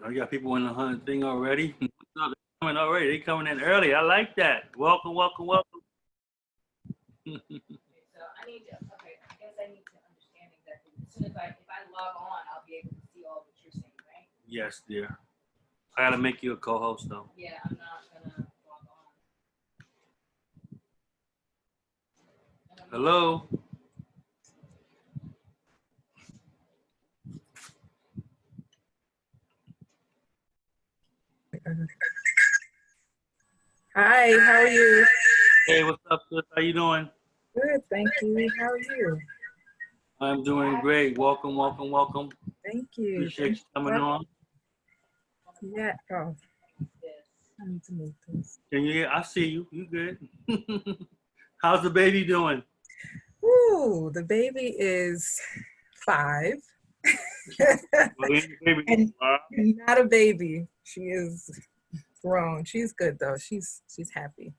I got people in the hunt thing already. They're coming already. They coming in early. I like that. Welcome, welcome, welcome. So I need to. Okay, I guess I need to understand exactly. As soon as if I log on, I'll be able to see all what you're saying, right? Yes, dear. I gotta make you a co-host though. Yeah, I'm not gonna log on. Hello. Hi, how are you? Hey, what's up, sis? How you doing? Good, thank you. How are you? I'm doing great. Welcome, welcome, welcome. Thank you. Appreciate you coming on. Yeah. Oh, I need to move this. Can you hear? I see you. You good? How's the baby doing? Ooh, the baby is 5. And not a baby. She is grown. She's good though. She's happy.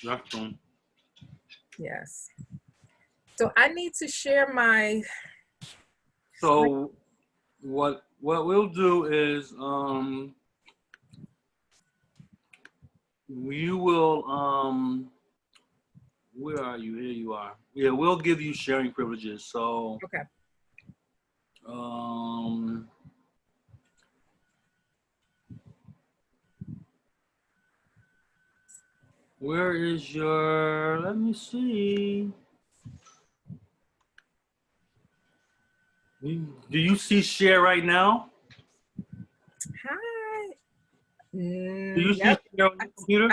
That's cool. Yes. So I need to share my. So what we'll do is you will where are you? Here you are. Yeah, we'll give you sharing privileges. So Okay. Where is your, let me see. Do you see share right now? Hi. Do you see Yep. share on your computer?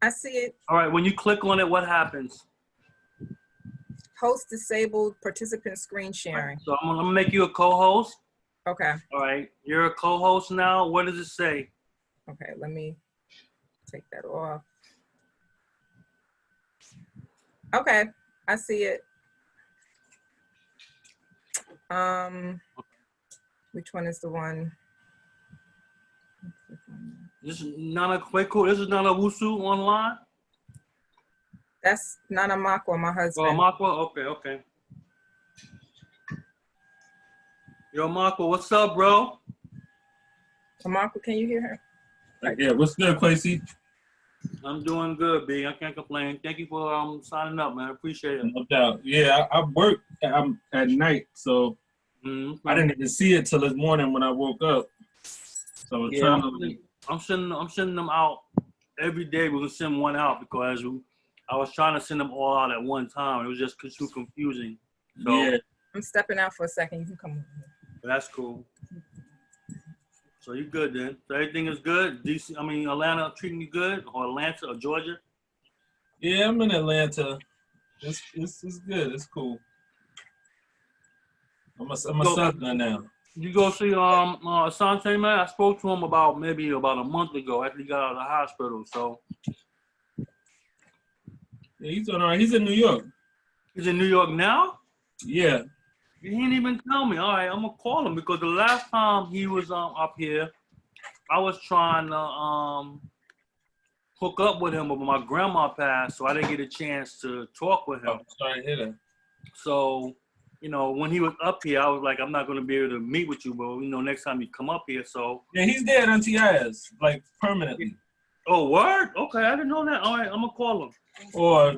I see it. All right, when you click on it, what happens? Host disabled participant screen sharing. So I'm gonna make you a co-host. Okay. All right, you're a co-host now. What does it say? Okay, let me take that off. Okay, I see it. Which one is the one? This is not a Kwaku. This is not a Wusu online. That's Nana Makwa, my husband. Oh, Makwa. Okay, okay. Yo, Makwa, what's up, bro? Makwa, can you hear her? Yeah, what's good, Quasi? I'm doing good, B. I can't complain. Thank you for signing up, man. Appreciate it. No doubt. Yeah, I work at night, so I didn't even see it till this morning when I woke up. So I was trying to. I'm sending them out every day. We're gonna send one out because I was trying to send them all out at one time. It was just too confusing. So, yeah. I'm stepping out for a second. You can come over here. That's cool. So you good then? So everything is good? DC, I mean, Atlanta treating you good? Or Atlanta or Georgia? Yeah, I'm in Atlanta. It's good. It's cool. I'm a Southerner now. You go see Asante, man? I spoke to him about a month ago after he got out of the hospital. So yeah, he's doing all right. He's in New York. He's in New York now? Yeah. He didn't even tell me. All right, I'm gonna call him because the last time he was up here, I was trying to hook up with him, but my grandma passed, so I didn't get a chance to talk with him. Oh, sorry to hear that. So, you know, when he was up here, I was like, I'm not gonna be able to meet with you, but you know, next time you come up here. So yeah, he's there at NTIS, like permanently. Oh, word? Okay, I didn't know that. All right, I'm gonna call him. Or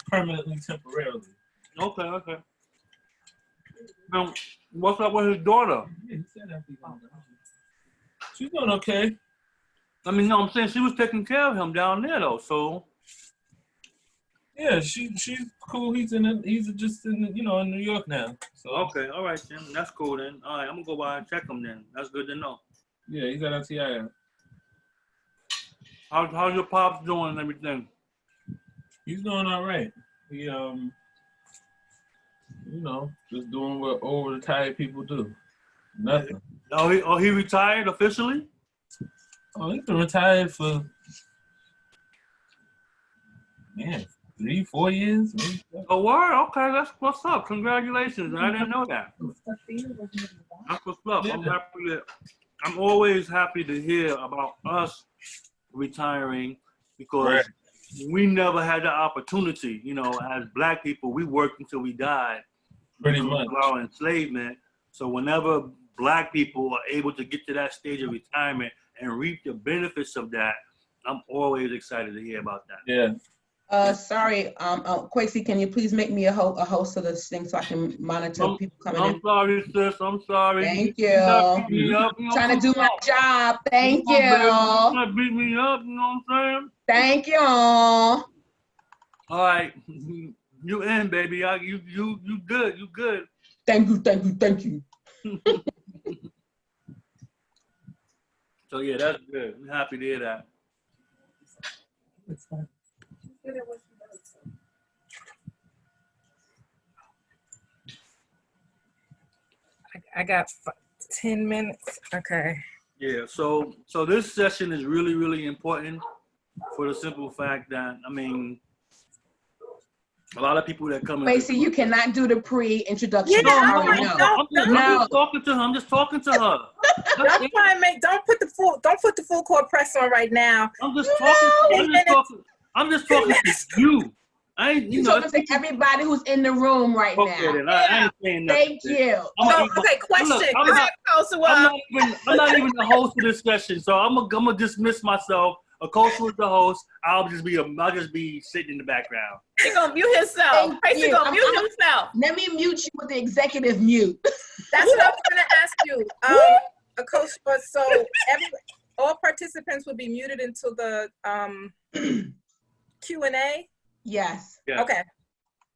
permanently, temporarily. Okay, okay. Now, what's up with his daughter? She's doing okay. I mean, no, I'm saying she was taking care of him down there, though. So yeah, she's cool. He's just in in New York now. So okay, all right, then. That's cool then. All right, I'm gonna go by and check him then. That's good to know. Yeah, he's at NTIS. How's your pops doing and everything? He's doing all right. He just doing what old retired people do. Nothing. He retired officially? Oh, he's been retired for 3-4 years. Maybe. Oh, word? Okay, that's what's up. Congratulations. I didn't know that. That's what's up. Yeah. I'm always happy to hear about us retiring because we never had the opportunity. You know, as Black people, we worked until we died. Pretty much. Our enslavement. So whenever Black people are able to get to that stage of retirement and reap the benefits of that, I'm always excited to hear about that. Yeah. Sorry, Kwesi, can you please make me a host of this thing so I can monitor people coming in? I'm sorry, sis. I'm sorry. Thank Beat me up, you know, Trying to do my job. Thank Come you. on, baby. Beat me up, you know what I'm saying? Thank you. All right. You in, baby. You good. You good. Thank you. So yeah, that's good. I'm happy to hear that. I got 10 minutes. Okay. Yeah. So this session is really, really important for the simple fact that, I mean, a lot of people that come in. Kwesi, you cannot do the pre-introduction. Yeah, Sorry, I'm just talking to her. I'm just talking to her. Don't try and don't put the full court press on right now. I'm just talking. I'm just talking to you. I ain't, you know, talking to everybody who's in the room right now. Then. I ain't saying nothing. Thank you. Okay, question. Look, I'm not even the host of this session, so I'm gonna dismiss myself. Akosua is the host. I'll just be sitting in the background. He's gonna mute himself. He's gonna mute himself. Let me mute you with the executive mute. That's what I was gonna ask you. Akosua, so all participants will be muted until the Q&A? Yes. Yeah. Okay.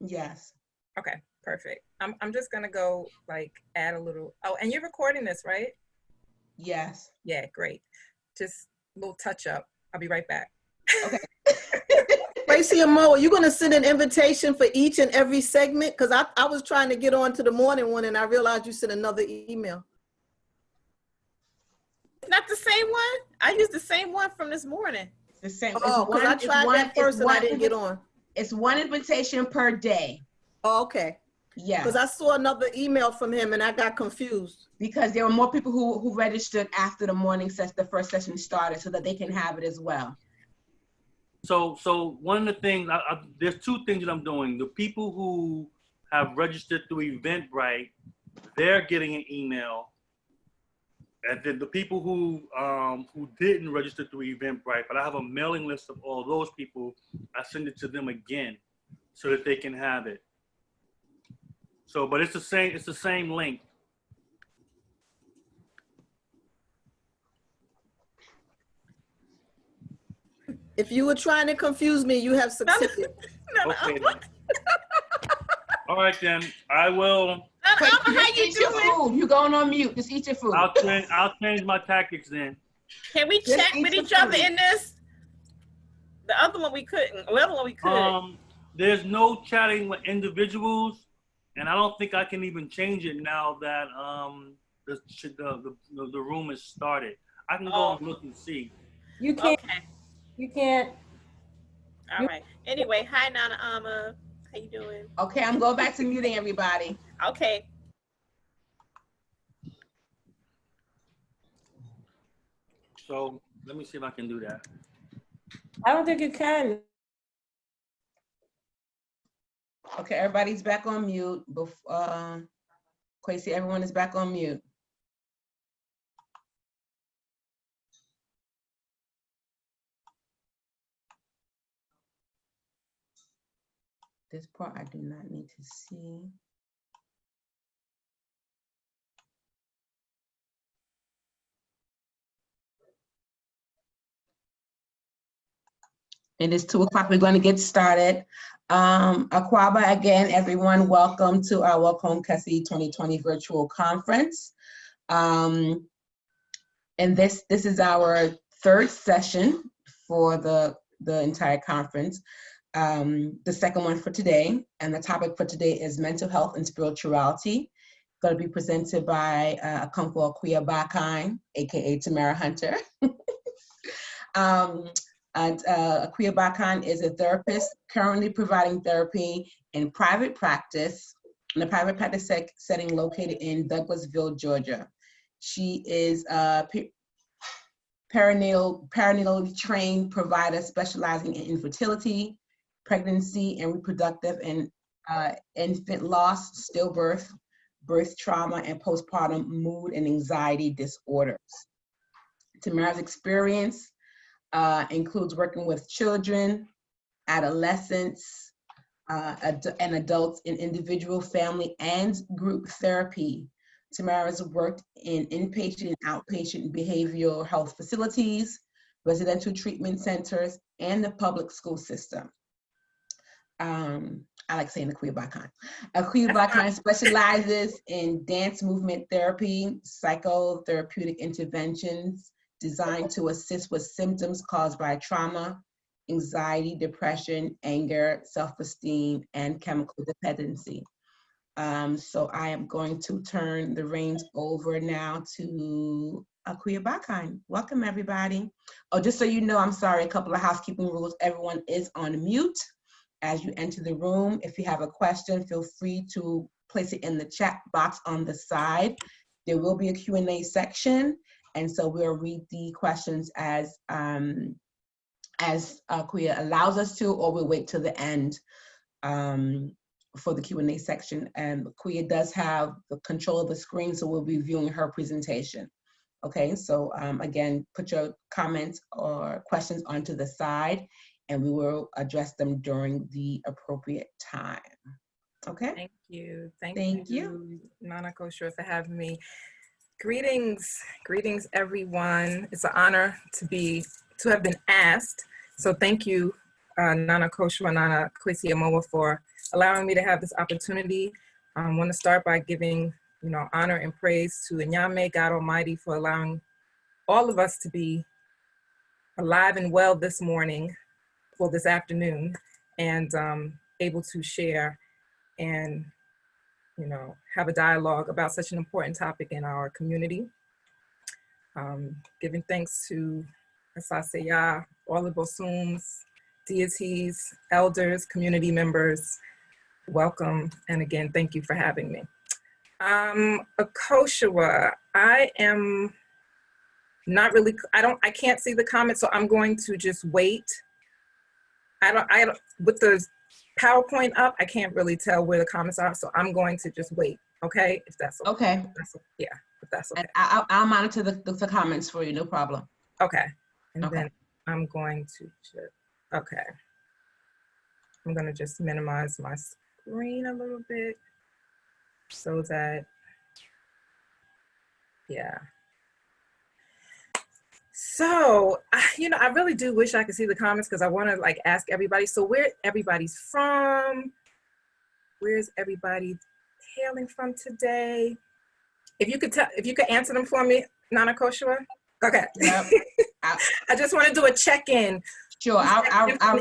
Yes. Okay, perfect. I'm just gonna go like add a little. Oh, and you're recording this, right? Yes. Yeah, great. Just a little touch up. I'll be right back. Okay. Tracy and Mo, are you going to send an invitation for each and every segment? Because I was trying to get on to the morning one and I realized you sent another email. Not the same one? I used the same one from this morning. The same. Oh, because I tried that first and I didn't get on. It's one invitation per day. Oh, okay. Yeah. Because I saw another email from him and I got confused. Because there were more people who registered after the morning session, the first session started, so that they can have it as well. So one of the things, there's two things that I'm doing. The people who have registered through Eventbrite, they're getting an email. And then the people who didn't register through Eventbrite, but I have a mailing list of all those people, I send it to them again so that they can have it. So, but it's the same link. If you were trying to confuse me, you have succeeded. Okay. All right then, I will. How you doing? Food. You going on mute? Just eat your food. I'll change my tactics then. Can we chat with each other in this? The other one we couldn't. The other one we could. There's no chatting with individuals, and I don't think I can even change it now that the room is started. I can go and look and see. You can't. Okay. You can't. All right. Anyway, hi Nana Ama. How you doing? Okay, I'm going back to muting everybody. Okay. So let me see if I can do that. I don't think you can. Okay, everybody's back on mute. Kwesi, everyone is back on mute. This part I do not need to see. It is 2 o'clock. We're going to get started. Akwaba, again, everyone, welcome to our Akom KESE 2020 virtual conference. And this is our 3rd session for the entire conference. The second one for today, and the topic for today is mental health and spirituality. Going to be presented by Okomfo Akua Bakaan, aka Tamara Hunter. Akua Bakaan is a therapist currently providing therapy in private practice, in a private practice setting located in Douglasville, Georgia. She is a perinatally trained provider specializing in infertility, pregnancy and reproductive and infant loss, stillbirth, birth trauma, and postpartum mood and anxiety disorders. Tamara's experience includes working with children, adolescents, and adults in individual, family, and group therapy. Tamara's worked in inpatient and outpatient behavioral health facilities, residential treatment centers, and the public school system. I like saying Akua Bakaan. Akua Bakaan specializes in dance movement therapy, psychotherapeutic interventions designed to assist with symptoms caused by trauma, anxiety, depression, anger, self-esteem, and chemical dependency. So I am going to turn the reins over now to Akua Bakaan. Welcome, everybody. Oh, just so you know, I'm sorry, a couple of housekeeping rules. Everyone is on mute as you enter the room. If you have a question, feel free to place it in the chat box on the side. There will be a Q&A section, and so we'll read the questions as Akua allows us to, or we'll wait till the end for the Q&A section. And Akua does have the control of the screen, so we'll be viewing her presentation. Okay, so again, put your comments or questions onto the side, and we will address them during the appropriate time. Okay? Thank you. Thank you. Nana Akosua, for having me. Greetings, everyone. It's an honor to have been asked. So thank you, Nana Akosua and Nana Kwesi for allowing me to have this opportunity. I want to start by giving, honor and praise to Nyame, God Almighty, for allowing all of us to be alive and well this morning, well, this afternoon, and able to share and, have a dialogue about such an important topic in our community. Giving thanks to Asasaya, all the Bosums, deities, elders, community members. Welcome, and again, thank you for having me. Akosua, I am not really, I can't see the comments, so I'm going to just wait. With the PowerPoint up, I can't really tell where the comments are, so I'm going to just wait, okay? If that's okay. Yeah, if that's okay. I'll monitor the comments for you, no problem. Okay, and Okay. then I'm going to just, okay. I'm gonna just minimize my screen a little bit so that, yeah. So, I really do wish I could see the comments because I want to ask everybody, so where everybody's from, where's everybody hailing from today? If you could answer them for me, Nana Akosua. Okay. Yep. I just want to do a check-in. Sure, I'll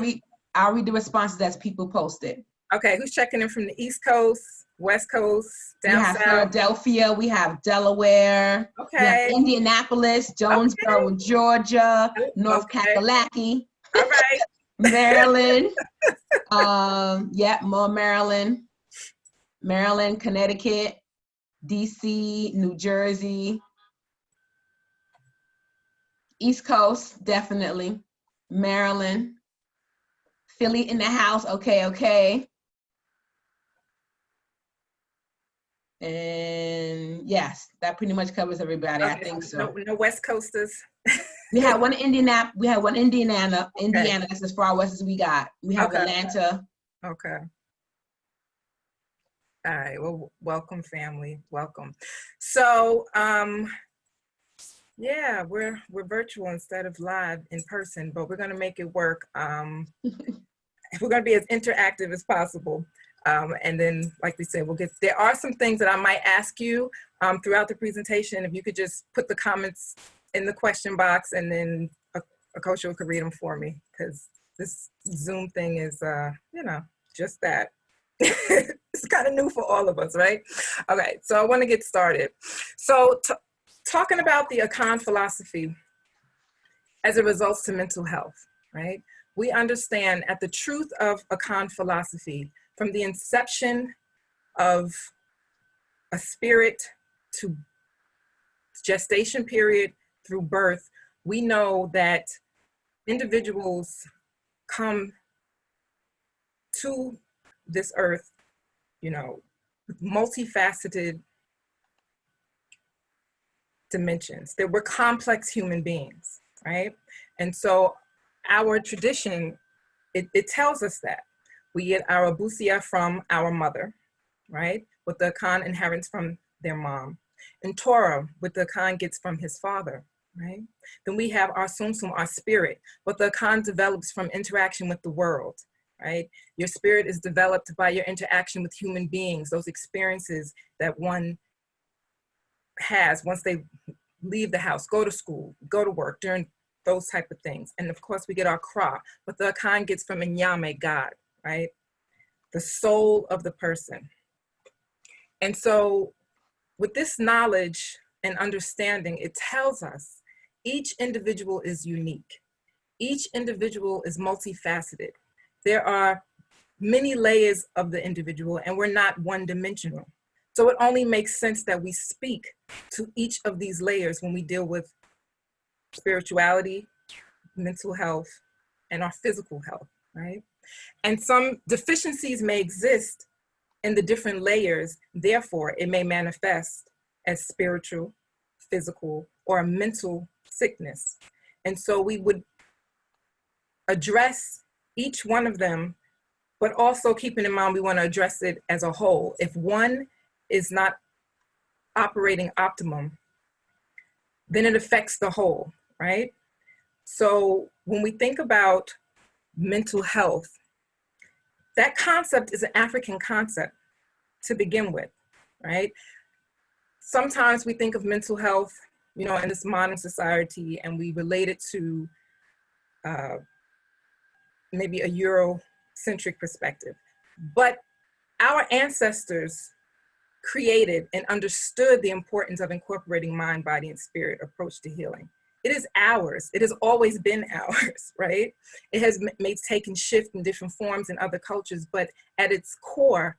read the responses as people post it. Okay, who's checking in from the East Coast, West Coast, down we have south? Philadelphia, we have Delaware, Okay. we have Indianapolis, Jonesboro, Georgia, North Kakalaki, All right. Maryland, more Maryland, Connecticut, DC, New Jersey, East Coast, definitely, Maryland, Philly in the house, okay. And yes, that pretty much covers everybody. Okay. I think so. No West Coasters. We had one in Indiana. Indiana. That's as far west as we got. We have Atlanta. Okay. All right. Well, welcome, family. Welcome. So, yeah, we're virtual instead of live in person, but we're gonna make it work. We're gonna be as interactive as possible. And then, like we said, there are some things that I might ask you throughout the presentation. If you could just put the comments in the question box, and then Akosua could read them for me, because this Zoom thing is, just that. It's kind of new for all of us, right? Okay, so I want to get started. So talking about the Akom philosophy as it results to mental health, right? We understand at the truth of Akom philosophy, from the inception of a spirit to gestation period through birth, we know that individuals come to this earth, multifaceted dimensions. That we're complex human beings, right? And so our tradition, it tells us that. We get our abusia from our mother, right? What the Akan inherits from their mom. And Torah, what the Akan gets from his father, right? Then we have our sumsum, our spirit, what the Akan develops from interaction with the world, right? Your spirit is developed by your interaction with human beings, those experiences that one has once they leave the house, go to school, go to work, during those type of things. And of course we get our kra, what the Akan gets from Nyame, God, right? The soul of the person. And so with this knowledge and understanding, it tells us each individual is unique. Each individual is multifaceted. There are many layers of the individual and we're not one-dimensional. So it only makes sense that we speak to each of these layers when we deal with spirituality, mental health, and our physical health, right? And some deficiencies may exist in the different layers, therefore it may manifest as spiritual, physical, or a mental sickness. And so we would address each one of them, but also keeping in mind we want to address it as a whole. If one is not operating optimum, then it affects the whole, right? So when we think about mental health, that concept is an African concept to begin with, right? Sometimes we think of mental health, you know, in this modern society, and we relate it to maybe a Eurocentric perspective. But our ancestors created and understood the importance of incorporating mind, body, and spirit approach to healing. It is ours. It has always been ours, right? It has taken shift in different forms in other cultures, but at its core,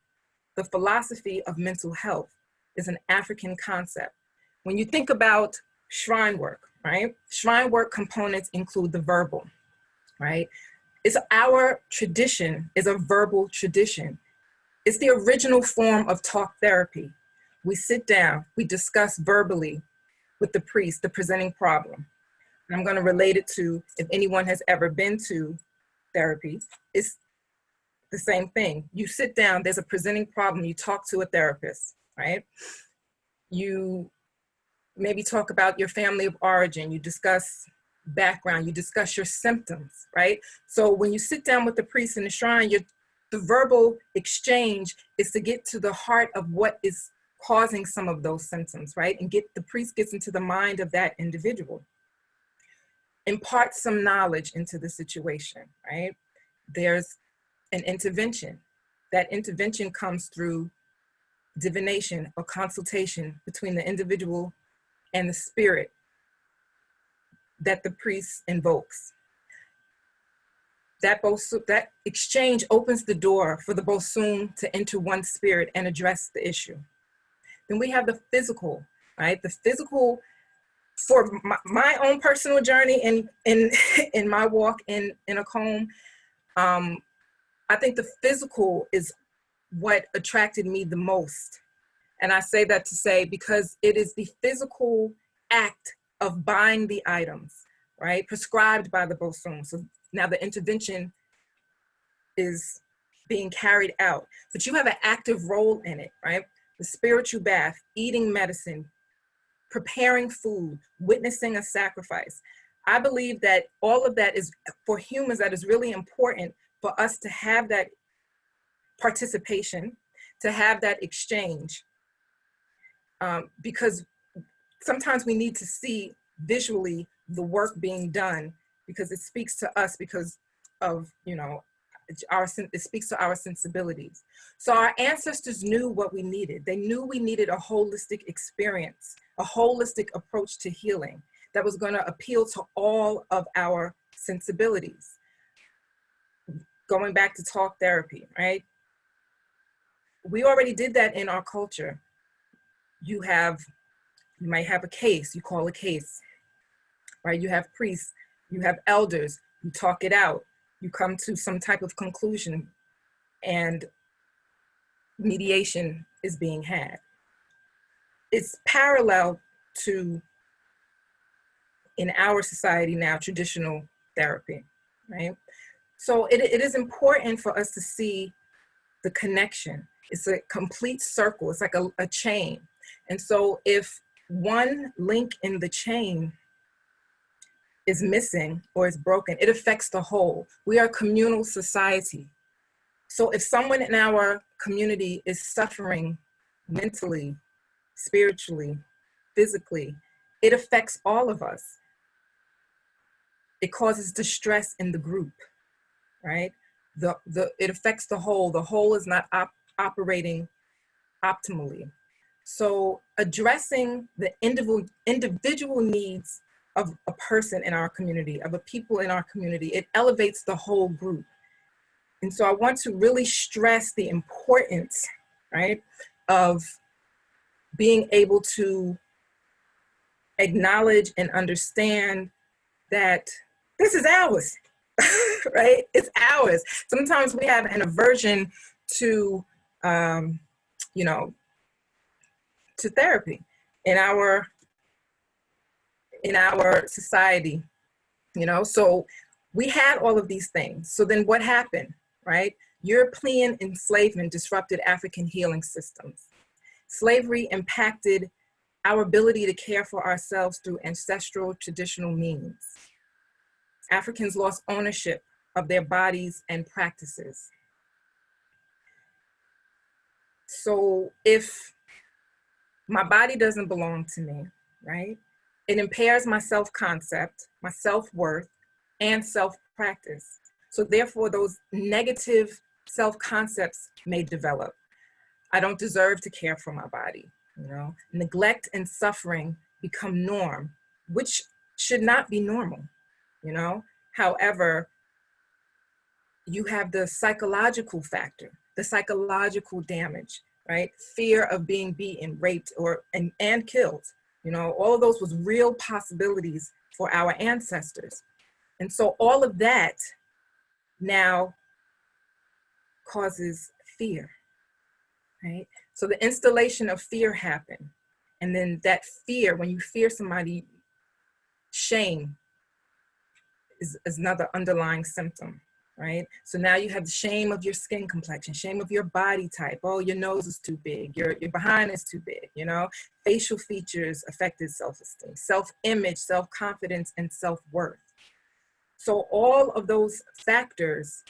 the philosophy of mental health is an African concept. When you think about shrine work, right? Shrine work components include the verbal, right? It's our tradition is a verbal tradition. It's the original form of talk therapy. We sit down, we discuss verbally with the priest, the presenting problem. And I'm gonna relate it to, if anyone has ever been to therapy, it's the same thing. You sit down, there's a presenting problem, you talk to a therapist, right? You maybe talk about your family of origin, you discuss background, you discuss your symptoms, right? So when you sit down with the priest in the shrine, the verbal exchange is to get to the heart of what is causing some of those symptoms, right? And the priest gets into the mind of that individual. Impart some knowledge into the situation, right? There's an intervention. That intervention comes through divination or consultation between the individual and the spirit that the priest invokes. That exchange opens the door for the Bosum to enter one spirit and address the issue. Then we have the physical, right? The physical, for my own personal journey in my walk in Akom, I think the physical is what attracted me the most. And I say that to say, because it is the physical act of buying the items, right? Prescribed by the Bosum. So now the intervention is being carried out, but you have an active role in it, right? The spiritual bath, eating medicine, preparing food, witnessing a sacrifice. I believe that all of that is, for humans, that is really important for us to have that participation, to have that exchange, because sometimes we need to see visually the work being done, because it speaks to us because of, you know, it speaks to our sensibilities. So our ancestors knew what we needed. They knew we needed a holistic experience, a holistic approach to healing that was going to appeal to all of our sensibilities. Going back to talk therapy, right? We already did that in our culture. You might have a case, you call a case, right? You have priests, you have elders, you talk it out, you come to some type of conclusion, and mediation is being had. It's parallel to in our society now, traditional therapy, right? So it is important for us to see the connection. It's a complete circle. It's like a chain. And so if one link in the chain is missing or is broken, it affects the whole. We are a communal society. So if someone in our community is suffering mentally, spiritually, physically, it affects all of us. It causes distress in the group, right? It affects the whole. The whole is not operating optimally. So addressing the individual needs of a person in our community, of a people in our community, it elevates the whole group. And so I want to really stress the importance, right, of being able to acknowledge and understand that this is ours, right? It's ours. Sometimes we have an aversion to, you know, to therapy in our society, you know? So we had all of these things. So then what happened, right? European enslavement disrupted African healing systems. Slavery impacted our ability to care for ourselves through ancestral traditional means. Africans lost ownership of their bodies and practices. So if my body doesn't belong to me, right? It impairs my self-concept, my self-worth, and self-practice. So therefore, those negative self-concepts may develop. I don't deserve to care for my body, you know? Neglect and suffering become norm, which should not be normal, you know? However, you have the psychological factor, the psychological damage, right? Fear of being beaten, raped, and killed. You know, all of those was real possibilities for our ancestors. And so all of that now causes fear, right? So the installation of fear happened. And then that fear, when you fear somebody, shame is another underlying symptom, right? So now you have the shame of your skin complexion, shame of your body type. Oh, your nose is too big, your behind is too big, you know? Facial features affected self-esteem, self-image, self-confidence, and self-worth. So all of those factors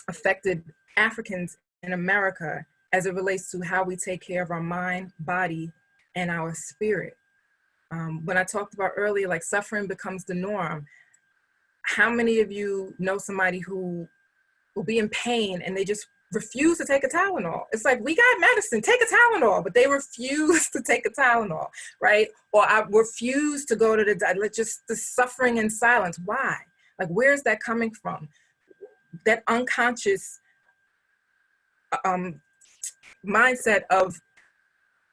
affected Africans in America as it relates to how we take care of our mind, body, and our spirit. When I talked about earlier, like suffering becomes the norm. How many of you know somebody who will be in pain and they just refuse to take a Tylenol? It's like, we got medicine, take a Tylenol, but they refuse to take a Tylenol, right? Or I refuse to go to the suffering in silence. Why? Like, where's that coming from? That unconscious mindset of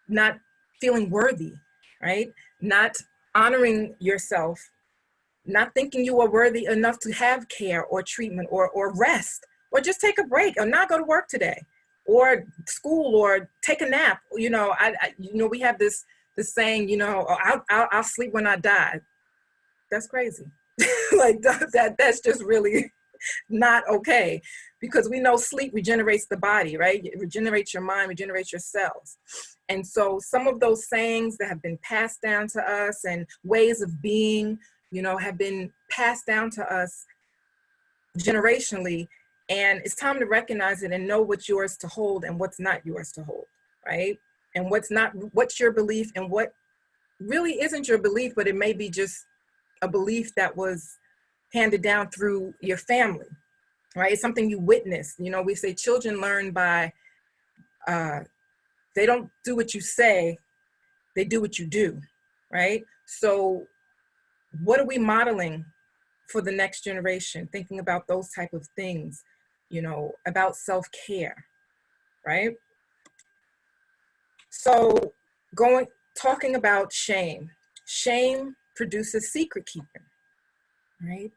not feeling worthy, right? Not honoring yourself, not thinking you are worthy enough to have care or treatment or rest, or just take a break or not go to work today or school or take a nap. You know, we have this saying, you know, I'll sleep when I die. That's crazy. Like that's just really not okay, because we know sleep regenerates the body, right? It regenerates your mind, regenerates your cells. And so some of those sayings that have been passed down to us and ways of being, you know, have been passed down to us generationally. And it's time to recognize it and know what's yours to hold and what's not yours to hold, right? And what's your belief and what really isn't your belief, but it may be just a belief that was handed down through your family, right? It's something you witnessed. You know, we say children learn by, they don't do what you say, they do what you do, right? So what are we modeling for the next generation? Thinking about those type of things, you know, about self-care, right? So talking about shame. Shame produces secret keeping, right?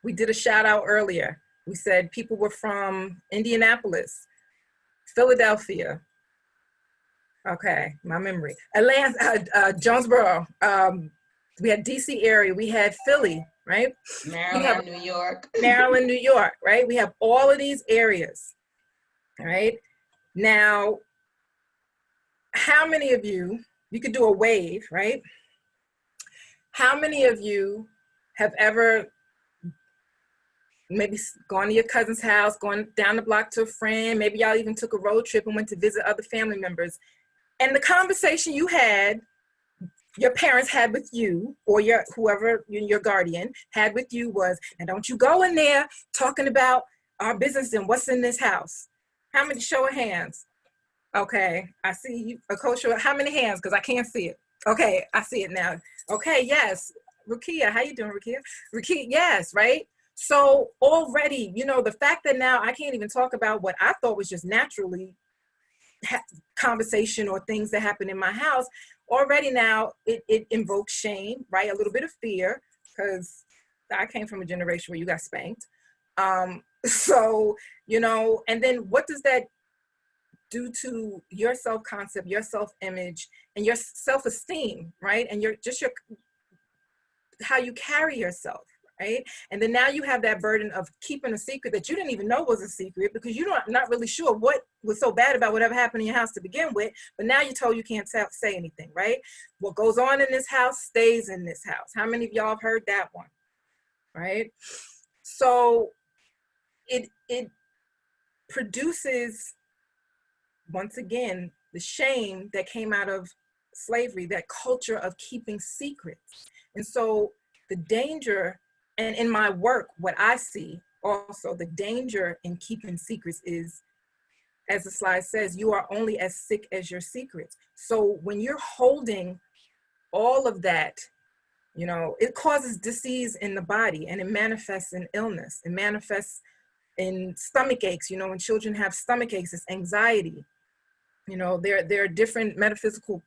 We did a shout out earlier. We said people were from Indianapolis, Philadelphia. Okay, my memory. Atlanta, Jonesboro, we had DC area, we had Philly, right? Maryland, New York. Maryland, New York, right? We have all of these areas, right? Now, how many of you could do a wave, right? How many of you have ever maybe gone to your cousin's house, gone down the block to a friend, maybe y'all even took a road trip and went to visit other family members, and the conversation you had, your parents had with you, or whoever your guardian had with you was, and don't you go in there talking about our business and what's in this house. How many? Show of hands. Okay, I see you. Akosua, how many hands? Because I can't see it. Okay, I see it now. Okay, yes. Rukia, how you doing, Rukia? Rukia, yes, right? So already, the fact that now I can't even talk about what I thought was just naturally conversation or things that happen in my house, already now it invokes shame, right? A little bit of fear, because I came from a generation where you got spanked. So, and then what does that do to your self-concept, your self-image, and your self-esteem, right? And your how you carry yourself, right? And then now you have that burden of keeping a secret that you didn't even know was a secret, because not really sure what was so bad about whatever happened in your house to begin with, but now you're told you can't say anything, right? What goes on in this house stays in this house. How many of y'all have heard that one, right? So it produces, once again, the shame that came out of slavery, that culture of keeping secrets. And so the danger, and in my work, what I see also, the danger in keeping secrets is, as the slide says, you are only as sick as your secrets. So when you're holding all of that, it causes disease in the body, and it manifests in illness. It manifests in stomach aches. When children have stomach aches, it's anxiety. There are different metaphysical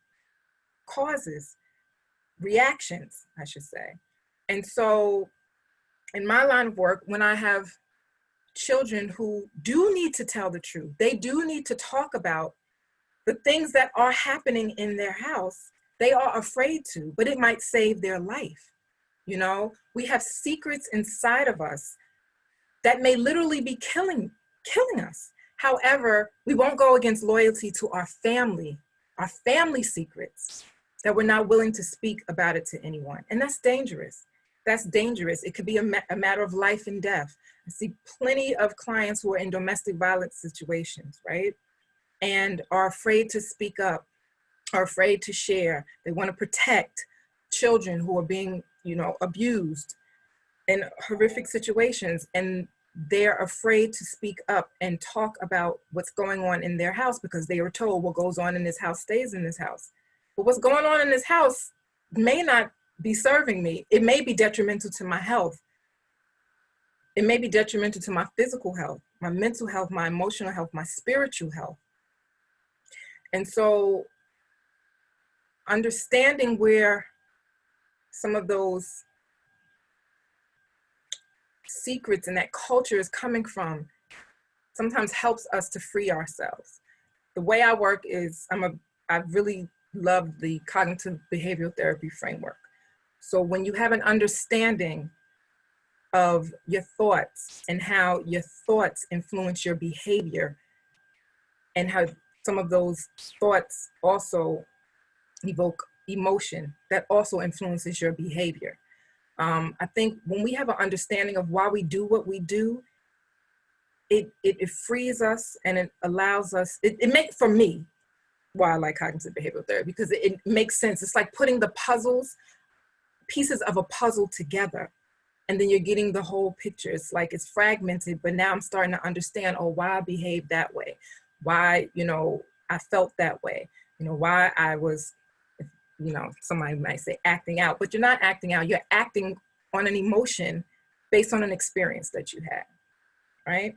causes, reactions, I should say. And so in my line of work, when I have children who do need to tell the truth, they do need to talk about the things that are happening in their house, they are afraid to, but it might save their life. We have secrets inside of us that may literally be killing us. However, we won't go against loyalty to our family secrets, that we're not willing to speak about it to anyone. And that's dangerous. That's dangerous. It could be a matter of life and death. I see plenty of clients who are in domestic violence situations, right? And are afraid to speak up, are afraid to share. They want to protect children who are being, abused in horrific situations. And they're afraid to speak up and talk about what's going on in their house, because they were told what goes on in this house stays in this house. But what's going on in this house may not be serving me. It may be detrimental to my health. It may be detrimental to my physical health, my mental health, my emotional health, my spiritual health. And so understanding where some of those secrets and that culture is coming from sometimes helps us to free ourselves. The way I work is, I really love the cognitive behavioral therapy framework. So when you have an understanding of your thoughts and how your thoughts influence your behavior, and how some of those thoughts also evoke emotion that also influences your behavior. I think when we have an understanding of why we do what we do, it frees us, and it allows us, it makes, for me, why I like cognitive behavioral therapy, because it makes sense. It's like putting the pieces of a puzzle together, and then you're getting the whole picture. It's like it's fragmented, but now I'm starting to understand, why I behaved that way, why, I felt that way, why I was, somebody might say acting out, but you're not acting out, you're acting on an emotion based on an experience that you had, right?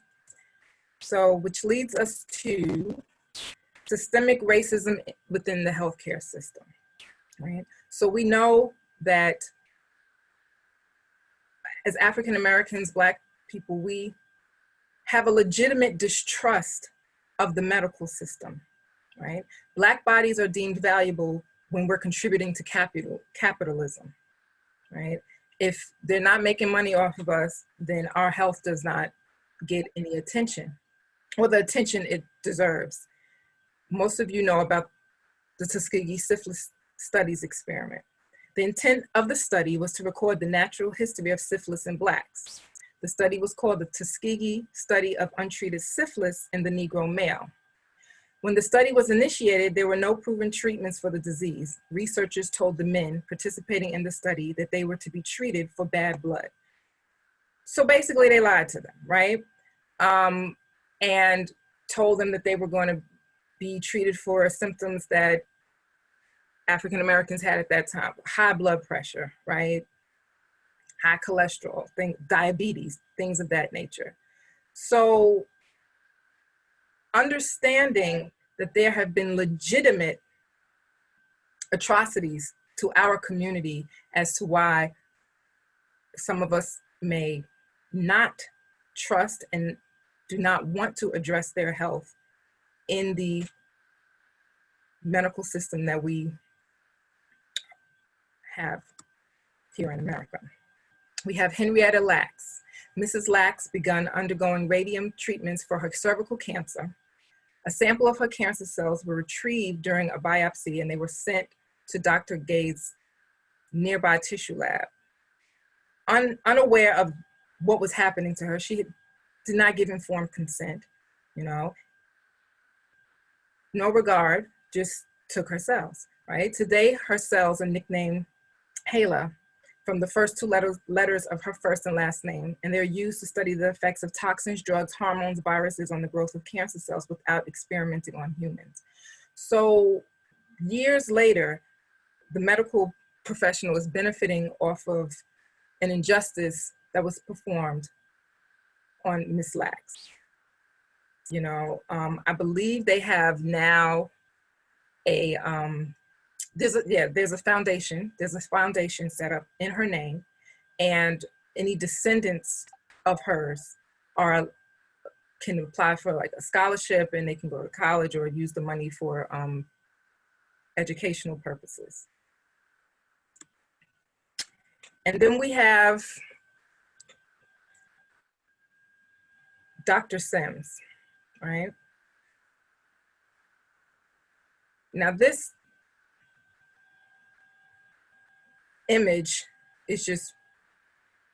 So, which leads us to systemic racism within the healthcare system, right? So we know that as African Americans, Black people, we have a legitimate distrust of the medical system, right? Black bodies are deemed valuable when we're contributing to capitalism, right? If they're not making money off of us, then our health does not get any attention, or the attention it deserves. Most of you know about the Tuskegee syphilis studies experiment. The intent of the study was to record the natural history of syphilis in Blacks. The study was called the Tuskegee Study of Untreated Syphilis in the Negro Male. When the study was initiated, there were no proven treatments for the disease. Researchers told the men participating in the study that they were to be treated for bad blood. So basically they lied to them, right? And told them that they were going to be treated for symptoms that African Americans had at that time: high blood pressure, right? High cholesterol, diabetes, things of that nature. So understanding that there have been legitimate atrocities to our community as to why some of us may not trust and do not want to address their health in the medical system that we have here in America. We have Henrietta Lacks. Mrs. Lacks began undergoing radium treatments for her cervical cancer. A sample of her cancer cells were retrieved during a biopsy, and they were sent to Dr. Gaye's nearby tissue lab. Unaware of what was happening to her, she did not give informed consent, you know, no regard, just took her cells, right? Today, her cells are nicknamed HeLa, from the first two letters of her first and last name, and they're used to study the effects of toxins, drugs, hormones, viruses on the growth of cancer cells without experimenting on humans. So years later, the medical professional is benefiting off of an injustice that was performed on Miss Lacks. You know, I believe they have now a, there's a foundation set up in her name, and any descendants of hers can apply for like a scholarship, and they can go to college or use the money for educational purposes. And then we have Dr. Sims, right? Now this image is just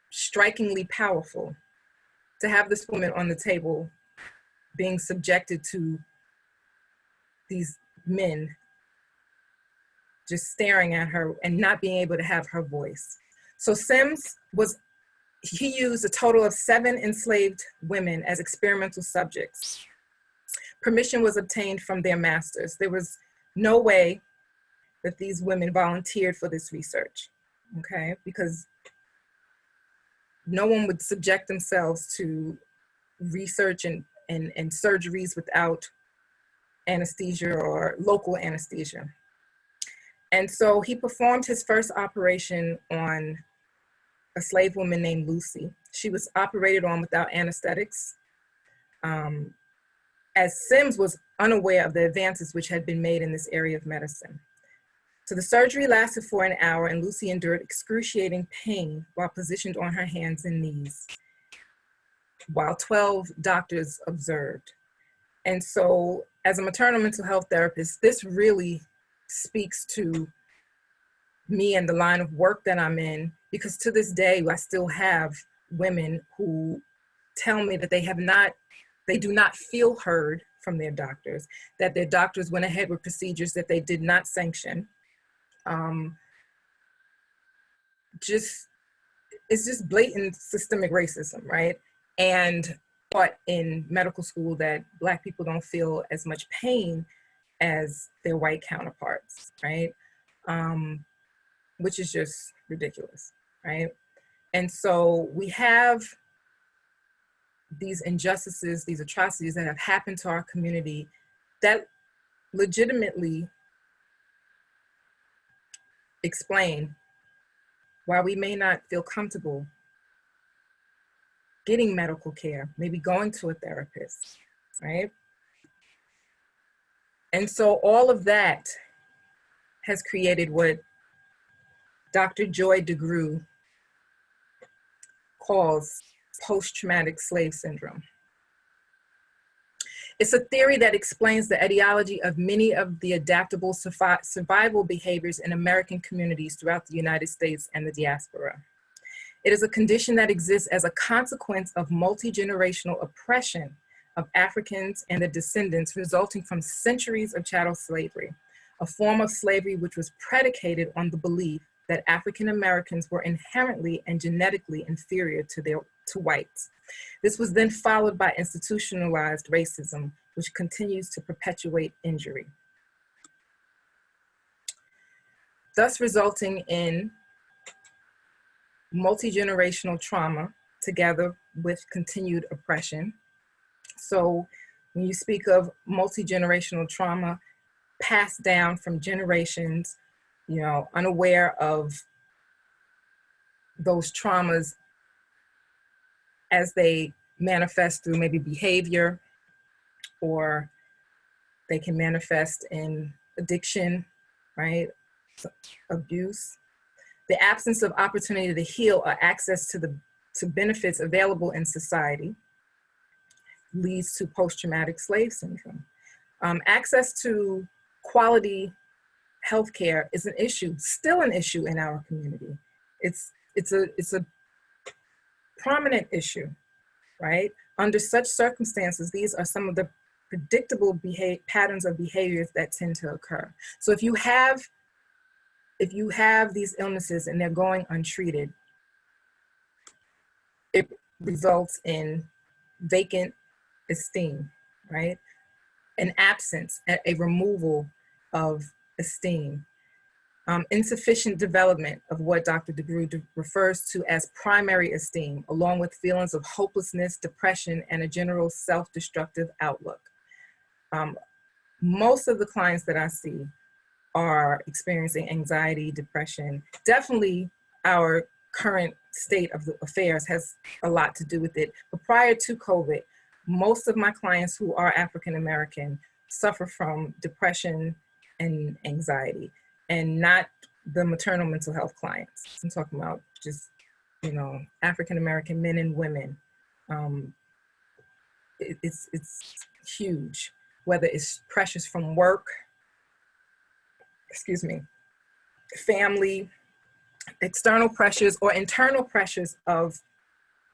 strikingly powerful, to have this woman on the table being subjected to these men just staring at her and not being able to have her voice. So Sims he used a total of 7 enslaved women as experimental subjects. Permission was obtained from their masters. There was no way that these women volunteered for this research, okay? Because no one would subject themselves to research and surgeries without anesthesia or local anesthesia. And so he performed his first operation on a slave woman named Lucy. She was operated on without anesthetics, as Sims was unaware of the advances which had been made in this area of medicine. So the surgery lasted for an hour, and Lucy endured excruciating pain while positioned on her hands and knees, while 12 doctors observed. And so as a maternal mental health therapist, this really speaks to me and the line of work that I'm in, because to this day, I still have women who tell me that they do not feel heard from their doctors, that their doctors went ahead with procedures that they did not sanction. It's just blatant systemic racism, right? And taught in medical school that Black people don't feel as much pain as their white counterparts, right? Which is just ridiculous, right? And so we have these injustices, these atrocities that have happened to our community that legitimately explain why we may not feel comfortable getting medical care, maybe going to a therapist, right? And so all of that has created what Dr. Joy DeGruy calls post-traumatic slave syndrome. It's a theory that explains the etiology of many of the adaptable survival behaviors in American communities throughout the United States and the diaspora. It is a condition that exists as a consequence of multi-generational oppression of Africans and their descendants resulting from centuries of chattel slavery, a form of slavery which was predicated on the belief that African Americans were inherently and genetically inferior to whites. This was then followed by institutionalized racism, which continues to perpetuate injury, thus resulting in multi-generational trauma together with continued oppression. So when you speak of multi-generational trauma passed down from generations, you know, unaware of those traumas as they manifest through maybe behavior, or they can manifest in addiction, right? Abuse. The absence of opportunity to heal or access to benefits available in society leads to post-traumatic slave syndrome. Access to quality healthcare is an issue, still an issue in our community. It's a prominent issue, right? Under such circumstances, these are some of the predictable patterns of behaviors that tend to occur. So if you have these illnesses and they're going untreated, it results in vacant esteem, right? An absence, a removal of esteem. Insufficient development of what Dr. DeGroote refers to as primary esteem, along with feelings of hopelessness, depression, and a general self-destructive outlook. Most of the clients that I see are experiencing anxiety, depression. Definitely our current state of the affairs has a lot to do with it. But prior to COVID, most of my clients who are African American suffer from depression and anxiety, and not the maternal mental health clients. I'm talking about just, you know, African American men and women. It's huge, whether it's pressures from work, family, external pressures, or internal pressures of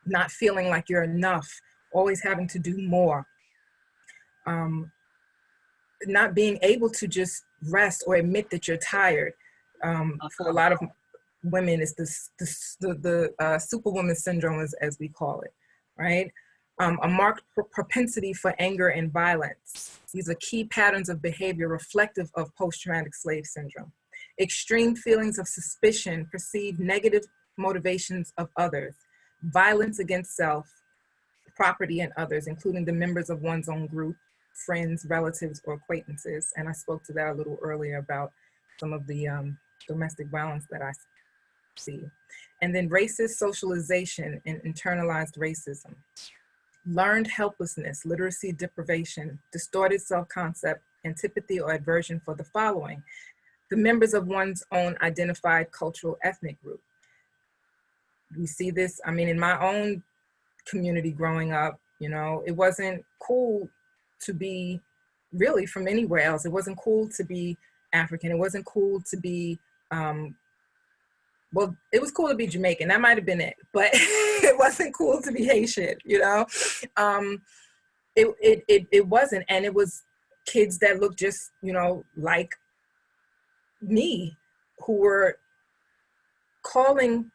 not feeling like you're enough, always having to do more. Not being able to just rest or admit that you're tired. For a lot of women, it's the superwoman syndrome, as we call it, right? A marked propensity for anger and violence. These are key patterns of behavior reflective of post-traumatic slave syndrome. Extreme feelings of suspicion, perceived negative motivations of others, violence against self, property, and others, including the members of one's own group, friends, relatives, or acquaintances. And I spoke to that a little earlier about some of the domestic violence that I see. And then racist socialization and internalized racism. Learned helplessness, literacy deprivation, distorted self-concept, antipathy or aversion for the following: the members of one's own identified cultural ethnic group. We see this, I mean, in my own community growing up, you know, it wasn't cool to be really from anywhere else. It wasn't cool to be African. It wasn't cool to be, well, it was cool to be Jamaican. That might've been it, but it wasn't cool to be Haitian, you know? It wasn't, and it was kids that looked just, you know, like me, who were calling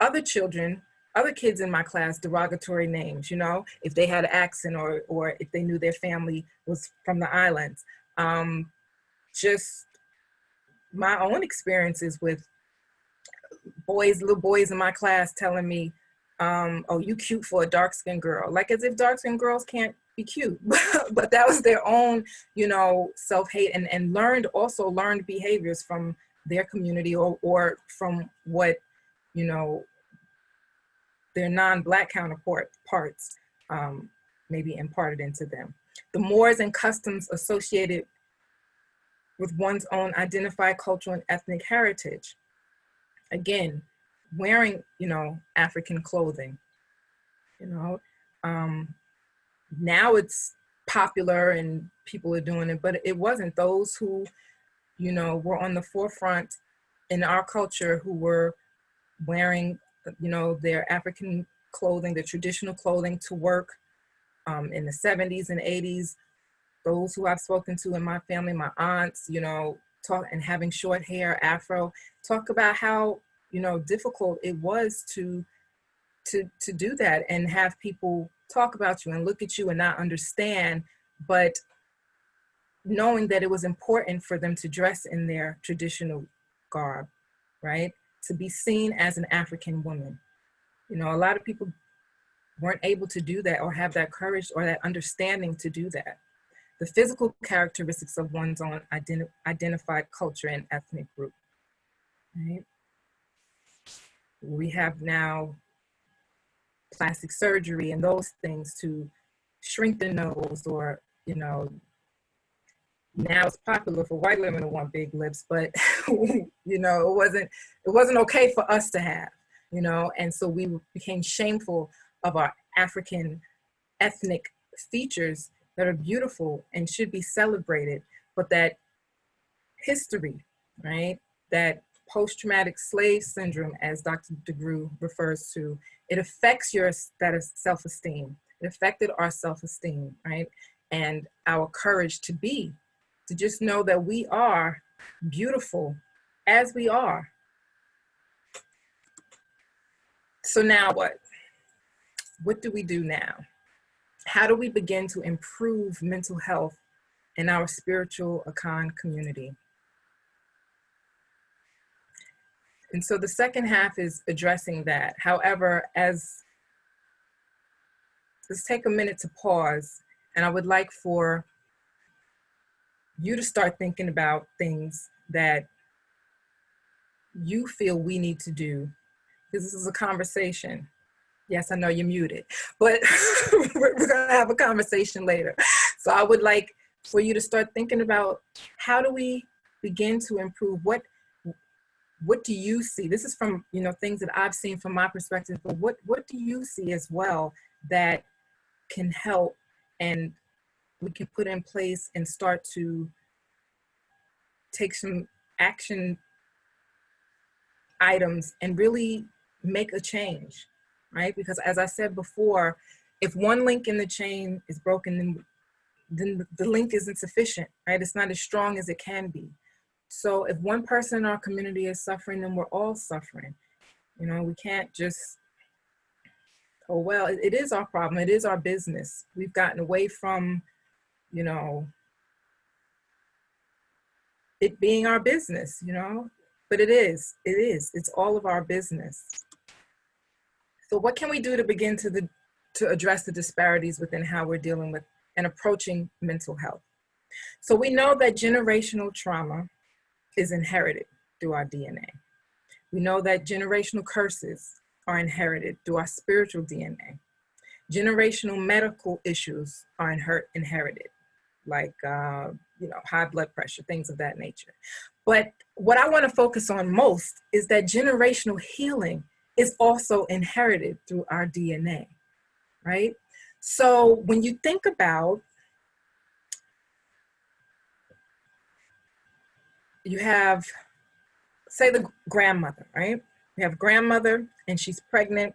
other children, other kids in my class, derogatory names, you know, if they had an accent or if they knew their family was from the islands. Just my own experiences with little boys in my class telling me, oh, you cute for a dark-skinned girl. Like as if dark-skinned girls can't be cute. But that was their own, you know, self-hate and learned behaviors from their community or from what, you know, their non-Black counterparts maybe imparted into them. The mores and customs associated with one's own identified cultural and ethnic heritage. Again, wearing, you know, African clothing, you know. Now it's popular and people are doing it, but it wasn't. Those who, you know, were on the forefront in our culture, who were wearing, you know, their African clothing, their traditional clothing to work in the 70s and 80s. Those who I've spoken to in my family, my aunts, you know, talk, and having short hair, afro, talk about how, you know, difficult it was to do that and have people talk about you and look at you and not understand, but knowing that it was important for them to dress in their traditional garb, right? To be seen as an African woman. You know, a lot of people weren't able to do that or have that courage or that understanding to do that. The physical characteristics of one's own identified culture and ethnic group, right? We have now plastic surgery and those things to shrink the nose, or, you know, now it's popular for white women to want big lips, but you know, it wasn't okay for us to have, you know, and so we became shameful of our African ethnic features that are beautiful and should be celebrated, but that history, right, that post-traumatic slave syndrome, as Dr. DeGroote refers to, it affects your status, self-esteem. It affected our self-esteem, right? And our courage to just know that we are beautiful as we are. So now what? What do we do now? How do we begin to improve mental health in our spiritual Akom community? And so the second half is addressing that. However, let's take a minute to pause, and I would like for you to start thinking about things that you feel we need to do, because this is a conversation. Yes, I know you're muted, but we're gonna have a conversation later. So I would like for you to start thinking about, how do we begin to improve? What do you see? This is from, you know, things that I've seen from my perspective, but what do you see as well that can help and we can put in place and start to take some action items and really make a change, right? Because as I said before, if one link in the chain is broken, then the link isn't sufficient, right? It's not as strong as it can be. So if one person in our community is suffering, then we're all suffering. You know, we can't just, oh, well, it is our problem. It is our business. We've gotten away from, you know, it being our business, you know, but it's all of our business. So what can we do to begin to address the disparities within how we're dealing with and approaching mental health? So we know that generational trauma is inherited through our DNA. We know that generational curses are inherited through our spiritual DNA. Generational medical issues are inherited, like you know, high blood pressure, things of that nature. But what I want to focus on most is that generational healing is also inherited through our DNA, right? So when you think about, you have, say, the grandmother, right? You have a grandmother and she's pregnant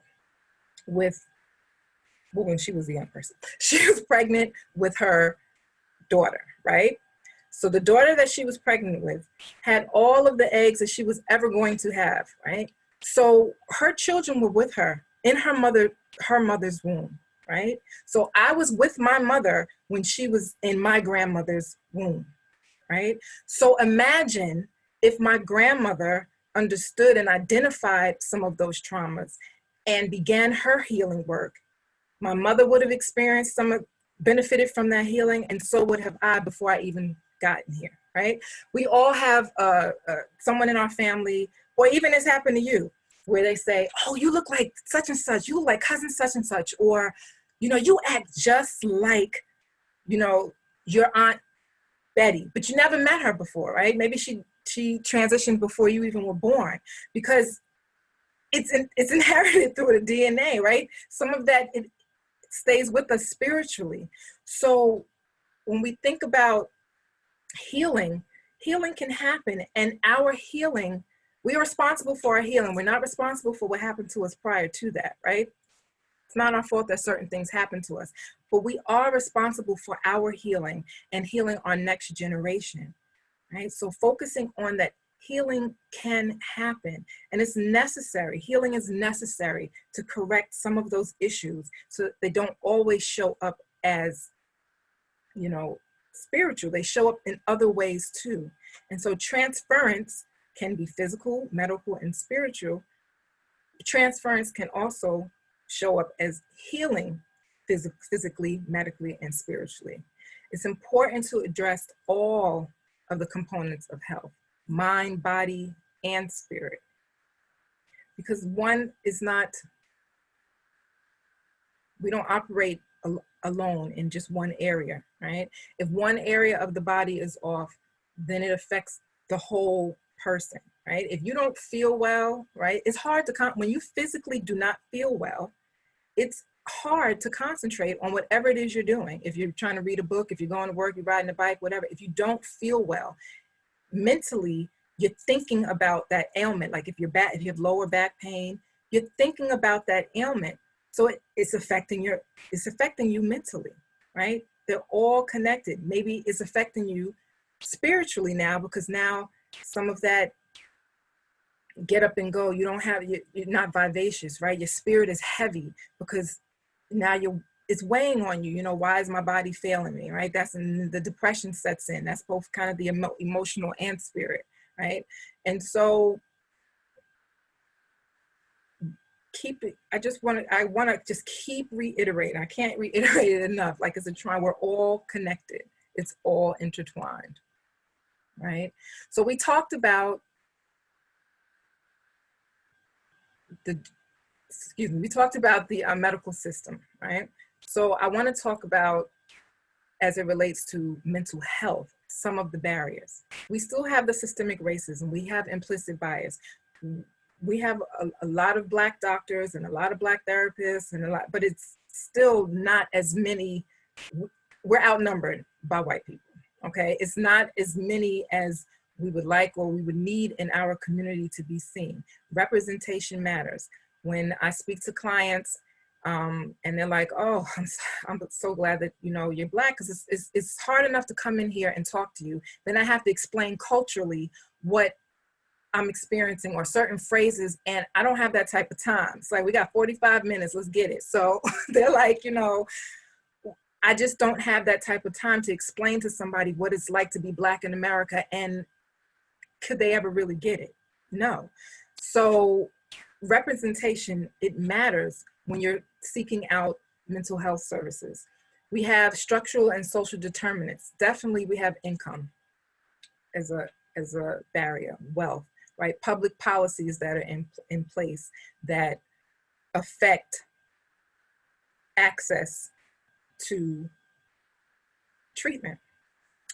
with, well, when she was a young person, she was pregnant with her daughter, right? So the daughter that she was pregnant with had all of the eggs that she was ever going to have, right? So her children were with her in her mother's womb, right? So I was with my mother when she was in my grandmother's womb, right? So imagine if my grandmother understood and identified some of those traumas and began her healing work. My mother would have experienced benefited from that healing, and so would have I before I even gotten here, right? We all have someone in our family, or even it's happened to you, where they say, oh, you look like such and such, you look like cousin such and such, or, you know, you act just like, you know, your Aunt Betty, but you never met her before, right? Maybe she transitioned before you even were born, because it's inherited through the DNA, right? Some of that, it stays with us spiritually. So when we think about healing can happen, and our healing, we are responsible for our healing. We're not responsible for what happened to us prior to that, right? It's not our fault that certain things happen to us, but we are responsible for our healing and healing our next generation, right? So focusing on that, healing can happen, and it's necessary. Healing is necessary to correct some of those issues so that they don't always show up as, you know, spiritual. They show up in other ways too. And so transference can be physical, medical, and spiritual. Transference can also show up as healing physically, medically, and spiritually. It's important to address all of the components of health: mind, body, and spirit. Because one is not, we don't operate alone in just one area, right? If one area of the body is off, then it affects the whole person, right? If you don't feel well, right? It's hard to, when you physically do not feel well, it's hard to concentrate on whatever it is you're doing. If you're trying to read a book, if you're going to work, you're riding a bike, whatever, if you don't feel well, mentally, you're thinking about that ailment. Like if you have lower back pain, you're thinking about that ailment. So it's affecting you mentally, right? They're all connected. Maybe it's affecting you spiritually now, because now some of that get up and go, you don't have, you're not vivacious, right? Your spirit is heavy because now it's weighing on you. You know, why is my body failing me, right? That's when the depression sets in. That's both kind of the emotional and spirit, right? And so I want to just keep reiterating. I can't reiterate it enough. Like it's we're all connected. It's all intertwined, right? So we talked about the medical system, right? So I want to talk about, as it relates to mental health, some of the barriers. We still have the systemic racism. We have implicit bias. We have a lot of Black doctors and a lot of Black therapists but it's still not as many. We're outnumbered by white people, okay? It's not as many as we would like or we would need in our community to be seen. Representation matters. When I speak to clients and they're like, oh, I'm so glad that, you know, you're Black, because it's hard enough to come in here and talk to you. Then I have to explain culturally what I'm experiencing or certain phrases, and I don't have that type of time. It's like, we got 45 minutes, let's get it. So they're like, you know, I just don't have that type of time to explain to somebody what it's like to be Black in America, and could they ever really get it? No. So representation, it matters when you're seeking out mental health services. We have structural and social determinants. Definitely we have income as a barrier, wealth, right? Public policies that are in place that affect access to treatment.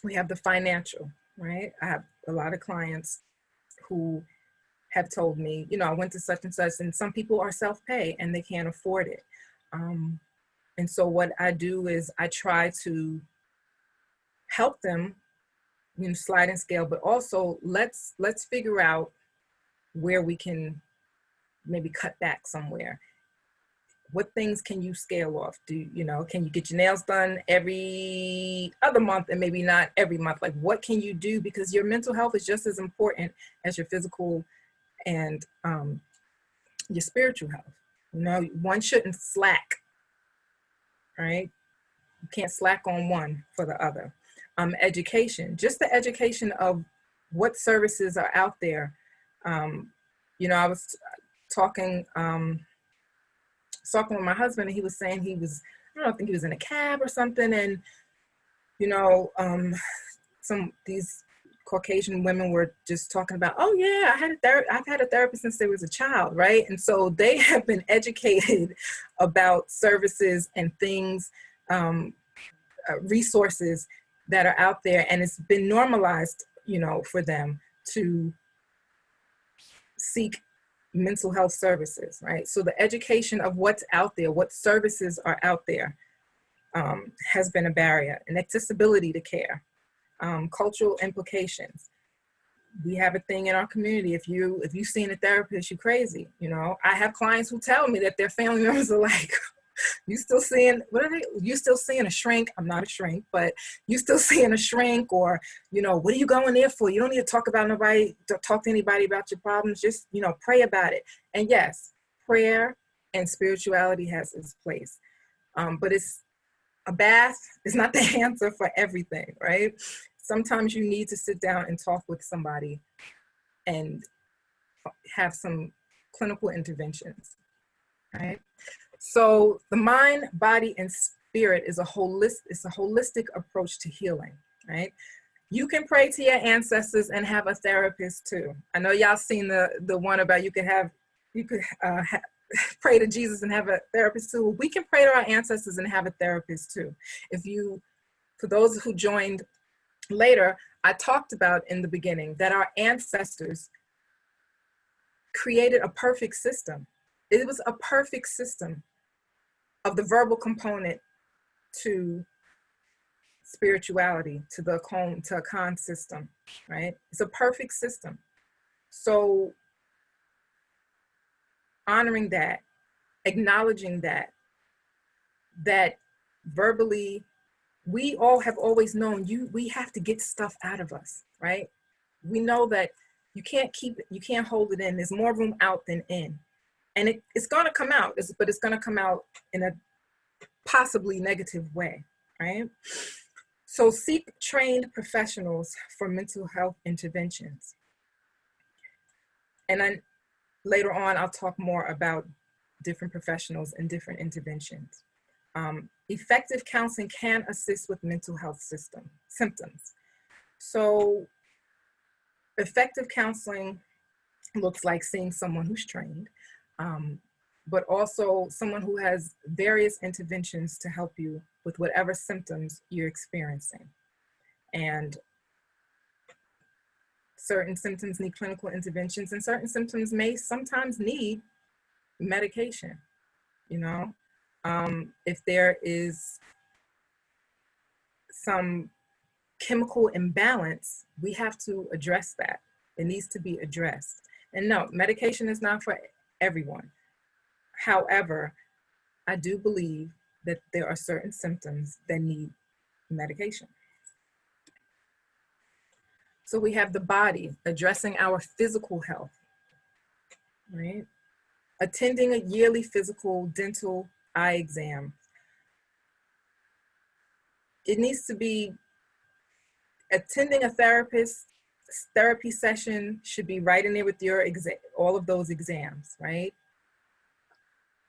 We have the financial, right? I have a lot of clients who have told me, you know, I went to such and such, and some people are self-pay and they can't afford it. And so what I do is I try to help them, you know, slide and scale, but also let's figure out where we can maybe cut back somewhere. What things can you scale off? You know, can you get your nails done every other month and maybe not every month? Like, what can you do? Because your mental health is just as important as your physical and your spiritual health. You know, one shouldn't slack, right? You can't slack on one for the other. Education, just the education of what services are out there. You know, I was talking with my husband, and he was saying I think he was in a cab or something, and you know, these Caucasian women were just talking about, oh yeah, I've had a therapist since they was a child, right? And so they have been educated about services and things, resources that are out there, and it's been normalized, you know, for them to seek mental health services, right? So the education of what's out there, what services are out there, has been a barrier. And accessibility to care, cultural implications. We have a thing in our community. If you seen a therapist, you crazy. You know, I have clients who tell me that their family members are like, you still seeing, you still seeing a shrink? I'm not a shrink, but you still seeing a shrink, or, you know, what are you going there for? You don't need to talk to anybody about your problems. Just, you know, pray about it. And yes, prayer and spirituality has its place. But it's a bath is not the answer for everything, right? Sometimes you need to sit down and talk with somebody and have some clinical interventions, right? So the mind, body, and spirit is a holistic approach to healing, right? You can pray to your ancestors and have a therapist too. I know y'all seen the one about you could pray to Jesus and have a therapist too. We can pray to our ancestors and have a therapist too. For those who joined later, I talked about in the beginning that our ancestors created a perfect system. It was a perfect system of the verbal component to spirituality, to the Akon system, right? It's a perfect system. So honoring that, acknowledging that verbally, we all have always known we have to get stuff out of us, right? We know that you can't hold it in. There's more room out than in. And it's gonna come out, but it's gonna come out in a possibly negative way, right? So seek trained professionals for mental health interventions. And then later on, I'll talk more about different professionals and different interventions. Effective counseling can assist with mental health symptoms. So effective counseling looks like seeing someone who's trained, but also someone who has various interventions to help you with whatever symptoms you're experiencing. And certain symptoms need clinical interventions, and certain symptoms may sometimes need medication, you know? If there is some chemical imbalance, we have to address that. It needs to be addressed. And no, medication is not for everyone. However, I do believe that there are certain symptoms that need medication. So we have the body, addressing our physical health, right? Attending a yearly physical, dental, eye exam. It needs to be attending a therapy session should be right in there with your all of those exams, right?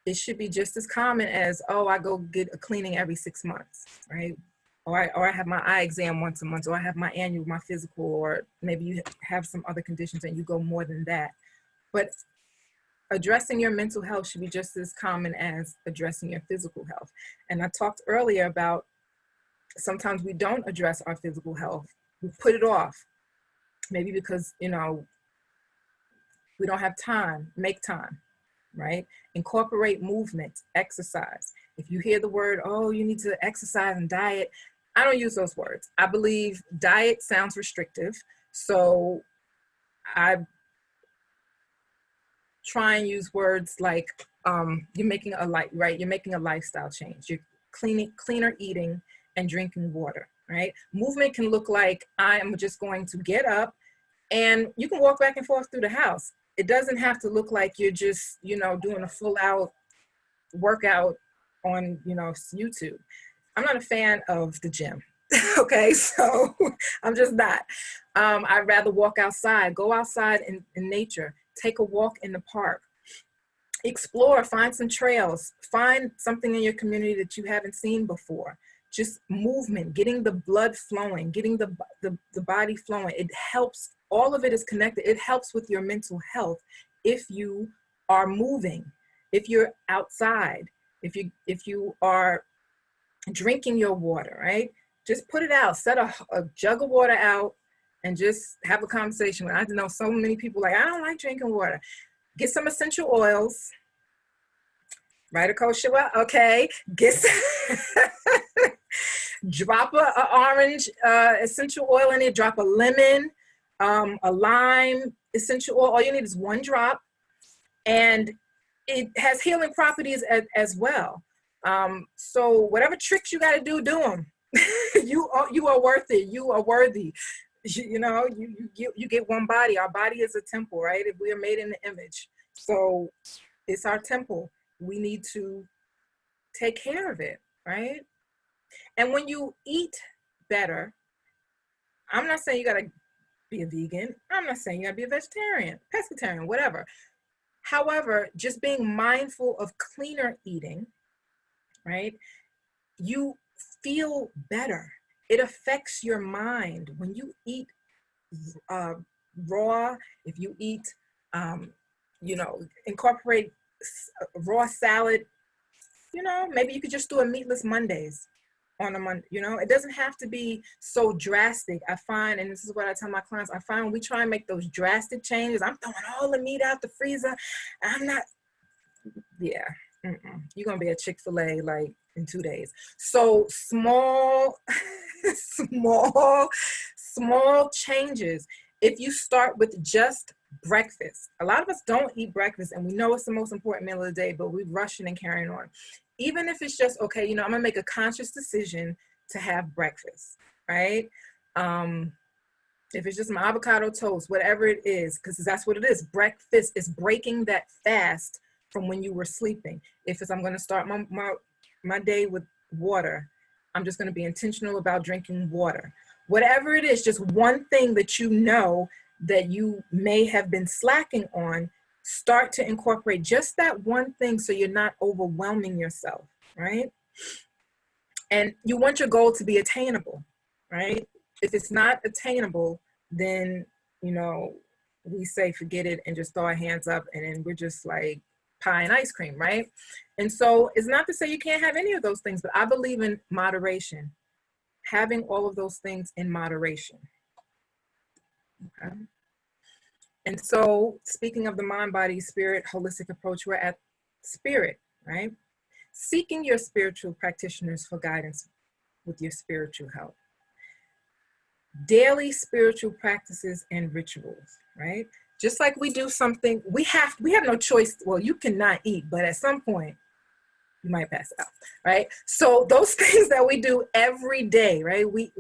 It should be just as common as, oh, I go get a cleaning every 6 months, right? Or I have my eye exam once a month, or I have my annual, my physical, or maybe you have some other conditions and you go more than that. But addressing your mental health should be just as common as addressing your physical health. And I talked earlier about sometimes we don't address our physical health. We put it off, maybe because, you know, we don't have time. Make time, right? Incorporate movement, exercise. If you hear the word, oh, you need to exercise and diet, I don't use those words. I believe diet sounds restrictive, so I try and use words like you're making a lifestyle change. You're cleaner eating and drinking water, right? Movement can look like I am just going to get up and you can walk back and forth through the house. It doesn't have to look like you're just, you know, doing a full out workout on, you know, YouTube. I'm not a fan of the gym. Okay, so I'm just not. I'd rather walk outside, go outside in nature, take a walk in the park, explore, find some trails, find something in your community that you haven't seen before. Just movement, getting the blood flowing, getting the body flowing. It helps, all of it is connected. It helps with your mental health if you are moving, if you're outside, if you are drinking your water, right? Just put it out, set a jug of water out and just have a conversation. I know so many people like, I don't like drinking water. get some essential oils. Right, Akosua? Okay. Get some, drop a orange essential oil in it, drop a lemon, a lime essential oil. All you need is 1 drop. And it has healing properties as well. So whatever tricks you got to do them. You are worth it. You are worthy. You get one body. Our body is a temple, right? If we are made in the image. So it's our temple. We need to take care of it, right? And when you eat better, I'm not saying you got to be a vegan. I'm not saying you got to be a vegetarian, pescatarian, whatever. However, just being mindful of cleaner eating, right? You feel better. It affects your mind. When you eat raw, if you eat, incorporate raw salad, maybe you could just do a meatless Mondays on a Monday. It doesn't have to be so drastic. I find, and this is what I tell my clients, I find when we try and make those drastic changes, I'm throwing all the meat out the freezer. I'm not, you're going to be at Chick-fil-A like in 2 days. So small changes. If you start with just breakfast, a lot of us don't eat breakfast and we know it's the most important meal of the day, but we're rushing and carrying on. Even if it's just, okay, I'm gonna make a conscious decision to have breakfast, right? If it's just my avocado toast, whatever it is, because that's what it is. Breakfast is breaking that fast from when you were sleeping. If it's, I'm gonna start my day with water, I'm just gonna be intentional about drinking water. Whatever it is, just one thing that that you may have been slacking on, start to incorporate just that one thing so you're not overwhelming yourself, right? And you want your goal to be attainable, right? If it's not attainable, then, we say forget it and just throw our hands up and then we're just like pie and ice cream, right? And so it's not to say you can't have any of those things, but I believe in moderation, having all of those things in moderation. Okay. And so speaking of the mind, body, spirit, holistic approach, we're at spirit, right? Seeking your spiritual practitioners for guidance with your spiritual health. Daily spiritual practices and rituals, right? Just like we do something, we have no choice. Well, you cannot eat, but at some point you might pass out, right? So those things that we do every day, right? We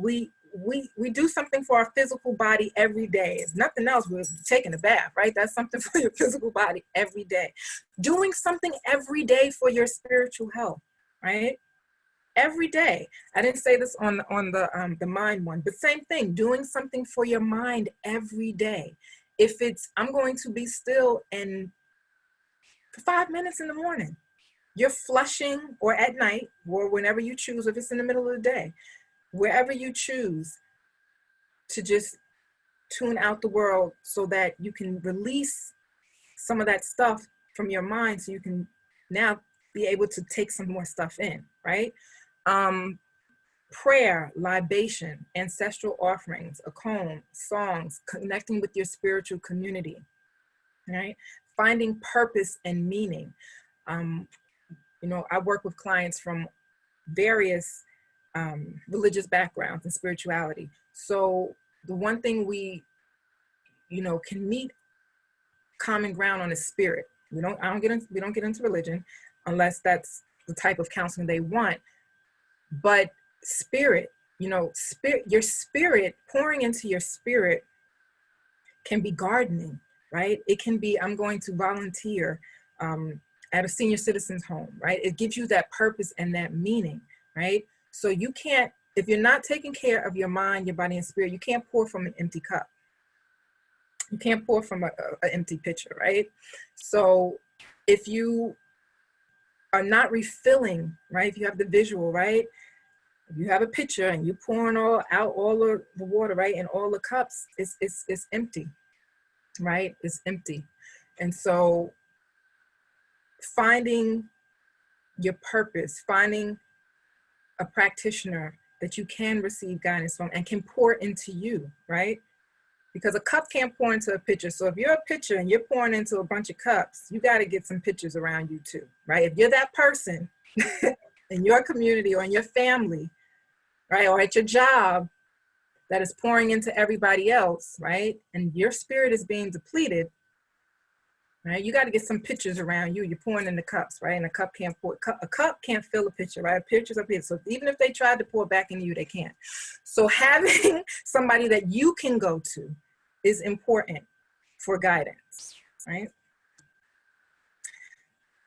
do something for our physical body every day. It's nothing else. We're taking a bath, right? That's something for your physical body every day. Doing something every day for your spiritual health, right? Every day. I didn't say this on the mind one, but same thing. Doing something for your mind every day. If it's, I'm going to be still and for 5 minutes in the morning, you're flushing, or at night, or whenever you choose, if it's in the middle of the day, wherever you choose to just tune out the world so that you can release some of that stuff from your mind so you can now be able to take some more stuff in, right? Prayer, libation, ancestral offerings, Akom, songs, connecting with your spiritual community, right? Finding purpose and meaning. I work with clients from various religious backgrounds and spirituality. So the one thing we, can meet common ground on is spirit. We don't get into religion unless that's the type of counseling they want. But spirit, your spirit, pouring into your spirit can be gardening, right? It can be, I'm going to volunteer at a senior citizens home, right? It gives you that purpose and that meaning, right? So you can't, if you're not taking care of your mind, your body, and spirit, you can't pour from an empty cup. You can't pour from an empty pitcher, right? So if you are not refilling, right? If you have the visual, right? If you have a pitcher and you're pouring out all of the water, right? In all the cups, it's empty, right? It's empty. And so finding your purpose, finding a practitioner that you can receive guidance from and can pour into you, right? because a cup can't pour into a pitcher. So if you're a pitcher and you're pouring into a bunch of cups, you got to get some pitchers around you too, right? If you're that person in your community or in your family, right, or at your job that is pouring into everybody else, right, and your spirit is being depleted, right, you got to get some pitchers around you. You're pouring in the cups, right, and a cup can't pour. A cup can't fill a pitcher, right? A pitcher's up here. So even if they tried to pour back into you, they can't. So having somebody that you can go to is important for guidance, right?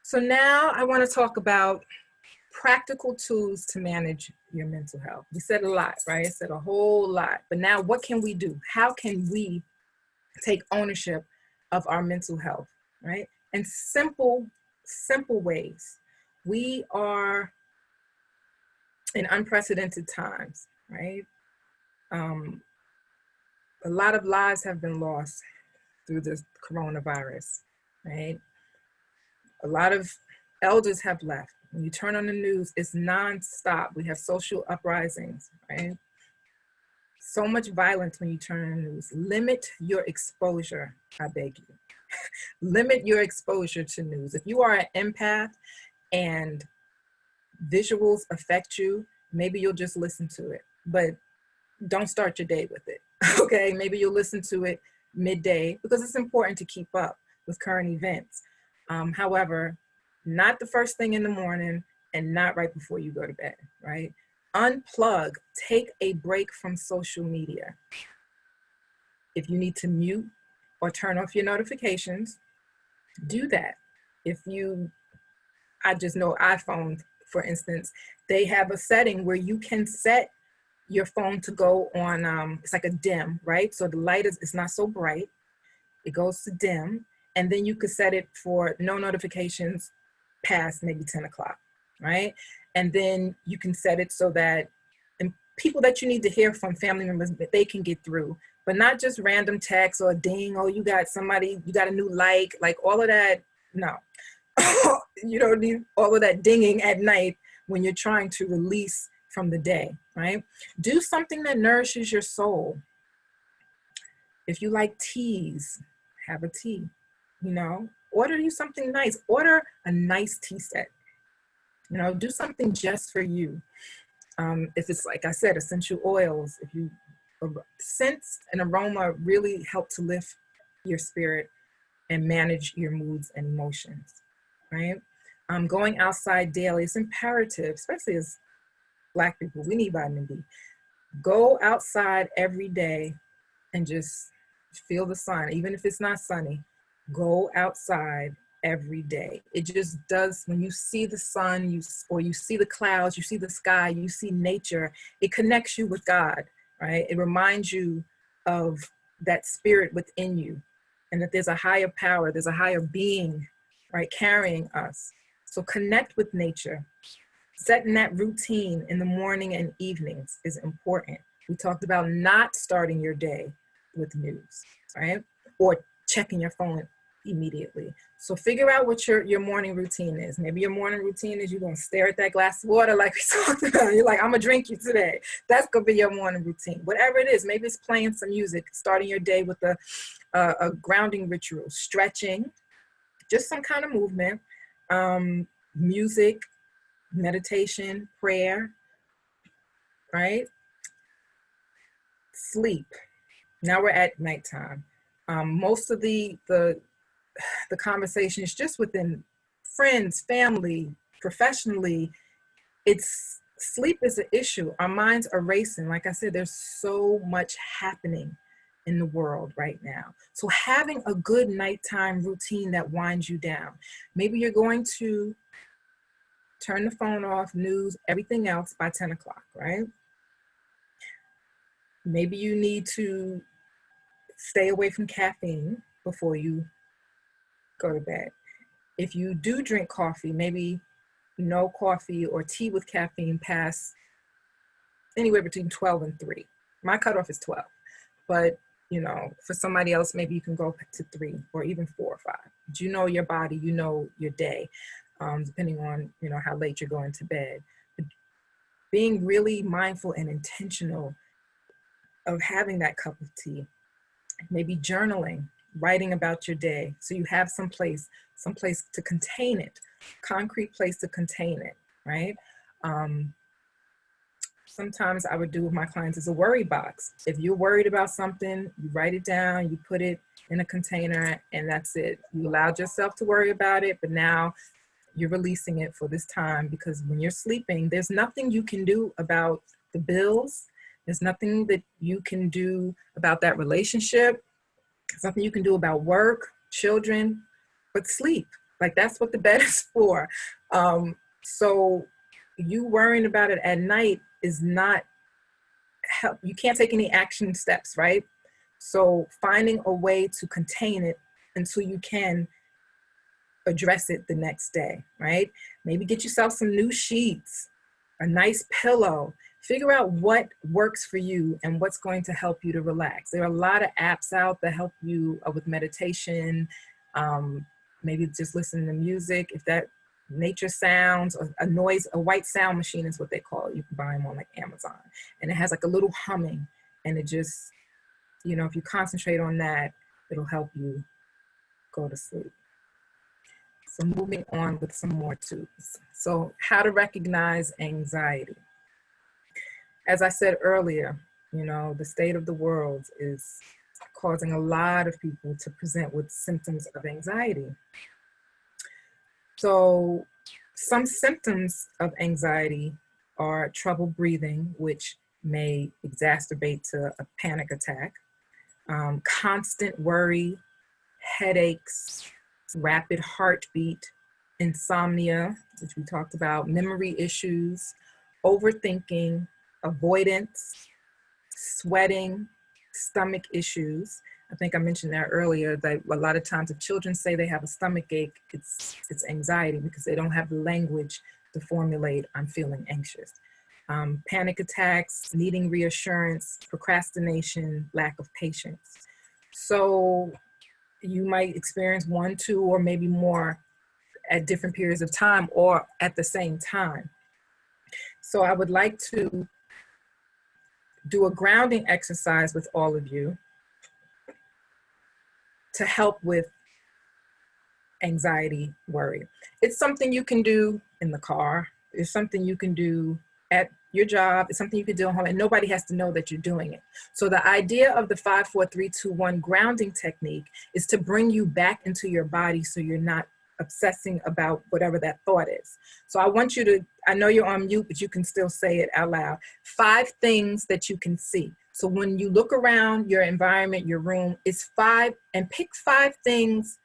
So now I want to talk about practical tools to manage your mental health. We said a lot, right? I said a whole lot, but now what can we do? How can we take ownership of our mental health, right? And simple ways. We are in unprecedented times, right? A lot of lives have been lost through this coronavirus, right? A lot of elders have left. When you turn on the news, it's nonstop. We have social uprisings, right? So much violence when you turn on the news. Limit your exposure, I beg you. Limit your exposure to news. If you are an empath and visuals affect you, maybe you'll just listen to it, but don't start your day with it, okay? Maybe you'll listen to it midday because it's important to keep up with current events. However, not the first thing in the morning and not right before you go to bed, right? Unplug, take a break from social media. If you need to mute or turn off your notifications, do that. I just know iPhone, for instance, they have a setting where you can set your phone to go on, it's like a dim, right? So the light is not so bright. It goes to dim, and then you could set it for no notifications past maybe 10 o'clock, right? And then you can set it so that people that you need to hear from, family members, that they can get through, but not just random texts or ding, oh, you got a new like all of that, no. You don't need all of that dinging at night when you're trying to release from the day, right? Do something that nourishes your soul. If you like teas, have a tea, you know? Order you something nice. Order a nice tea set. You know, do something just for you. If it's, like I said, essential oils, scents and aroma really help to lift your spirit and manage your moods and emotions, right? Going outside daily is imperative, especially as Black people. We need vitamin D. Go outside every day and just feel the sun. Even if it's not sunny, go outside every day. It just does, when you see the sun, or you see the clouds, you see the sky, you see nature, it connects you with God, right? It reminds you of that spirit within you and that there's a higher power, there's a higher being, right, carrying us. So connect with nature. Setting that routine in the morning and evenings is important. We talked about not starting your day with news, right? Or checking your phone immediately. So figure out what your morning routine is. Maybe your morning routine is you're gonna stare at that glass of water like we talked about. You're like, I'm gonna drink you today. That's gonna be your morning routine. Whatever it is, maybe it's playing some music, starting your day with a grounding ritual, stretching, just some kind of movement, music, meditation, prayer, right? Sleep. Now we're at nighttime. Most of the conversation is just within friends, family, professionally. Sleep is an issue. Our minds are racing. Like I said, there's so much happening in the world right now. So having a good nighttime routine that winds you down. Maybe you're going to turn the phone off, news, everything else by 10 o'clock, right? Maybe you need to stay away from caffeine before you go to bed. If you do drink coffee, maybe no coffee or tea with caffeine past anywhere between 12 and 3. My cutoff is 12, but you know, for somebody else, maybe you can go to 3 or even 4 or 5. But you know your body, you know your day, depending on, you know, how late you're going to bed. But being really mindful and intentional of having that cup of tea maybe journaling, writing about your day. So you have some place to contain it, concrete place to contain it, right? Sometimes I would do with my clients is a worry box. If you're worried about something, you write it down, you put it in a container, and that's it. You allowed yourself to worry about it, but now you're releasing it for this time, because when you're sleeping, there's nothing you can do about the bills. There's nothing that you can do about that relationship. There's nothing you can do about work, children, but sleep. Like, that's what the bed is for. So you worrying about it at night is not help. You can't take any action steps, right? So finding a way to contain it until you can address it the next day, right? Maybe get yourself some new sheets, a nice pillow. Figure out what works for you and what's going to help you to relax. There are a lot of apps out that help you with meditation, maybe just listening to music. If that nature sounds, or a white sound machine is what they call it. You can buy them on like Amazon. And it has like a little humming, and it just, you know, if you concentrate on that, it'll help you go to sleep. So moving on with some more tools. So how to recognize anxiety. As I said earlier, you know, the state of the world is causing a lot of people to present with symptoms of anxiety. So some symptoms of anxiety are trouble breathing, which may exacerbate to a panic attack, constant worry, headaches, rapid heartbeat, insomnia, which we talked about, memory issues, overthinking, avoidance, sweating, stomach issues. I think I mentioned that earlier, that a lot of times if children say they have a stomach ache, it's anxiety, because they don't have the language to formulate, I'm feeling anxious. Panic attacks, needing reassurance, procrastination, lack of patience. So you might experience 1, 2, or maybe more at different periods of time or at the same time. So I would like to do a grounding exercise with all of you to help with anxiety, worry. It's something you can do in the car. It's something you can do at your job. It's something you can do at home, and nobody has to know that you're doing it. So the idea of the 5, 4, 3, 2, 1 grounding technique is to bring you back into your body so you're not obsessing about whatever that thought is. So I want you to, I know you're on mute, but you can still say it out loud. 5 things that you can see. So when you look around your environment, your room, it's 5, and pick 5 things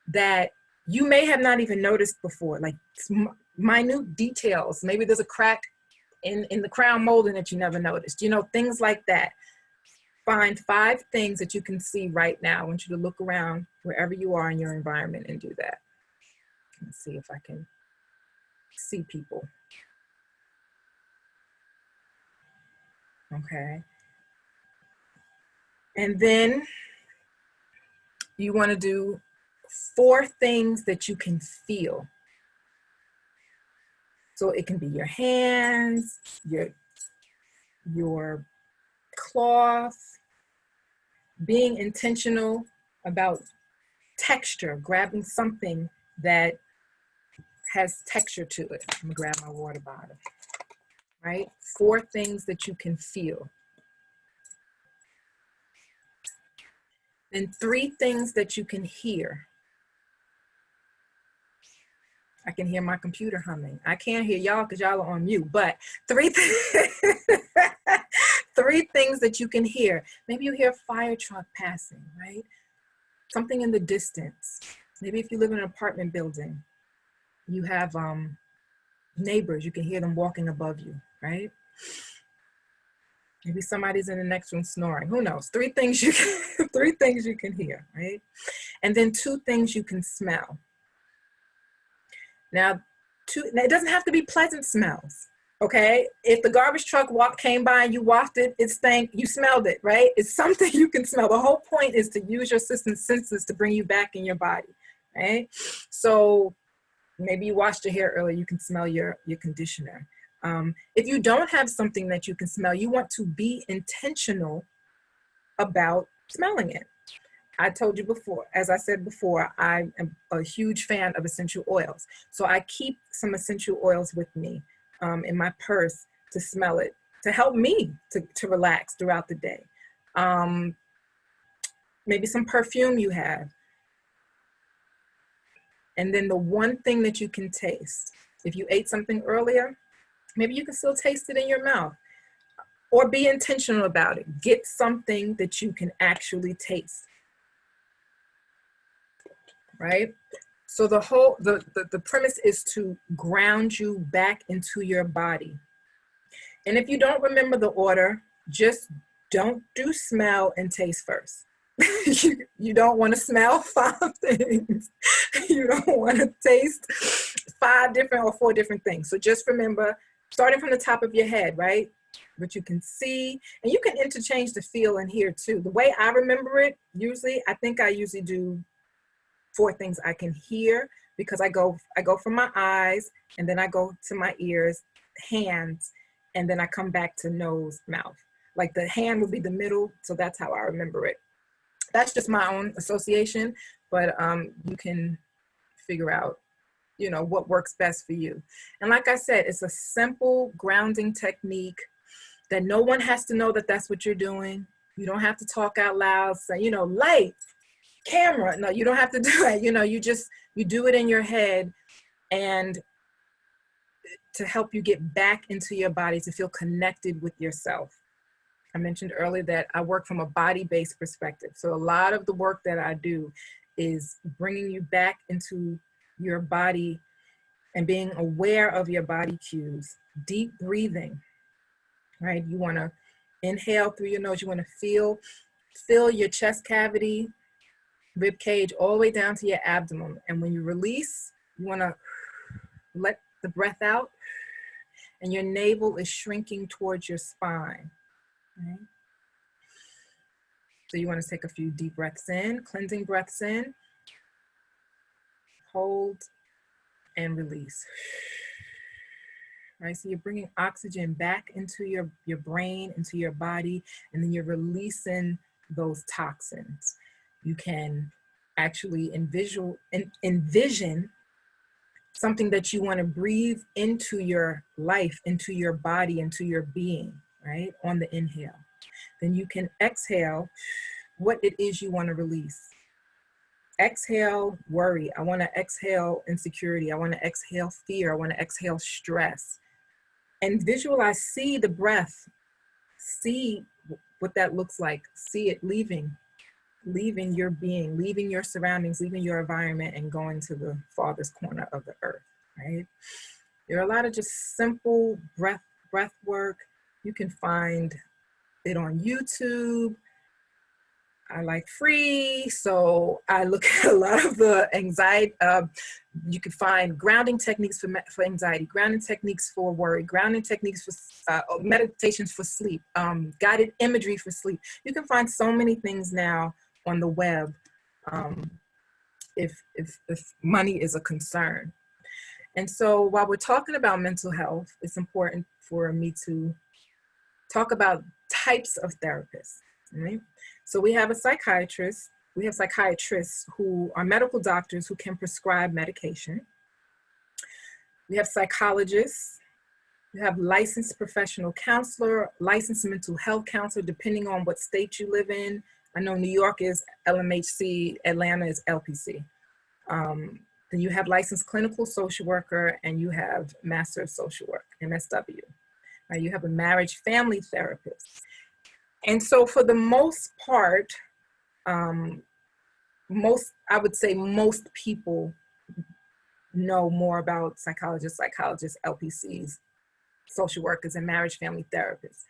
that you may have not even noticed before, like minute details. Maybe there's a crack in the crown molding that you never noticed, you know, things like that. Find 5 things that you can see right now. I want you to look around wherever you are in your environment and do that. Let's see if I can see people. Okay. And then you want to do 4 things that you can feel. So it can be your hands, your cloth, being intentional about texture, grabbing something that has texture to it. I'm gonna grab my water bottle, right? 4 things that you can feel. Then 3 things that you can hear. I can hear my computer humming. I can't hear y'all because y'all are on mute, but 3 things that you can hear. Maybe you hear a fire truck passing, right? Something in the distance. Maybe if you live in an apartment building, you have neighbors, you can hear them walking above you, right? Maybe somebody's in the next room snoring. Who knows? 3 things you can, 3 things you can hear, right? And then 2 things you can smell. Now, it doesn't have to be pleasant smells, okay? If the garbage truck came by and you wafted, it stank, you smelled it, right? It's something you can smell. The whole point is to use your senses to bring you back in your body, right? So maybe you washed your hair earlier, you can smell your conditioner. If you don't have something that you can smell, you want to be intentional about smelling it. I told you before, as I said before, I am a huge fan of essential oils. So I keep some essential oils with me in my purse to smell it, to help me to relax throughout the day. Maybe some perfume you have. And then the one thing that you can taste. If you ate something earlier, maybe you can still taste it in your mouth. Or be intentional about it. Get something that you can actually taste. Right? So the premise is to ground you back into your body. And if you don't remember the order, just don't do smell and taste first. You don't want to smell 5 things. You don't want to taste 5 different or 4 different things. So just remember, starting from the top of your head, right? What you can see, and you can interchange the feel and hear too. The way I remember it, I think I usually do 4 things. I can hear, because I go from my eyes, and then I go to my ears, hands, and then I come back to nose, mouth. Like the hand would be the middle, so that's how I remember it. That's just my own association, but you can figure out, what works best for you. And like I said, it's a simple grounding technique that no one has to know that that's what you're doing. You don't have to talk out loud, say, light, camera. No, you don't have to do that. You do it in your head, and to help you get back into your body, to feel connected with yourself. I mentioned earlier that I work from a body-based perspective. So a lot of the work that I do is bringing you back into your body and being aware of your body cues. Deep breathing, right? You want to inhale through your nose. You want to fill your chest cavity, rib cage, all the way down to your abdomen. And when you release, you want to let the breath out, and your navel is shrinking towards your spine. Right? So you want to take a few deep breaths in, cleansing breaths in, hold, and release. Right, so you're bringing oxygen back into your brain, into your body, and then you're releasing those toxins. You can actually envision something that you want to breathe into your life, into your body, into your being, right, on the inhale. Then you can exhale what it is you want to release. Exhale worry. I want to exhale insecurity. I want to exhale fear. I want to exhale stress. And visualize, see the breath. See what that looks like. See it leaving your being, leaving your surroundings, leaving your environment, and going to the farthest corner of the earth, right? There are a lot of just simple breath work. You can find it on YouTube. I like free, so I look at a lot of the anxiety. You can find grounding techniques for anxiety, grounding techniques for worry, grounding techniques for meditations for sleep, guided imagery for sleep. You can find so many things now on the web if money is a concern. And so while we're talking about mental health, it's important for me to talk about types of therapists, right? So we have psychiatrists who are medical doctors who can prescribe medication. We have psychologists. We have licensed professional counselor, licensed mental health counselor, depending on what state you live in. I know New York is LMHC, Atlanta is LPC. Then you have licensed clinical social worker, and you have master of social work, MSW. You have a marriage family therapist. And so for the most part, I would say most people know more about psychologists, LPCs, social workers, and marriage family therapists.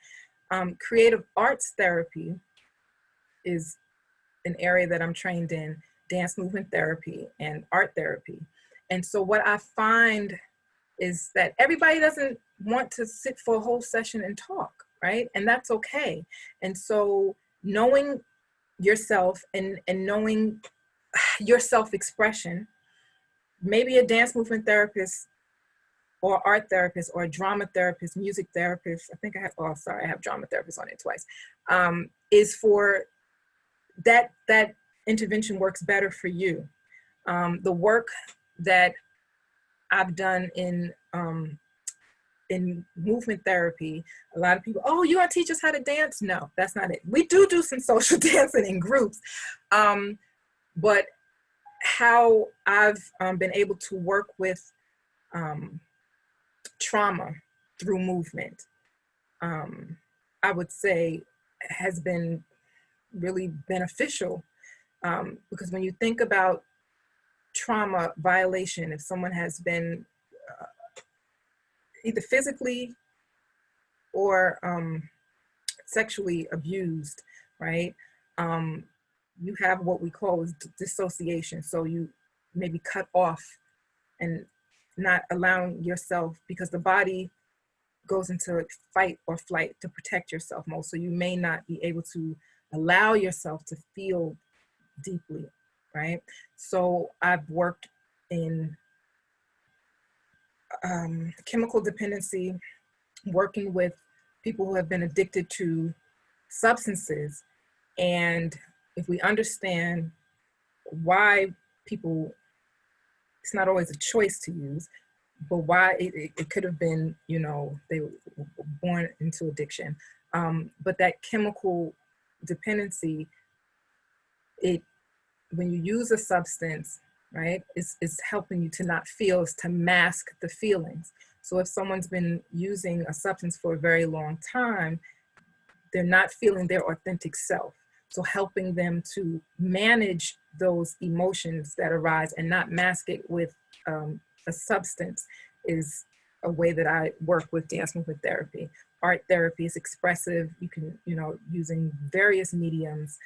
Creative arts therapy is an area that I'm trained in, dance movement therapy and art therapy. And so what I find is that everybody doesn't want to sit for a whole session and talk, right? And that's okay. And so knowing yourself and knowing your self-expression, maybe a dance movement therapist or art therapist or a drama therapist, music therapist, I have drama therapist on it twice, is for that intervention works better for you. The work that I've done in movement therapy, a lot of people, oh, you want to teach us how to dance? No, that's not it. We do some social dancing in groups, but how I've been able to work with trauma through movement, I would say has been really beneficial, because when you think about trauma violation, if someone has been either physically or sexually abused, right? You have what we call is dissociation. So you maybe cut off and not allowing yourself, because the body goes into fight or flight to protect yourself most. So you may not be able to allow yourself to feel deeply, right? So I've worked in chemical dependency, working with people who have been addicted to substances. And if we understand why people, it's not always a choice to use, but why it could have been, you know, they were born into addiction. But that chemical dependency, when you use a substance, right, it's helping you to not feel, is to mask the feelings. So if someone's been using a substance for a very long time, they're not feeling their authentic self. So helping them to manage those emotions that arise and not mask it with a substance is a way that I work with dance movement therapy. Art therapy is expressive. You can, you know, using various mediums.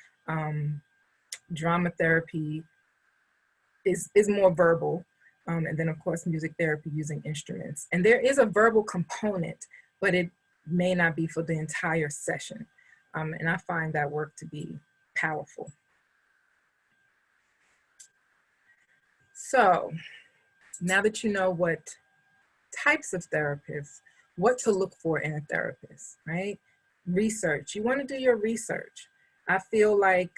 Drama therapy is more verbal. And then of course, music therapy using instruments. And there is a verbal component, but it may not be for the entire session. And I find that work to be powerful. So now that you know what types of therapists, what to look for in a therapist, right? Research, you want to do your research. I feel like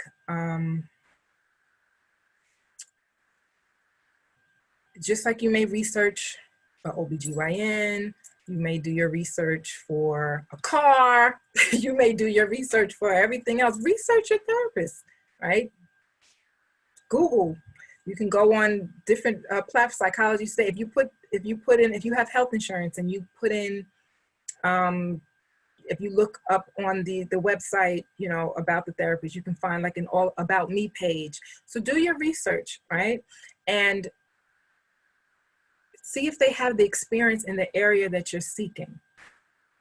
just like you may research an OBGYN, you may do your research for a car, you may do your research for everything else. Research your therapist, right? Google, you can go on different platforms. Psychology say if you have health insurance and you put in, if you look up on the website, you know, about the therapist, you can find like an all about me page. So do your research, right? And see if they have the experience in the area that you're seeking,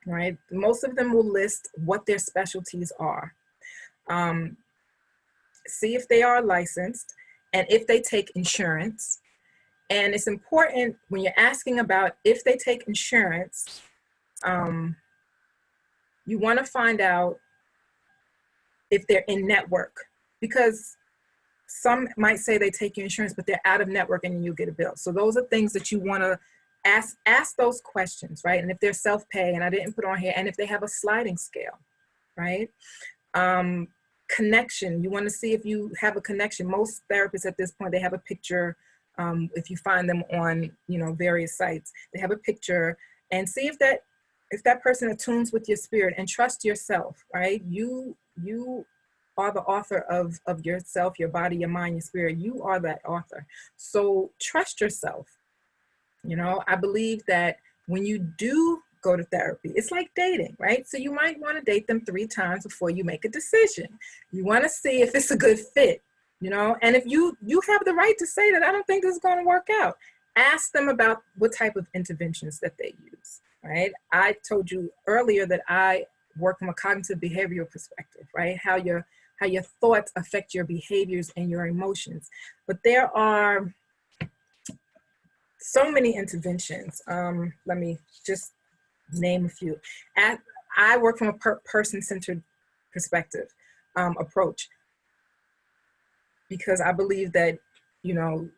right? Most of them will list what their specialties are. See if they are licensed and if they take insurance. And it's important when you're asking about if they take insurance, you want to find out if they're in network, because some might say they take your insurance, but they're out of network and you get a bill. So those are things that you want to ask those questions, right? And if they're self-pay, and I didn't put on here, and if they have a sliding scale, right? Connection, you want to see if you have a connection. Most therapists at this point, they have a picture. If you find them on, you know, various sites, they have a picture, and see if that person attunes with your spirit, and trust yourself, right? You are the author of yourself, your body, your mind, your spirit. You are that author. So trust yourself. You know, I believe that when you do go to therapy, it's like dating, right? So you might want to date them 3 times before you make a decision. You want to see if it's a good fit, you know? And if you have the right to say that, I don't think this is going to work out. Ask them about what type of interventions that they use, right? I told you earlier that I work from a cognitive behavioral perspective, right? How your thoughts affect your behaviors and your emotions. But there are so many interventions. Let me just name a few. I work from a person-centered perspective approach, because I believe that, you know,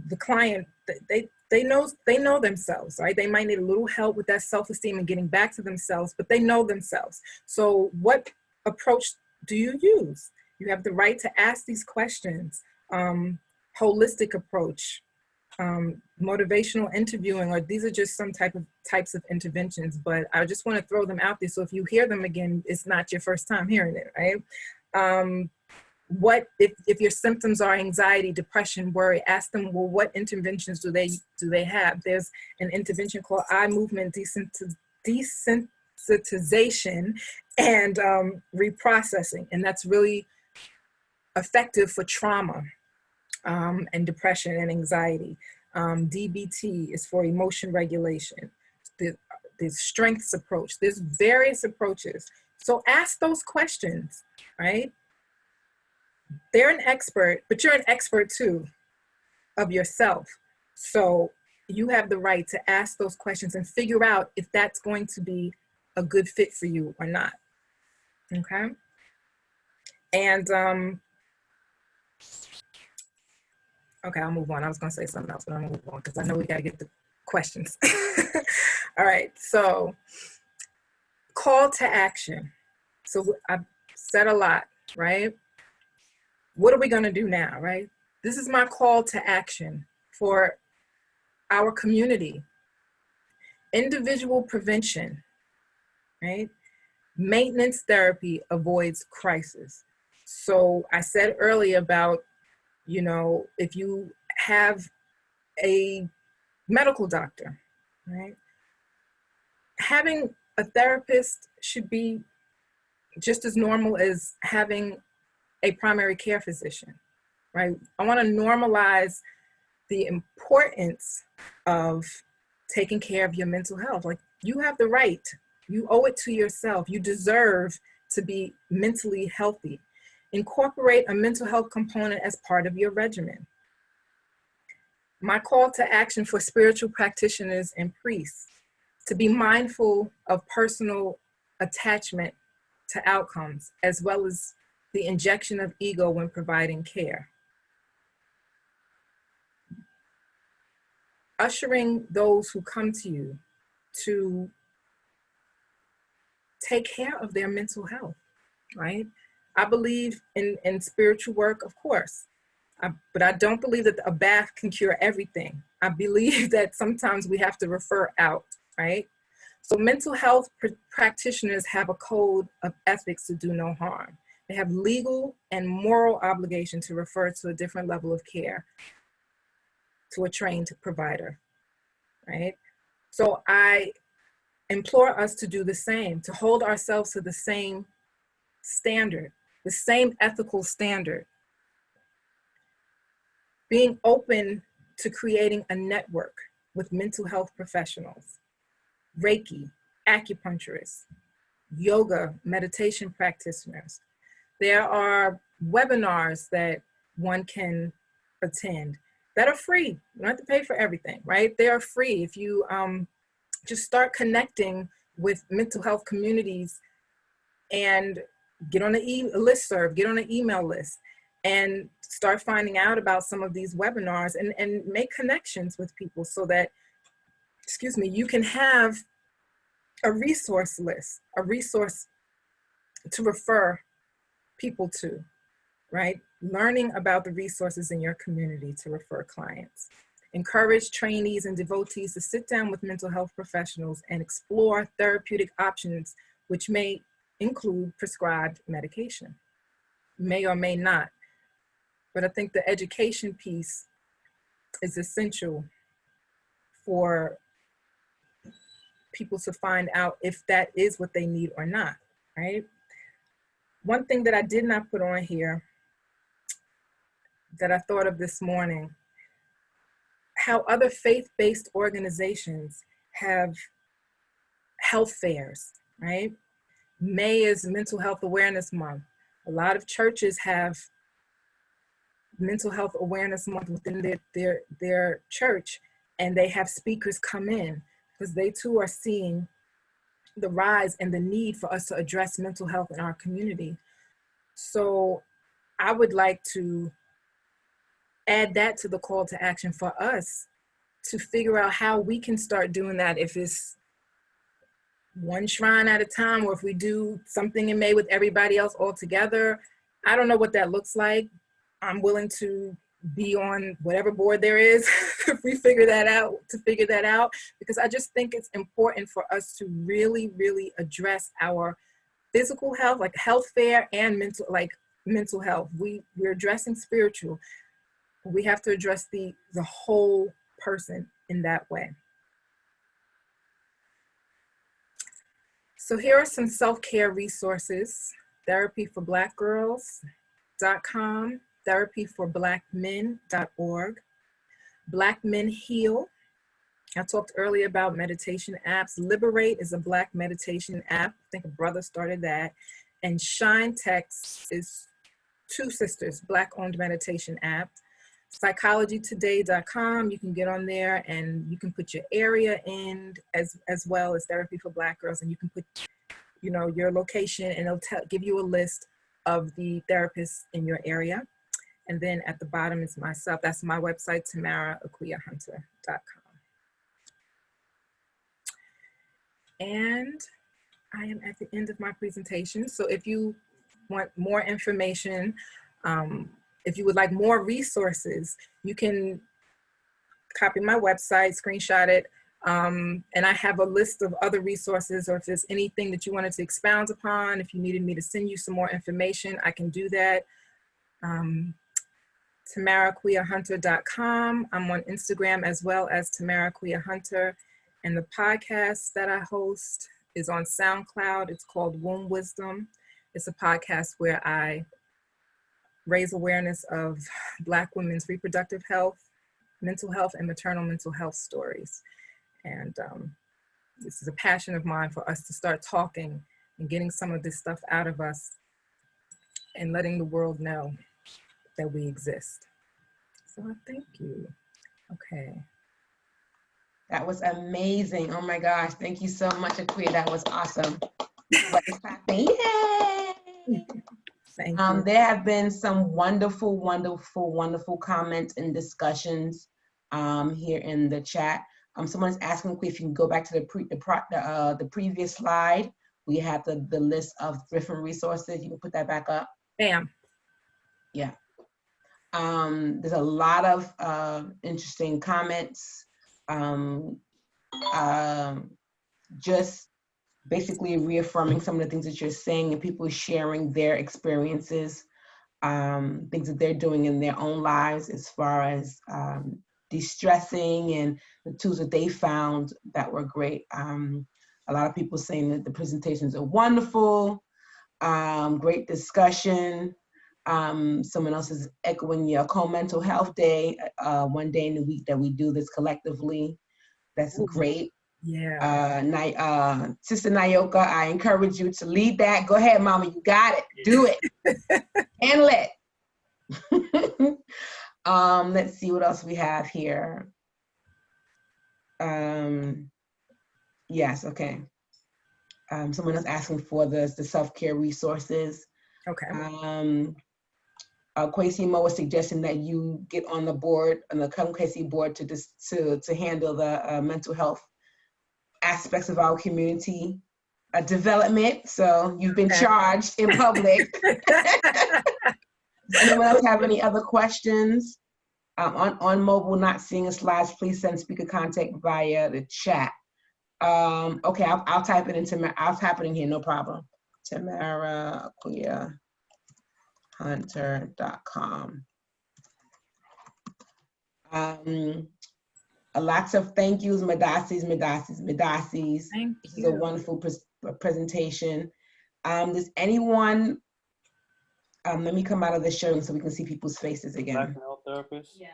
the client, they know themselves, right? They might need a little help with that self-esteem and getting back to themselves, but they know themselves. So what approach do you use? You have the right to ask these questions. Holistic approach, motivational interviewing, or these are just some types of interventions, but I just want to throw them out there. So if you hear them again, it's not your first time hearing it, right? What if your symptoms are anxiety, depression, worry, ask them, well, what interventions do they have? There's an intervention called eye movement desensitization and reprocessing, and that's really effective for trauma and depression and anxiety. DBT is for emotion regulation. There's strengths approach. There's various approaches. So ask those questions, right? They're an expert, but you're an expert too of yourself. So you have the right to ask those questions and figure out if that's going to be a good fit for you or not. Okay? And okay, I'll move on. I was gonna say something else, but I'm gonna move on because I know we gotta get the questions. All right, so call to action. So I've said a lot, right? What are we gonna do now, right? This is my call to action for our community. Individual prevention, right? Maintenance therapy avoids crisis. So I said earlier about, you know, if you have a medical doctor, right? Having a therapist should be just as normal as having a primary care physician, right? I want to normalize the importance of taking care of your mental health. Like, you have the right, you owe it to yourself. You deserve to be mentally healthy. Incorporate a mental health component as part of your regimen. My call to action for spiritual practitioners and priests: to be mindful of personal attachment to outcomes, as well as the injection of ego when providing care. Ushering those who come to you to take care of their mental health, right? I believe in spiritual work, of course, but I don't believe that a bath can cure everything. I believe that sometimes we have to refer out, right? So mental health practitioners have a code of ethics to do no harm. They have legal and moral obligation to refer to a different level of care to a trained provider, right? So I implore us to do the same, to hold ourselves to the same standard, the same ethical standard. Being open to creating a network with mental health professionals, Reiki, acupuncturists, yoga, meditation practitioners. There are webinars that one can attend that are free. You don't have to pay for everything, right? They are free. If you just start connecting with mental health communities and get on a listserv, get on an email list, and start finding out about some of these webinars and make connections with people so that, excuse me, you can have a resource list, a resource to refer people to, right? Learning about the resources in your community to refer clients. Encourage trainees and devotees to sit down with mental health professionals and explore therapeutic options, which may include prescribed medication, may or may not. But I think the education piece is essential for people to find out if that is what they need or not, right? One thing that I did not put on here that I thought of this morning, how other faith-based organizations have health fairs, right? May is Mental Health Awareness Month. A lot of churches have Mental Health Awareness Month within their church, and they have speakers come in because they too are seeing the rise and the need for us to address mental health in our community. So I would like to add that to the call to action for us to figure out how we can start doing that, if it's one shrine at a time, or if we do something in May with everybody else all together. I don't know what that looks like. I'm willing to be on whatever board there is if we figure that out, because I just think it's important for us to really, really address our physical health, like health fair, and mental health. We're addressing spiritual. We have to address the whole person in that way. So here are some self-care resources: therapyforblackgirls.com, therapyforblackmen.org, Black Men Heal. I talked earlier about meditation apps. Liberate is a Black meditation app. I think a brother started that. And Shine Text is two sisters, Black-owned meditation app. Psychologytoday.com, you can get on there and you can put your area in as well as Therapy for Black Girls, and you can put, your location, and it'll give you a list of the therapists in your area. And then at the bottom is myself. That's my website, TamaraAkuaHunter.com. And I am at the end of my presentation. So if you want more information, if you would like more resources, you can copy my website, screenshot it, and I have a list of other resources, or if there's anything that you wanted to expound upon, if you needed me to send you some more information, I can do that. TamaraAkuaHunter.com. I'm on Instagram as well as TamaraAkuaHunter. And the podcast that I host is on SoundCloud. It's called Womb Wisdom. It's a podcast where I raise awareness of Black women's reproductive health, mental health, and maternal mental health stories. And this is a passion of mine, for us to start talking and getting some of this stuff out of us and letting the world know that we exist. So I thank you. Okay. That was amazing. Oh my gosh. Thank you so much, Akua. That was awesome. Yay! Thank you. There have been some wonderful, wonderful, wonderful comments and discussions here in the chat. Someone's asking if you can go back to the previous slide. We have the list of different resources. You can put that back up. Bam. Yeah. There's a lot of interesting comments. Just basically reaffirming some of the things that you're saying, and people sharing their experiences, things that they're doing in their own lives as far as de-stressing, and the tools that they found that were great. A lot of people saying that the presentations are wonderful, great discussion. Someone else is echoing your Akom Mental Health Day, one day in the week that we do this collectively. That's great. Yeah. Sister Nayoka, I encourage you to lead that. Go ahead, Mama, you got it. Do it. Handle it. Let's see what else we have here. Yes, okay. Someone else asking for the self-care resources. Okay. Kwesi Mo was suggesting that you get on the board, on the Akom Kese board, to handle the mental health aspects of our community development. So you've been charged in public. Does anyone else have any other questions? On mobile, not seeing the slides, please send speaker contact via the chat. Okay, I'll type it into I'll type it in here, no problem. TamaraAkuaHunter.com. Lots of thank yous, Madasis. Thank This you. is a wonderful presentation. Does anyone, let me come out of the sharing so we can see people's faces again. Black health therapist? Yeah.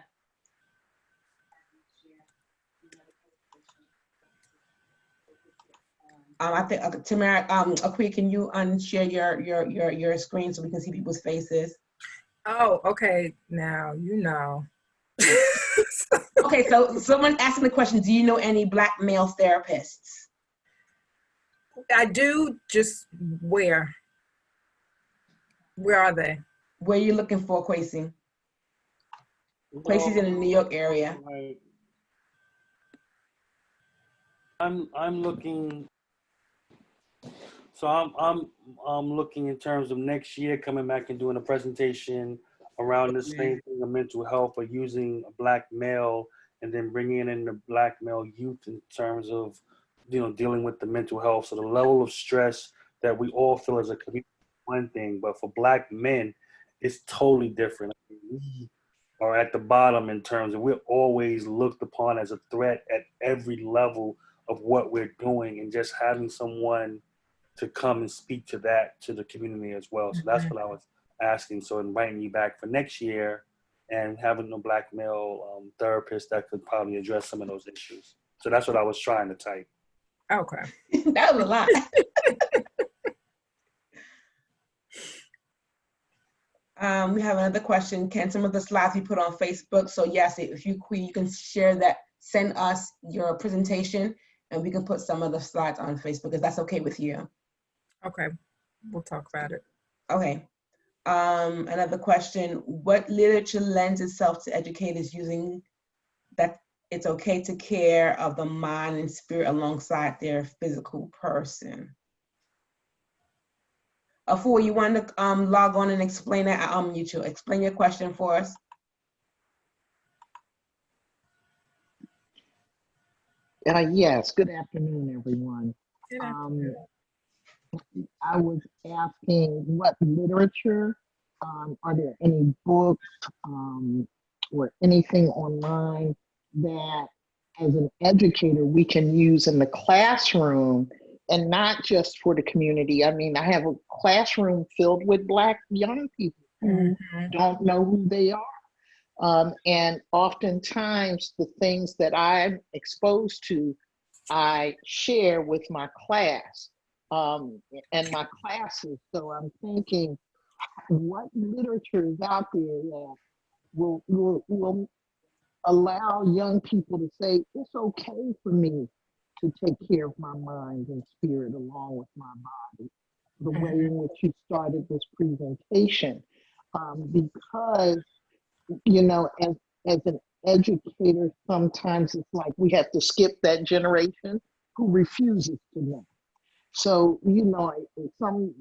I think Tamara, Akua, can you unshare your screen so we can see people's faces? Oh, okay. Now you know. Okay, so someone asking the question: do you know any Black male therapists? I do. Just where? Where are they? Where are you looking for, Kwesi? Kwesi's in the New York area. I'm looking So I'm looking in terms of next year coming back and doing a presentation around the same thing of mental health, but using a Black male and then bringing in the Black male youth in terms of, you know, dealing with the mental health. So the level of stress that we all feel as a community is one thing, but for Black men, it's totally different. We are at the bottom in terms of we're always looked upon as a threat at every level of what we're doing, and just having someone to come and speak to that to the community as well. So that's what I was asking. So inviting you back for next year and having a Black male therapist that could probably address some of those issues. So that's what I was trying to type. Okay. That was a lot. We have another question. Can some of the slides be put on Facebook? So yes, if you can share that, send us your presentation and we can put some of the slides on Facebook if that's okay with you. Okay, we'll talk about it. Okay. Another question. What literature lends itself to educators using that it's okay to care of the mind and spirit alongside their physical person? Afua, you want to log on and explain that? I'll unmute you. Explain your question for us. Yes, good afternoon, everyone. Good afternoon. I was asking what literature, are there any books or anything online that as an educator we can use in the classroom and not just for the community? I mean, I have a classroom filled with Black young people who don't know who they are. And oftentimes the things that I'm exposed to, I share with my class and my classes. So I'm thinking, what literature is out there that will allow young people to say, it's okay for me to take care of my mind and spirit along with my body, the way in which you started this presentation. Because, you know, as an educator, sometimes it's like we have to skip that generation who refuses to know. So, you know, some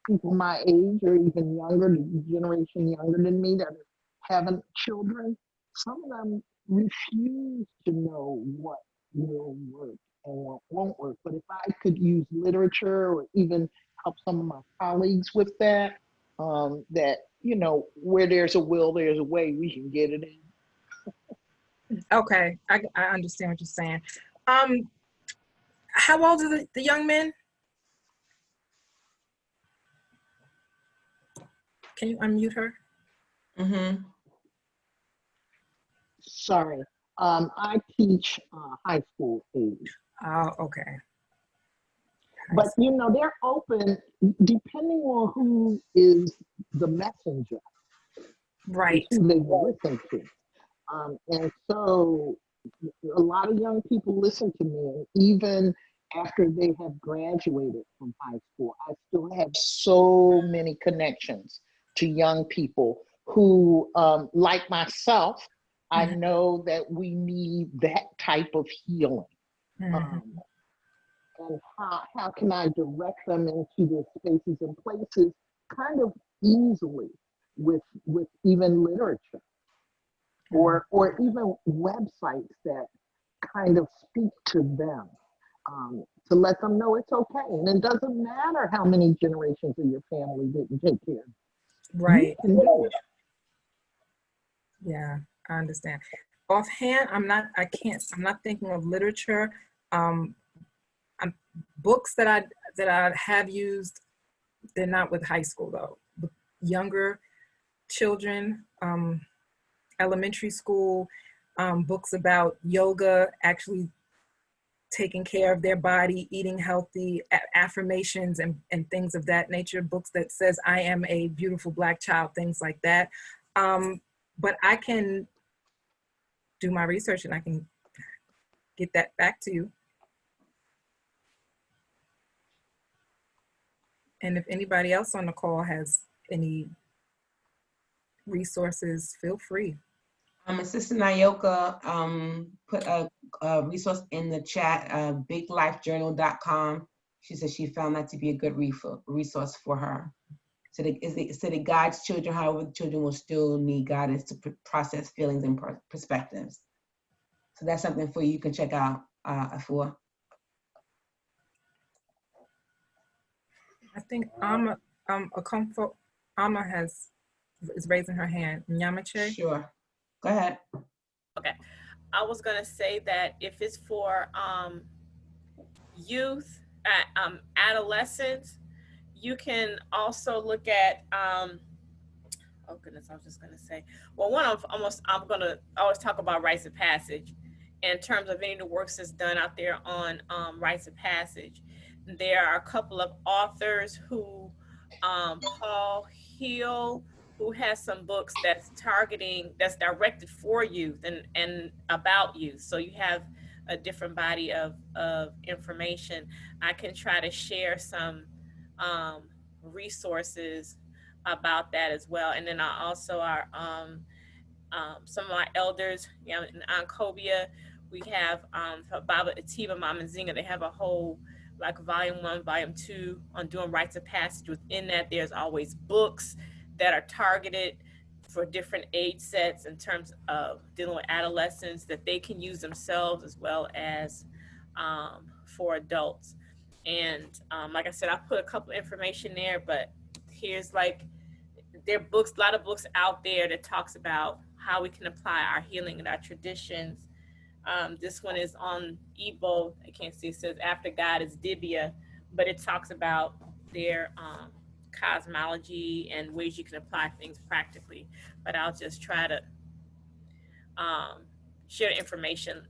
people my age or even younger, the generation younger than me that are having children, some of them refuse to know what will work and what won't work. But if I could use literature or even help some of my colleagues with that, that, you know, where there's a will, there's a way, we can get it in. Okay, I understand what you're saying. How old are the young men? Can you unmute her? Sorry, I teach high school age. Oh, okay. But, you know, they're open depending on who is the messenger. Right. Who they listen to. And so a lot of young people listen to me, even after they have graduated from high school. I still have so many connections to young people who, like myself, I know that we need that type of healing. And how can I direct them into the spaces and places kind of easily with even literature or even websites that kind of speak to them, to let them know it's okay. And it doesn't matter how many generations of your family didn't take care of you. Right. You can do it. Yeah, I understand. Offhand, I'm not thinking of literature. Books that I have used, they're not with high school though. With younger children, elementary school, books about yoga, actually taking care of their body, eating healthy, affirmations and things of that nature, books that says, I am a beautiful Black child, things like that. But I can do my research and I can get that back to you. And if anybody else on the call has any resources, feel free. Assistant Nayoka put a resource in the chat, biglifejournal.com. She said she found that to be a good resource for her. So it guides children, however, the children will still need guidance to process feelings and perspectives. So that's something for you can check out, Afua. I think Okomfo is raising her hand. Nyamache? Sure. Go ahead. Okay. I was gonna say that if it's for youth, adolescents, you can also look at, oh goodness, I was just gonna say, well, I'm gonna always talk about rites of passage in terms of any of the works that's done out there on rites of passage. There are a couple of authors who, Paul Hill, who has some books that's directed for youth and about youth. So you have a different body of information. I can try to share some resources about that as well. And then I also are some of my elders, you know, in Ankobia, we have Baba Atiba, Mama Zinga, they have a whole like volume 1, volume 2 on doing rites of passage. Within that, there's always books that are targeted for different age sets in terms of dealing with adolescents that they can use themselves as well as for adults. And like I said, I put a couple of information there, but here's like, there are books, a lot of books out there that talks about how we can apply our healing and our traditions. This one is on Igbo. I can't see, it says After God is Dibia, but it talks about their cosmology and ways you can apply things practically. But I'll just try to share information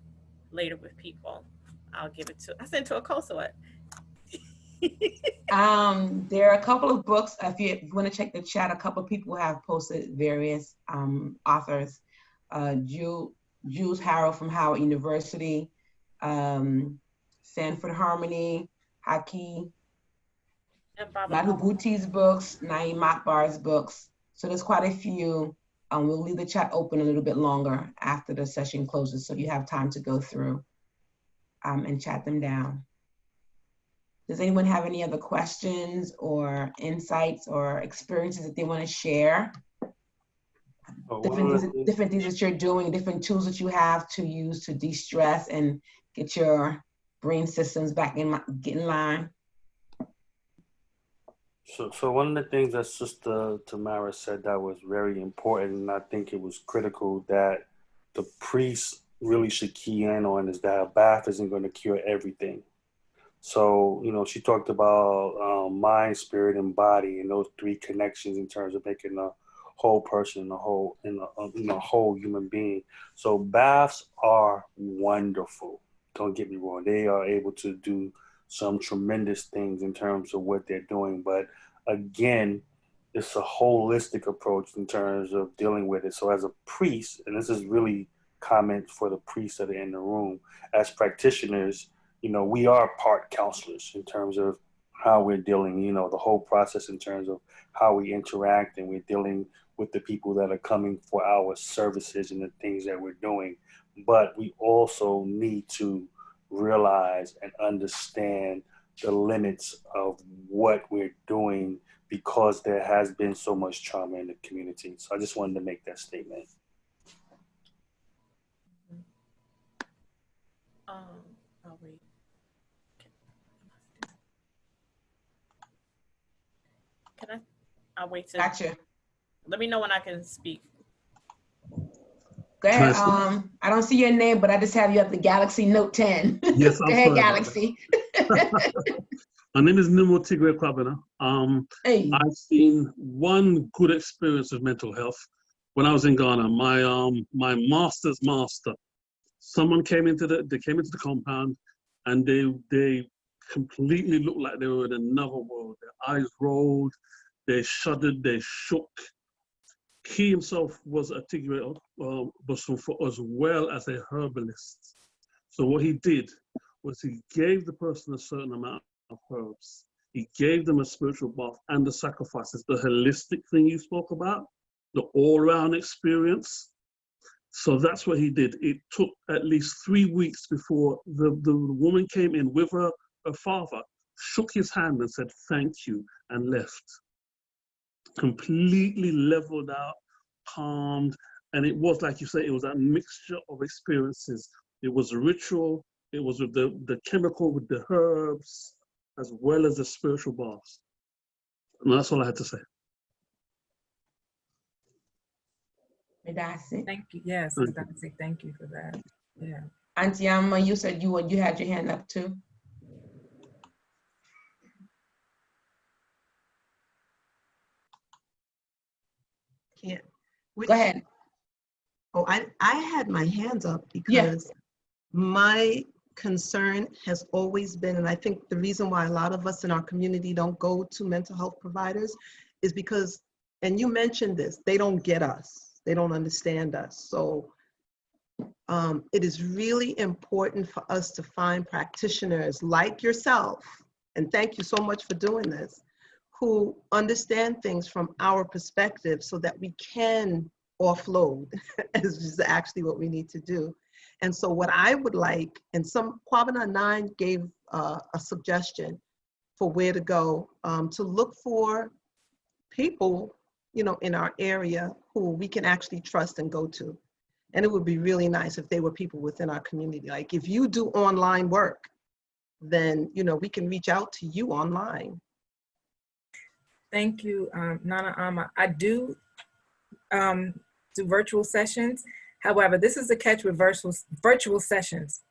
later with people. I'll give it to, I sent to Akosua. There are a couple of books, if you want to check the chat, a couple of people have posted various authors. Jules Harrell from Howard University, Sanford Harmony, Haki, Madhubuti's books, Naeem Makbar's books. So there's quite a few. We'll leave the chat open a little bit longer after the session closes so you have time to go through and chat them down. Does anyone have any other questions or insights or experiences that they want to share? Different things that you're doing, different tools that you have to use to de-stress and get your brain systems back get in line. So one of the things that Sister Tamara said that was very important, and I think it was critical that the priest really should key in on, is that a bath isn't going to cure everything. So, you know, she talked about mind, spirit, and body, and those three connections in terms of making a whole person, a whole human being. So baths are wonderful. Don't get me wrong; they are able to do some tremendous things in terms of what they're doing. But again, it's a holistic approach in terms of dealing with it. So as a priest, and this is really comment for the priests that are in the room, as practitioners, you know, we are part counselors in terms of how we're dealing, you know, the whole process in terms of how we interact, and we're dealing with the people that are coming for our services and the things that we're doing. But we also need to realize and understand the limits of what we're doing, because there has been so much trauma in the community. So I just wanted to make that statement. Oh, wait. Can I'll wait till. Gotcha. Let me know when I can speak. Go ahead. I don't see your name, but I just have you at the Galaxy Note 10. Yes, Go ahead, Galaxy. My name is Nimo Tigre Kwabena. Hey. I've seen one good experience of mental health when I was in Ghana. My master's master, someone came into the compound, and they completely looked like they were in another world. Their eyes rolled, they shuddered, they shook. He himself was a Tigre Bosunfo as well as a herbalist. So what he did was he gave the person a certain amount of herbs. He gave them a spiritual bath and the sacrifices, the holistic thing you spoke about, the all-round experience. So that's what he did. It took at least 3 weeks before the woman came in with her father shook his hand and said, "Thank you," and left. Completely leveled out, calmed. And it was, like you say, it was a mixture of experiences. It was a ritual. It was with the chemical, with the herbs, as well as the spiritual baths. And that's all I had to say. Thank you. Yes, Madasi, thank you for that. Yeah. Auntie Amma, you said you had your hand up too. Can't. Go ahead. Oh, I had my hands up because my concern has always been, and I think the reason why a lot of us in our community don't go to mental health providers is because, and you mentioned this, they don't get us. They don't understand us. So it is really important for us to find practitioners like yourself, and thank you so much for doing this, who understand things from our perspective so that we can offload, is actually what we need to do. And so what I would like, and Kwabena 9 gave a suggestion for where to go, to look for people, you know, in our area who we can actually trust and go to. And it would be really nice if they were people within our community. Like if you do online work, then, you know, we can reach out to you online. Thank you, Nana Ama. I do virtual sessions. However, this is the catch with virtual sessions.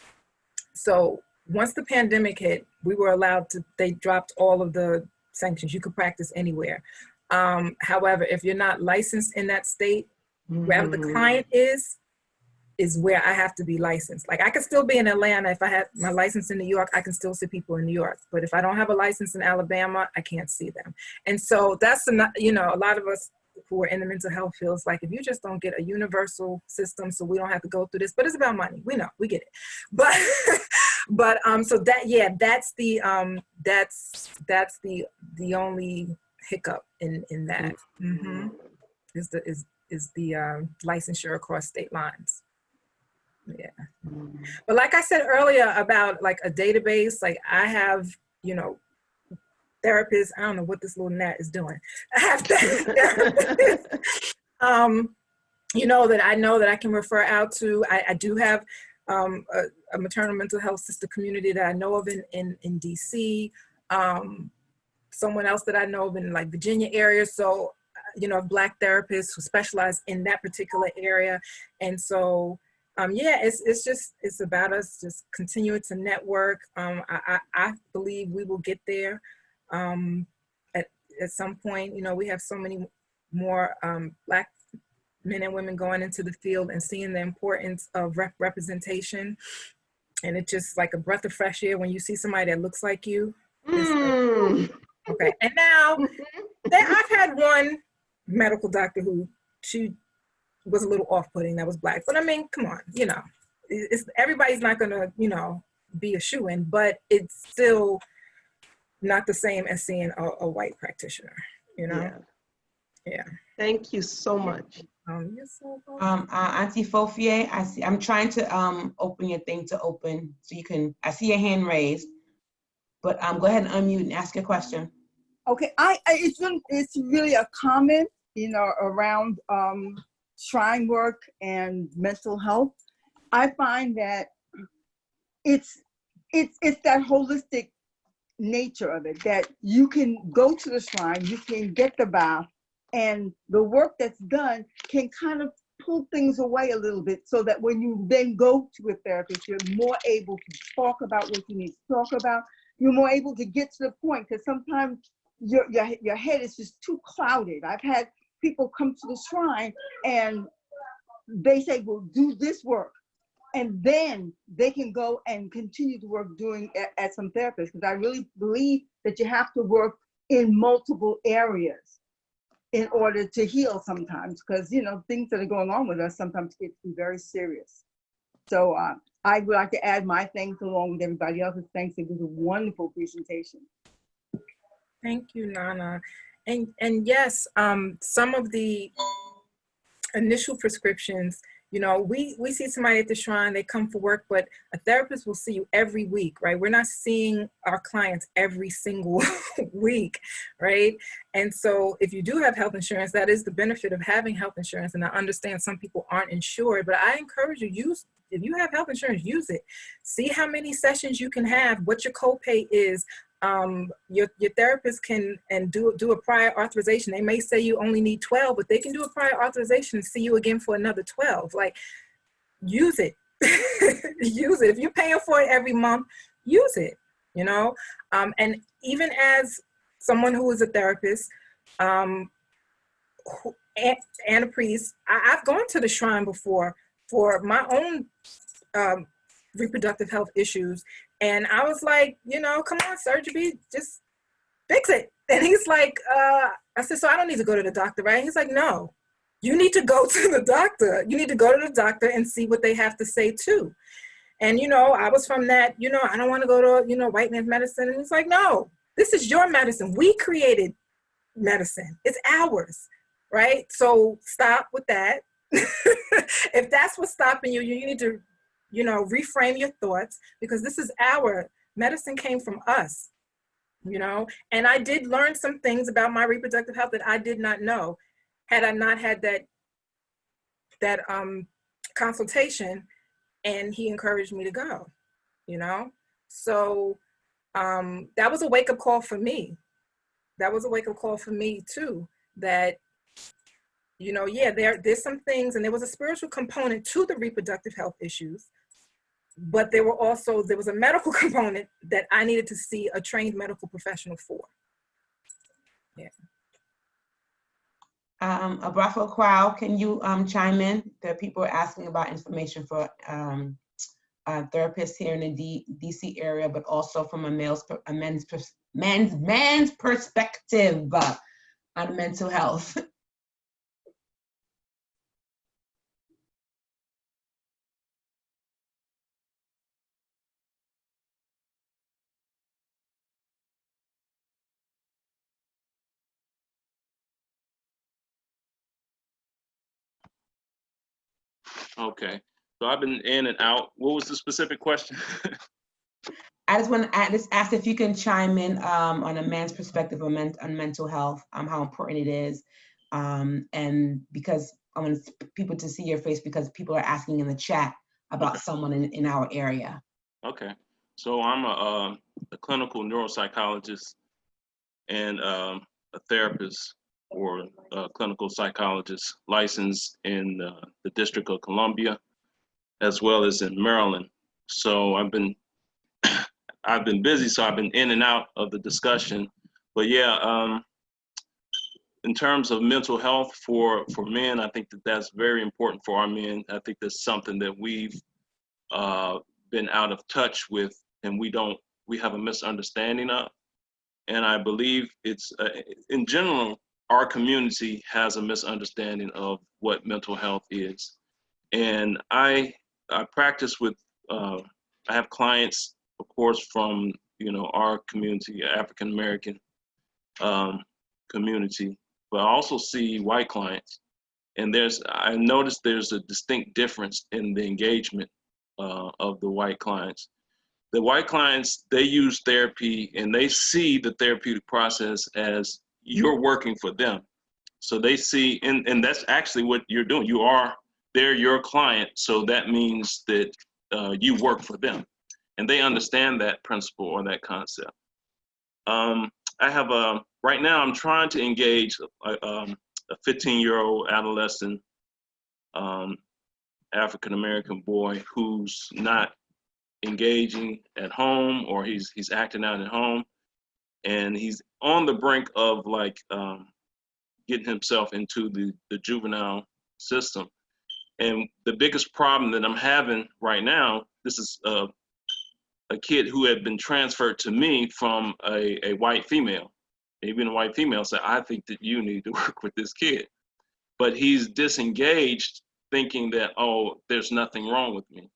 So once the pandemic hit, we were allowed to, they dropped all of the sanctions. You could practice anywhere. However, if you're not licensed in that state, wherever the client is where I have to be licensed. Like I could still be in Atlanta. If I had my license in New York, I can still see people in New York. But if I don't have a license in Alabama, I can't see them. And so that's, you know, a lot of us who are in the mental health fields, like if you just don't get a universal system so we don't have to go through this, but it's about money. We know, we get it. But, so that, yeah, that's the only hiccup in that, is the licensure across state lines. Yeah. But like I said earlier about like a database, like I have, you know, therapists, I don't know what this little gnat is doing. I have therapists, you know, that I can refer out to. I do have a maternal mental health sister community that I know of in DC. Someone else that I know of in like Virginia area. So, you know, Black therapists who specialize in that particular area. And so, yeah, it's about us just continuing to network. I believe we will get there at some point. You know, we have so many more Black men and women going into the field and seeing the importance of representation. And it's just like a breath of fresh air when you see somebody that looks like you. Okay, and now I've had one medical doctor who she was a little off-putting that was Black, but I mean, come on, you know, everybody's not gonna, you know, be a shoo-in, but it's still not the same as seeing a white practitioner, you know? Yeah. Thank you so much. You're so welcome. Auntie Fofier, I'm trying to open your thing to open so you can, I see your hand raised, but go ahead and unmute and ask your question. Okay, it's really a comment, you know, around shrine work and mental health. I find that it's that holistic nature of it, that you can go to the shrine, you can get the bath, and the work that's done can kind of pull things away a little bit so that when you then go to a therapist, you're more able to talk about what you need to talk about. You're more able to get to the point, because sometimes your head is just too clouded. I've had people come to the shrine and they say, well, do this work. And then they can go and continue to work doing at some therapists. Because I really believe that you have to work in multiple areas in order to heal sometimes. Because, you know, things that are going on with us sometimes get to be very serious. So I would like to add my thanks along with everybody else's thanks. It was a wonderful presentation. Thank you, Nana. And yes, some of the initial prescriptions You know, we see somebody at the shrine, they come for work, but a therapist will see you every week, right? We're not seeing our clients every single week, right? And so if you do have health insurance, that is the benefit of having health insurance. And I understand some people aren't insured, but I encourage you, if you have health insurance, use it. See how many sessions you can have, what your copay is. Your therapist can do a prior authorization. They may say you only need 12, but they can do a prior authorization and see you again for another 12. Like, use it. Use it. If you're paying for it every month, use it, you know? And even as someone who is a therapist, and a priest, I've gone to the shrine before for my own reproductive health issues. And I was like, you know, come on, surgery, just fix it. And he's like, I said, so I don't need to go to the doctor, right? He's like, no, you need to go to the doctor. You need to go to the doctor and see what they have to say too. And, you know, I was from that, you know, I don't want to go to, you know, white man's medicine. And he's like, no, this is your medicine. We created medicine. It's ours, right? So stop with that. If that's what's stopping you, you need to, you know, reframe your thoughts, because this is our medicine, came from us, you know. And I did learn some things about my reproductive health that I did not know had I not had that consultation, and he encouraged me to go, you know. So that was a wake-up call for me. That was a wake-up call for me too, that, you know, yeah, there's some things, and there was a spiritual component to the reproductive health issues, but there was a medical component that I needed to see a trained medical professional for. Yeah. Abrafo Crowd, can you chime in? There are people asking about information for therapists here in the DC area, but also from a man's perspective on mental health. Okay, so I've been in and out. What was the specific question? I just asked if you can chime in on a man's perspective on mental health, how important it is, and because I want people to see your face, because people are asking in the chat about someone in our area. Okay, so I'm a clinical neuropsychologist and a therapist, or a clinical psychologist licensed in the District of Columbia, as well as in Maryland. So I've been busy, so I've been in and out of the discussion. But yeah, in terms of mental health for men, I think that's very important for our men. I think that's something that we've been out of touch with, and we have a misunderstanding of. And I believe it's, in general, our community has a misunderstanding of what mental health is. And I practice with, I have clients, of course, from, you know, our community, African American community, but I also see white clients. And I noticed there's a distinct difference in the engagement of the white clients. The white clients, they use therapy and they see the therapeutic process as you're working for them. So they see, and that's actually what you're doing. They're your client, so that means that you work for them. And they understand that principle or that concept. Right now I'm trying to engage a 15-year-old adolescent African-American boy who's not engaging at home, or he's acting out at home, and he's on the brink of getting himself into the juvenile system. And the biggest problem that I'm having right now, this is a kid who had been transferred to me from a white female. Even a white female said, I think that you need to work with this kid. But he's disengaged, thinking that, oh, there's nothing wrong with me.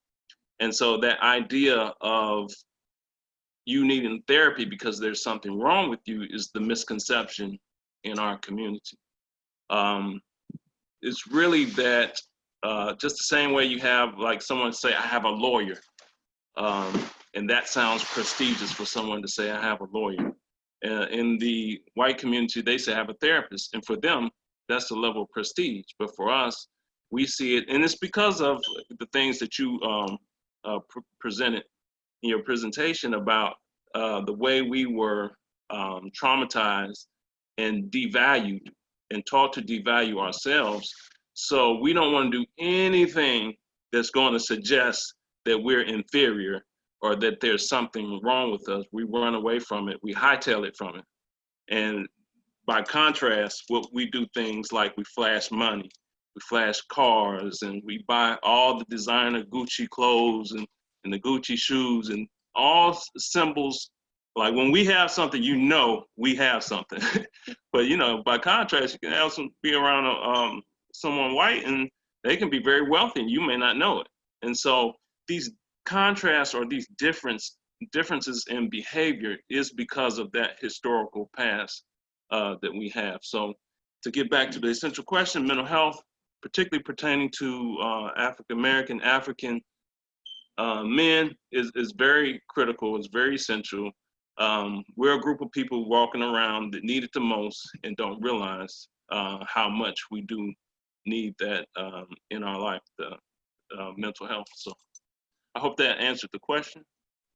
And so that idea of you needing therapy because there's something wrong with you is the misconception in our community. It's really that just the same way you have like someone say, I have a lawyer. And that sounds prestigious for someone to say, I have a lawyer. In the white community, they say I have a therapist. And for them, that's the level of prestige. But for us, we see it, and it's because of the things that you presented in your presentation about the way we were traumatized and devalued and taught to devalue ourselves. So we don't want to do anything that's going to suggest that we're inferior or that there's something wrong with us. We run away from it. We hightail it from it. And by contrast, what we do things like we flash money, we flash cars, and we buy all the designer Gucci clothes and the Gucci shoes and all symbols. Like when we have something, you know we have something. But you know, by contrast, you can have be around someone white and they can be very wealthy and you may not know it. And so these contrasts or these differences in behavior is because of that historical past that we have. So to get back to the essential question, mental health, particularly pertaining to African-American, African men is very critical, is very essential. We're a group of people walking around that need it the most and don't realize how much we do need that in our life, the mental health. So I hope that answered the question.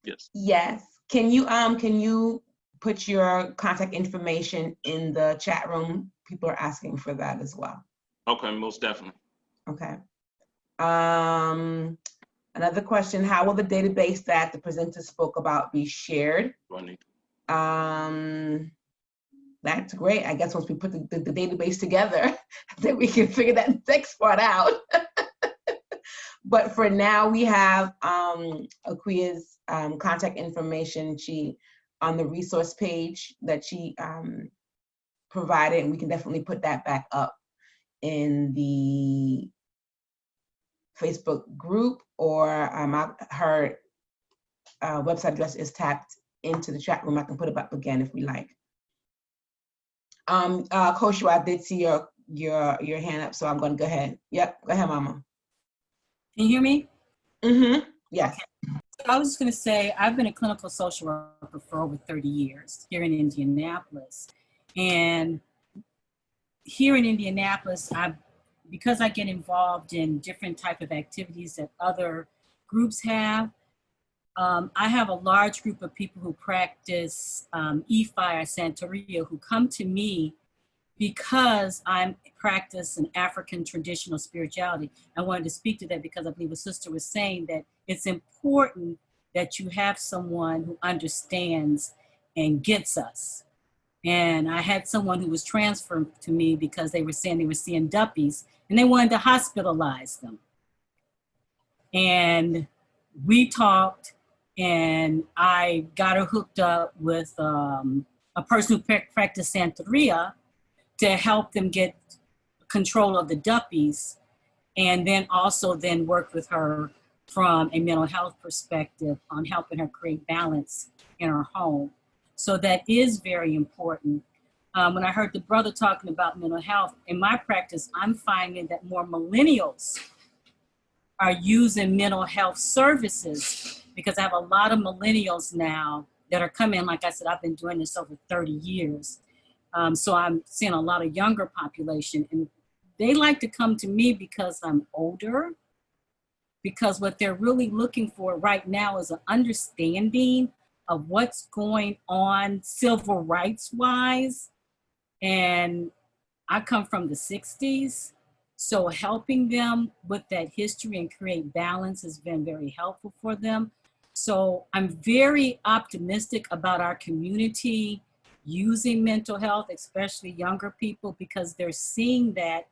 Yes. Yes. Can you put your contact information in the chat room? People are asking for that as well. Okay, most definitely. Okay. Another question, how will the database that the presenter spoke about be shared? That's great. I guess once we put the database together, then we can figure that next part out. But for now, we have Akua's contact information. She on the resource page that she provided, and we can definitely put that back up in the Facebook group, or her website address is tapped into the chat room. I can put it up again if we like. Koshu, I did see your hand up, so I'm going to go ahead. Yep, go ahead, Mama. Can you hear me? Mm-hmm. Yes. I was just going to say, I've been a clinical social worker for over 30 years here in Indianapolis. And here in Indianapolis, because I get involved in different type of activities that other groups have, I have a large group of people who practice EFI or Santeria who come to me because I practice an African traditional spirituality. I wanted to speak to that because I believe a sister was saying that it's important that you have someone who understands and gets us. And I had someone who was transferred to me because they were saying they were seeing duppies and they wanted to hospitalize them. And we talked, and I got her hooked up with a person who practiced Santeria to help them get control of the duppies, and then also then work with her from a mental health perspective on helping her create balance in her home. So that is very important. When I heard the brother talking about mental health, in my practice, I'm finding that more millennials are using mental health services because I have a lot of millennials now that are coming. Like I said, I've been doing this over 30 years. So I'm seeing a lot of younger population, and they like to come to me because I'm older, because what they're really looking for right now is an understanding of what's going on civil rights wise. And I come from the 60s. So helping them with that history and create balance has been very helpful for them. So I'm very optimistic about our community using mental health, especially younger people, because they're seeing that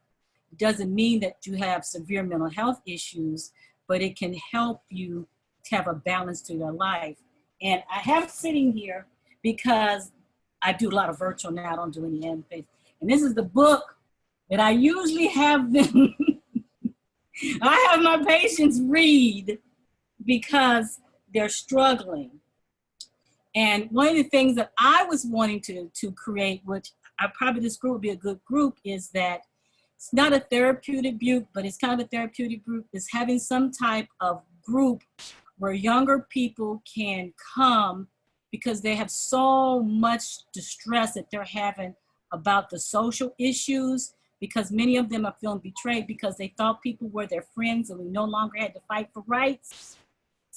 it doesn't mean that you have severe mental health issues, but it can help you to have a balance to your life. And I have sitting here because I do a lot of virtual now, I don't do any in-face. And this is the book that I usually have them, I have my patients read because they're struggling. And one of the things that I was wanting to create, which this group would be a good group, is that it's not a therapeutic group, but it's kind of a therapeutic group, is having some type of group where younger people can come because they have so much distress that they're having about the social issues, because many of them are feeling betrayed because they thought people were their friends and we no longer had to fight for rights.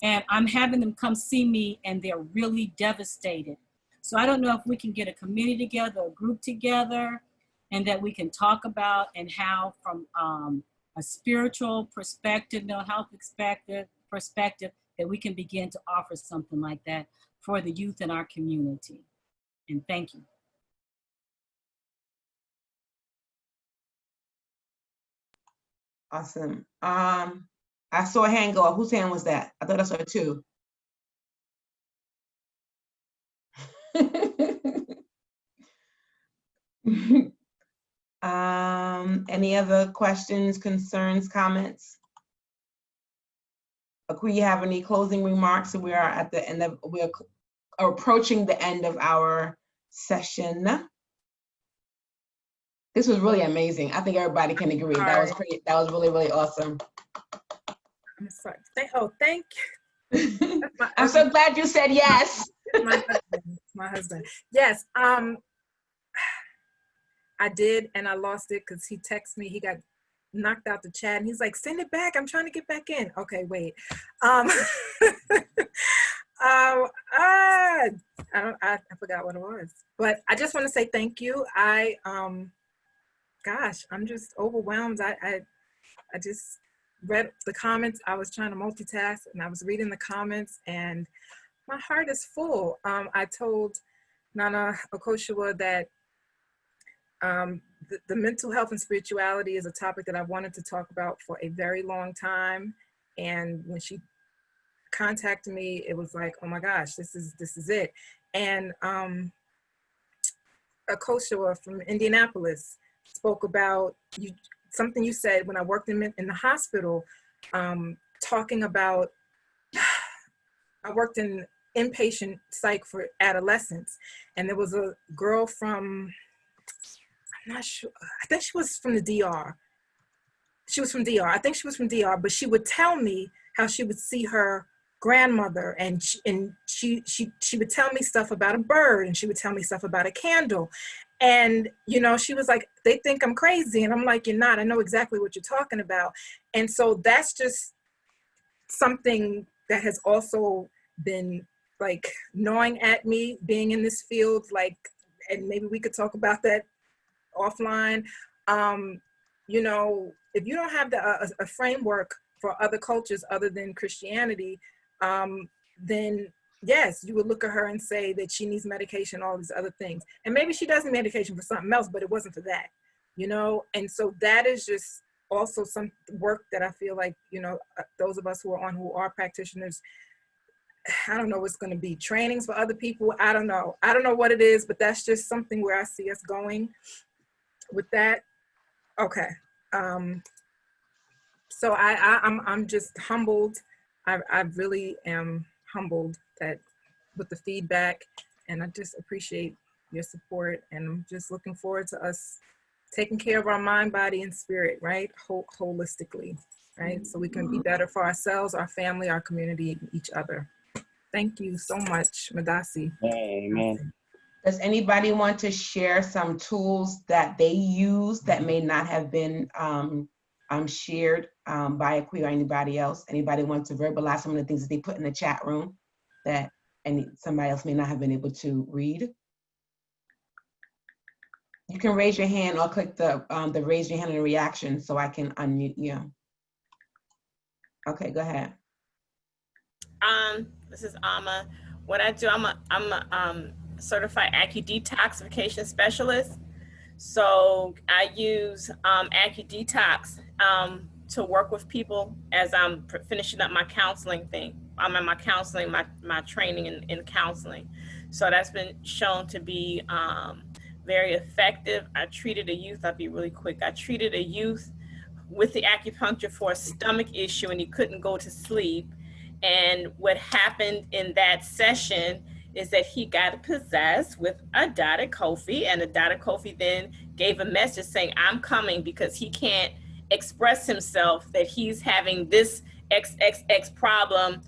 And I'm having them come see me and they're really devastated. So I don't know if we can get a committee together, a group together, and that we can talk about and how from a spiritual perspective, mental health perspective, that we can begin to offer something like that for the youth in our community. And thank you. Awesome. I saw a hand go up. Whose hand was that? I thought I saw two. Any other questions, concerns, comments? Akua, you have any closing remarks? We are at the end of, we're approaching the end of our session. This was really amazing. I think everybody can agree. That was great. That was really, really awesome. I'm sorry. Thank you. I'm so glad you said yes. My husband. Yes. I did, and I lost it because he texted me. He got knocked out the chat, and he's like, "Send it back. I'm trying to get back in." Okay, wait. I forgot what it was, but I just want to say thank you. Gosh, I'm just overwhelmed. I just read the comments. I was trying to multitask, and I was reading the comments, and my heart is full. I told Nana Akosua that the mental health and spirituality is a topic that I wanted to talk about for a very long time. And when she contacted me, it was like, oh my gosh, this is it. And Akosua from Indianapolis spoke about something you said when I worked in the hospital, talking about, I worked in inpatient psych for adolescents, and there was a girl from, I'm not sure, I think she was from the DR. She was from DR. I think she was from DR, but she would tell me how she would see her grandmother, and she would tell me stuff about a bird, and she would tell me stuff about a candle. And, you know, she was like, they think I'm crazy. And I'm like, you're not. I know exactly what you're talking about. And so that's just something that has also been like gnawing at me, being in this field, like, and maybe we could talk about that offline. You know, if you don't have a framework for other cultures other than Christianity, then yes, you would look at her and say that she needs medication, all these other things. And maybe she does need medication for something else, but it wasn't for that, you know? And so that is just also some work that I feel like, you know, those of us who are practitioners, I don't know what's going to be trainings for other people. I don't know what it is, but that's just something where I see us going with that. Okay. So I'm just humbled. I really am humbled that with the feedback, and I just appreciate your support, and I'm just looking forward to us taking care of our mind, body, and spirit, right? Holistically, right? So we can be better for ourselves, our family, our community, and each other. Thank you so much, Madasi. Amen. Does anybody want to share some tools that they use that may not have been shared by Akua or anybody else? Anybody want to verbalize some of the things that they put in the chat room that somebody else may not have been able to read? You can raise your hand or click the raise your hand and reaction so I can unmute you. Okay, go ahead. This is Ama. What I do, I'm a certified AccuDetoxification specialist. So I use AccuDetox to work with people as I'm finishing up my counseling thing. I'm in my counseling, my training in counseling. So that's been shown to be very effective. I treated a youth, I'll be really quick. I treated a youth with the acupuncture for a stomach issue, and he couldn't go to sleep. And what happened in that session is that he got possessed with a Dada Kofi, and the Dada Kofi then gave a message saying, I'm coming because he can't express himself, that he's having this XXX problem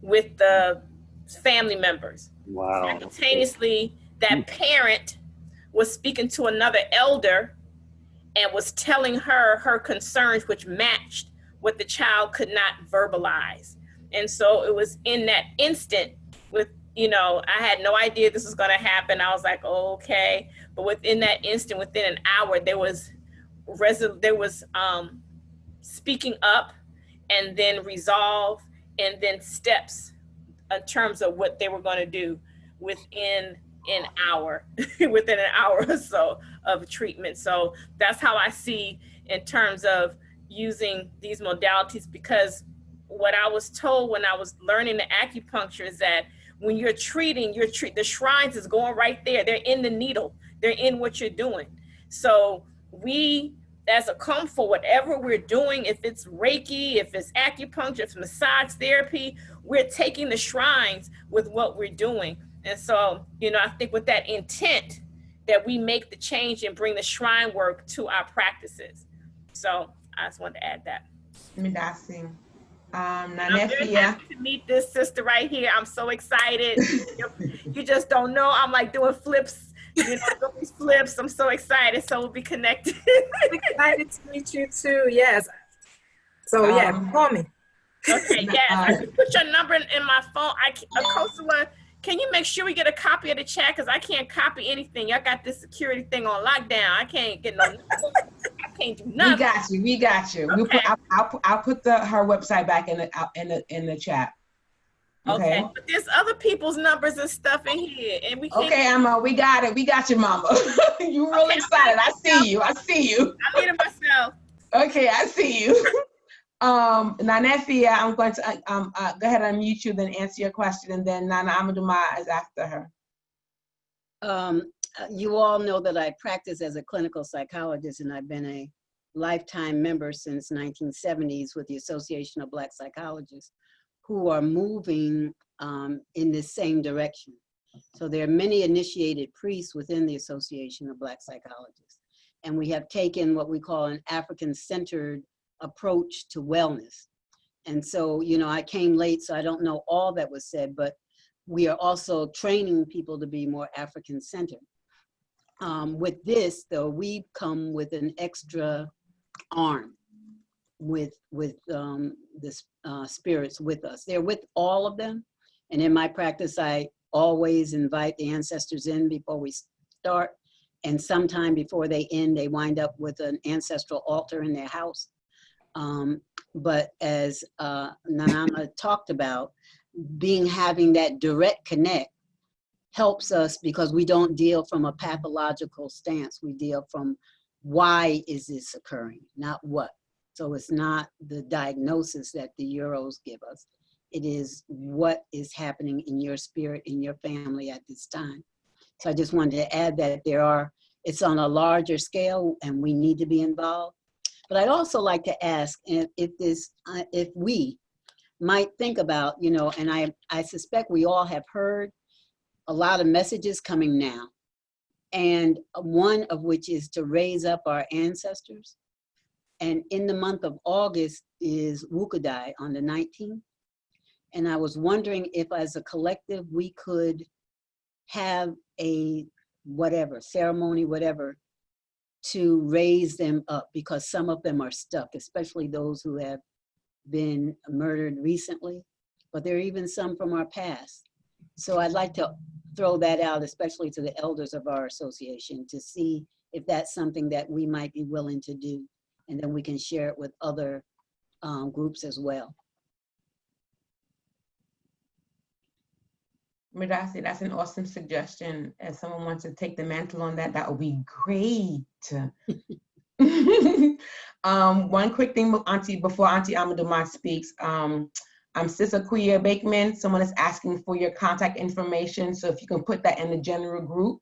with the family members. Wow. Simultaneously, that parent was speaking to another elder and was telling her her concerns, which matched what the child could not verbalize. And so it was in that instant with, you know, I had no idea this was going to happen. I was like, oh, okay. But within that instant, within an hour, there was speaking up, and then resolve, and then steps in terms of what they were going to do within an hour, within an hour or so of treatment. So that's how I see in terms of using these modalities, because what I was told when I was learning the acupuncture is that when you're treating, the shrines is going right there. They're in the needle. They're in what you're doing. So we, as Okomfo, whatever we're doing, if it's Reiki, if it's acupuncture, if it's massage therapy, we're taking the shrines with what we're doing. And so, you know, I think with that intent that we make the change and bring the shrine work to our practices. So I just wanted to add that. Midasi. I'm very happy to meet this sister right here. I'm so excited. You just don't know. I'm like doing flips. You know, doing these flips. I'm so excited. So we'll be connected. I'm excited to meet you too. Yes. So yeah, call me. Okay. Yes. I can put your number in my phone. Akosua, can you make sure we get a copy of the chat? Because I can't copy anything. Y'all got this security thing on lockdown. I can't get no. I can't do nothing. We got you. Okay. I'll put her website back in the chat. Okay. But there's other people's numbers and stuff in here, and we can't. Okay, Emma, we got it. We got you, Mama. You really excited. I see you. I need it myself. Okay, I see you. Nanefia, I'm going to go ahead and unmute you, then answer your question, and then Nana Amaduma is after her. You all know that I practice as a clinical psychologist, and I've been a lifetime member since 1970s with the Association of Black Psychologists, who are moving in this same direction. So there are many initiated priests within the Association of Black Psychologists. And we have taken what we call an African-centered approach to wellness. And so, you know, I came late, so I don't know all that was said, but we are also training people to be more African-centered. With this, though, we come with an extra arm with the spirits with us. They're with all of them. And in my practice, I always invite the ancestors in before we start. And sometime before they end, they wind up with an ancestral altar in their house. But as Nanama talked about, having that direct connect helps us because we don't deal from a pathological stance. We deal from why is this occurring, not what. So it's not the diagnosis that the Euros give us. It is what is happening in your spirit, in your family at this time. So I just wanted to add that it's on a larger scale and we need to be involved. But I'd also like to ask if we might think about, you know, and I suspect we all have heard a lot of messages coming now, and one of which is to raise up our ancestors. And in the month of August is Wukadai on the 19th. And I was wondering if as a collective, we could have a ceremony, to raise them up, because some of them are stuck, especially those who have been murdered recently, but there are even some from our past. So I'd like to throw that out, especially to the elders of our association, to see if that's something that we might be willing to do. And then we can share it with other groups as well. Midasi, that's an awesome suggestion. If someone wants to take the mantle on that, that would be great. One quick thing, before Auntie Amaduma speaks. I'm Sis Akua Bakeman. Someone is asking for your contact information. So if you can put that in the general group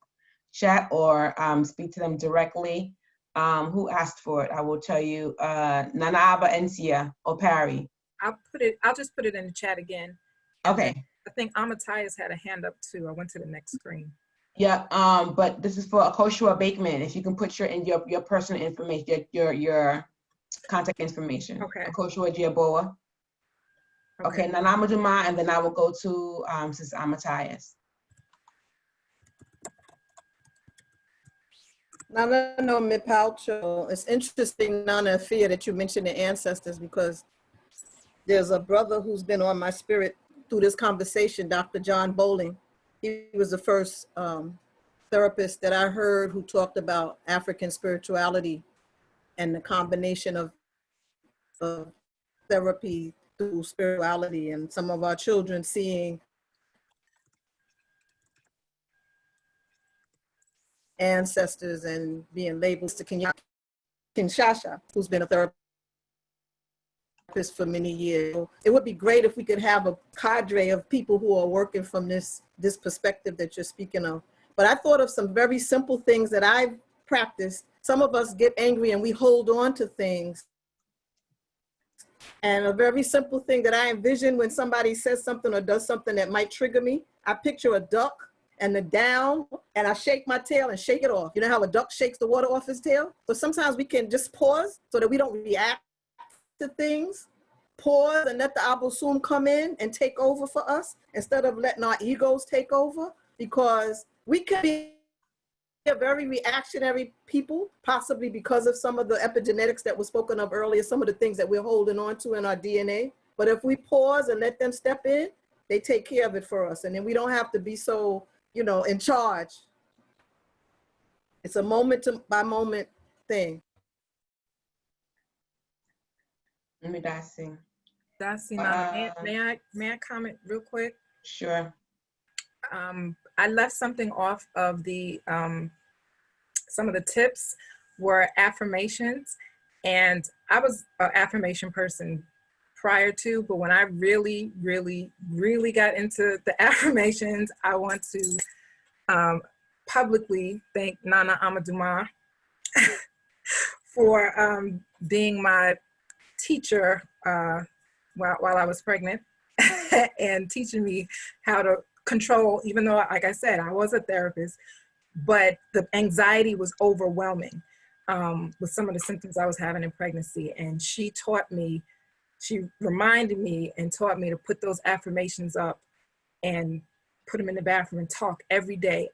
chat or speak to them directly. Who asked for it? I will tell you. Nanaaba Encia Opari. I'll just put it in the chat again. Okay. I think Amatai's had a hand up too. I went to the next screen. Yeah, but this is for Akosua Bakaan. If you can put your personal information, your contact information. Okay. Akosua Giaboa. Okay, Nana Amaduma, and then I will go to Sis Amatias. Nana no Mipalcho. It's interesting, Nana Afia, that you mentioned the ancestors, because there's a brother who's been on my spirit through this conversation, Dr. John Bowling. He was the first therapist that I heard who talked about African spirituality and the combination of therapy through spirituality, and some of our children seeing ancestors and being labeled to Kinshasa, who's been a therapist for many years. It would be great if we could have a cadre of people who are working from this perspective that you're speaking of. But I thought of some very simple things that I've practiced. Some of us get angry and we hold on to things. And a very simple thing that I envision when somebody says something or does something that might trigger me, I picture a duck and the down, and I shake my tail and shake it off. You know how a duck shakes the water off his tail? So sometimes we can just pause so that we don't react to things, pause and let the Abosum come in and take over for us instead of letting our egos take over, because we can be a very reactionary people, possibly because of some of the epigenetics that was spoken of earlier, some of the things that we're holding on to in our DNA. But if we pause and let them step in, they take care of it for us. And then we don't have to be so, in charge. It's a moment by moment thing. Let me Dasi. May I comment real quick? Sure. I left something off of the some of the tips were affirmations, and I was an affirmation person prior to, but when I really got into the affirmations, I want to publicly thank Nana Amaduma for being my teacher while I was pregnant and teaching me how to control, even though, like I said, I was a therapist, but the anxiety was overwhelming with some of the symptoms I was having in pregnancy. And she reminded me and taught me to put those affirmations up and put them in the bathroom and talk every day,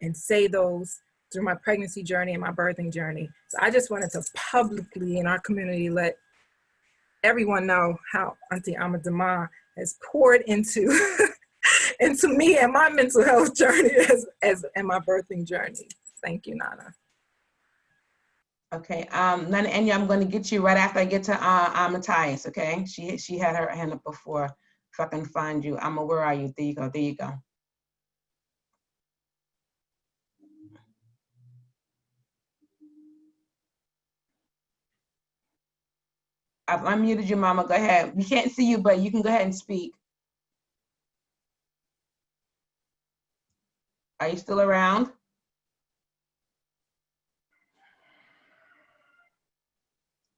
and say those through my pregnancy journey and my birthing journey. So I just wanted to publicly in our community let everyone know how Auntie Amaduma has poured into into me and my mental health journey and my birthing journey. Thank you, Nana. Okay, Nana Enya, I'm going to get you right after I get to Matthias. Okay, she had her hand up before. If I can find you, where are you? There you go. There you go. I've unmuted you, Mama. Go ahead. We can't see you, but you can go ahead and speak. Are you still around?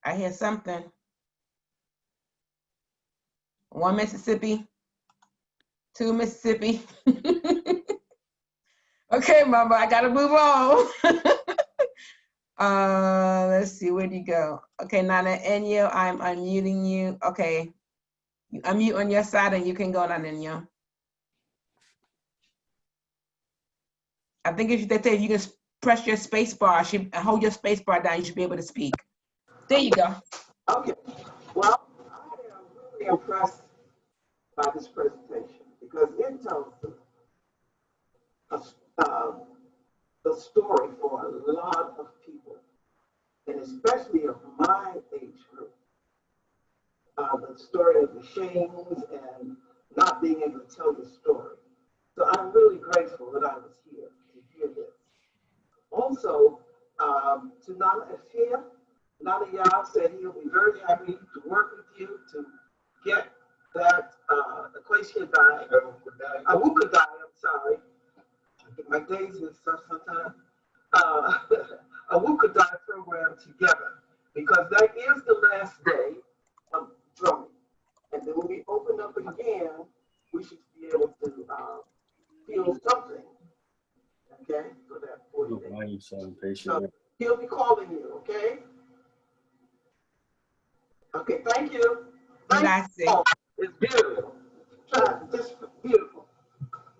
I hear something. 1 Mississippi, 2 Mississippi. Okay, Mama, I gotta move on. Let's see, where'd you go? Okay, Nana Enyo, I'm unmuting you. Okay, you unmute on your side and you can go, Nana Enyo. I think if you can press your space bar, hold your space bar down, you should be able to speak. There you go. Okay, well, I am really impressed by this presentation because it tells the story for a lot of people, and especially of my age group. The story of the shames and not being able to tell your story. So I'm really grateful that I was here to hear this. Also, to Nana Afia, Nana Yah said he'll be very happy to work with you to get that Akosua Bakaan, Awuka Dai, I'm sorry. I get my days mixed up sometimes. Awuka Dai program together, because that is the last day of drumming. And then when we open up again, we should be able to feel something 27 patient. So he'll be calling you, okay? Okay, thank you. Thank you. Oh, it's beautiful. Just beautiful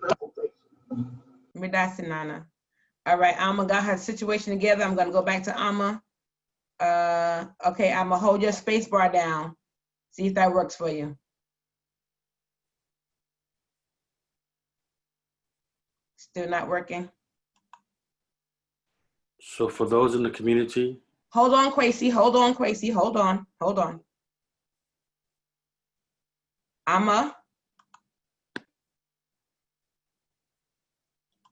presentation. Midasi Nana. All right, Alma got her situation together. I'm gonna go back to Alma. Okay, Alma, hold your space bar down. See if that works for you. Still not working? So for those in the community. Hold on, Kwesi, hold on, Kwesi, hold on. Alma?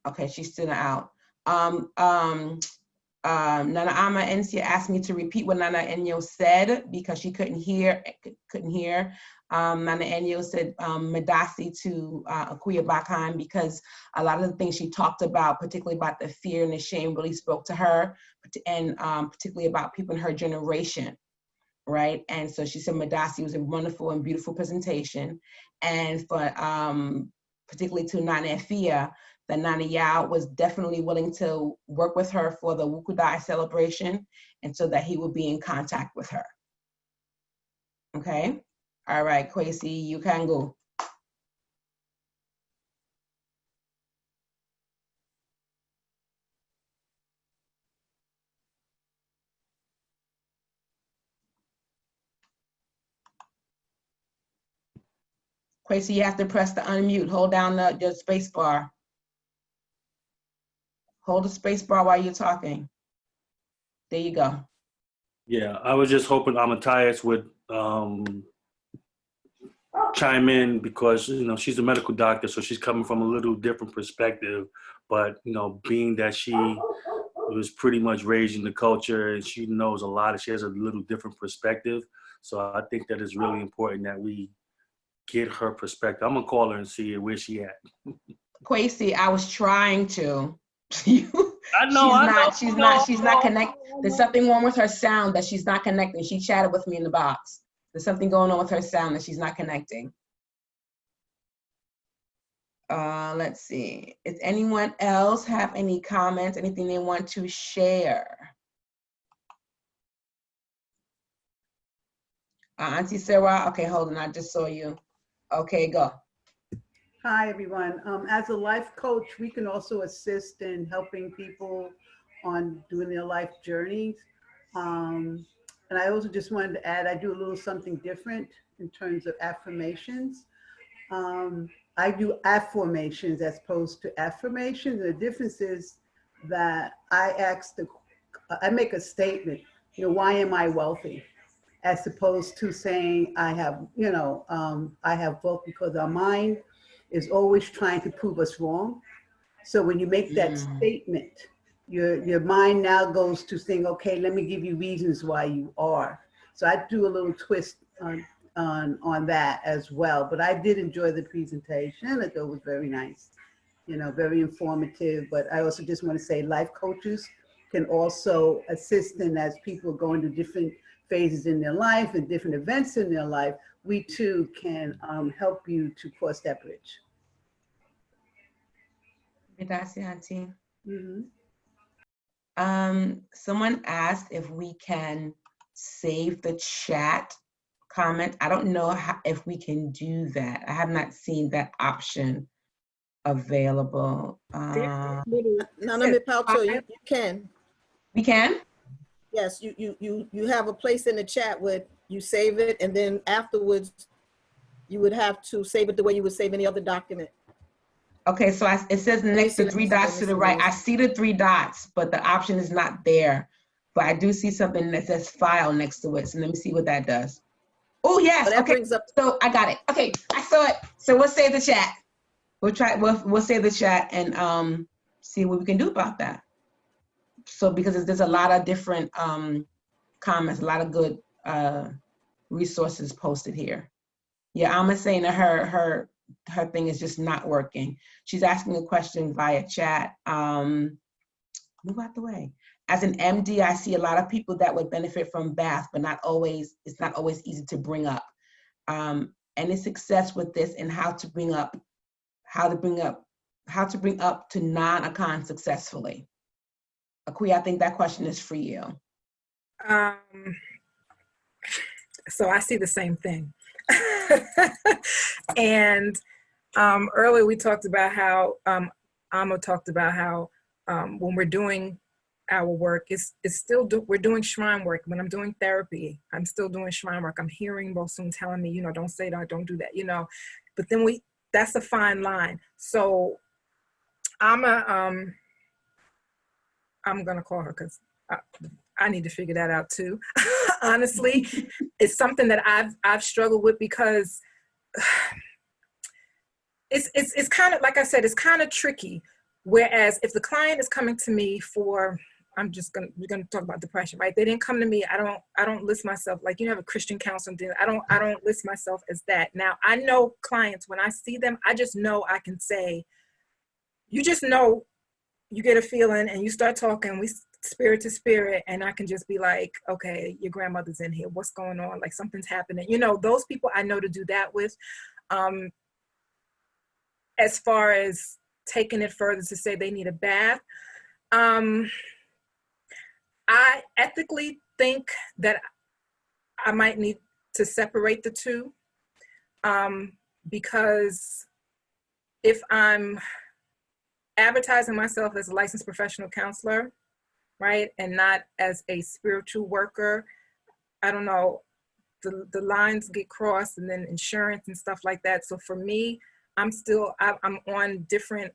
Okay, she's still out. Nana Ama Encia asked me to repeat what Nana Enyo said because she couldn't hear. Nana Enyo said Medasi to Akua Bakaan because a lot of the things she talked about, particularly about the fear and the shame, really spoke to her, and particularly about people in her generation, right? And so she said Medasi was a wonderful and beautiful presentation, and for particularly to Nana Efia, that Nana Yao was definitely willing to work with her for the Wukudai celebration, and so that he would be in contact with her. Okay? All right, Kwesi, you can go. Kwesi, you have to press the unmute. Hold down the space bar. Hold the space bar while you're talking. There you go. Yeah, I was just hoping Matthias would chime in because, you know, she's a medical doctor, so she's coming from a little different perspective. But, you know, being that she was pretty much raised in the culture and she knows a lot, she has a little different perspective. So I think that it's really important that we get her perspective. I'm gonna call her and see where she at. Kwesi, I was trying to. She's not connecting. There's something wrong with her sound that she's not connecting. She chatted with me in the box. There's something going on with her sound that she's not connecting. Let's see. Does anyone else have any comments, anything they want to share? Auntie Sarah, okay, hold on, I just saw you. Okay, go. Hi, everyone. As a life coach, we can also assist in helping people on doing their life journeys. And I also just wanted to add, I do a little something different in terms of affirmations. I do afformations as opposed to affirmations. The difference is that I make a statement, you know, why am I wealthy? As opposed to saying I have, you know, I have wealth, because our mind is always trying to prove us wrong. So when you make that statement, your mind now goes to think, okay, let me give you reasons why you are. So I do a little twist on that as well. But I did enjoy the presentation. I thought it was very nice, you know, very informative. But I also just want to say life coaches can also assist in, as people go into different phases in their life and different events in their life, we too can help you to cross that bridge. Gracias, Auntie. Mm-hmm. Someone asked if we can save the chat comment. I don't know if we can do that. I have not seen that option available. Nana Mipauto, you can. We can? Yes, you have a place in the chat where you save it, and then afterwards you would have to save it the way you would save any other document. Okay, so it says next to 3 dots to the right. I see the 3 dots, but the option is not there. But I do see something that says file next to it. So let me see what that does. Oh yes, okay. So I got it. Okay, I saw it. So we'll save the chat. We'll save the chat and see what we can do about that. So because there's a lot of different comments, a lot of good resources posted here. Yeah, Alma's saying that her thing is just not working. She's asking a question via chat. Move out the way. As an MD, I see a lot of people that would benefit from BATH, but it's not always easy to bring up. Any success with this and how to bring up to non-Akan successfully. Akua, I think that question is for you. So I see the same thing. And earlier we talked about how, Amma talked about how when we're doing our work, we're doing shrine work. When I'm doing therapy, I'm still doing shrine work. I'm hearing Bosun telling me, don't say that, don't do that, but then that's a fine line. So I'm gonna call her because I need to figure that out too. Honestly, it's something that I've struggled with because it's kind of, like I said, it's kind of tricky. Whereas if the client is coming to me for, we're gonna talk about depression, right? They didn't come to me. I don't list myself like, have a Christian counseling thing. I don't list myself as that. Now I know clients, when I see them, I just know I can say, you just know, you get a feeling and you start talking, we spirit to spirit, and I can just be like, okay, your grandmother's in here. What's going on? Like something's happening. Those people I know to do that with. As far as taking it further to say they need a bath, I ethically think that I might need to separate the two, because if I'm advertising myself as a licensed professional counselor, right, and not as a spiritual worker, I don't know, the lines get crossed, and then insurance and stuff like that. So for me, I'm on different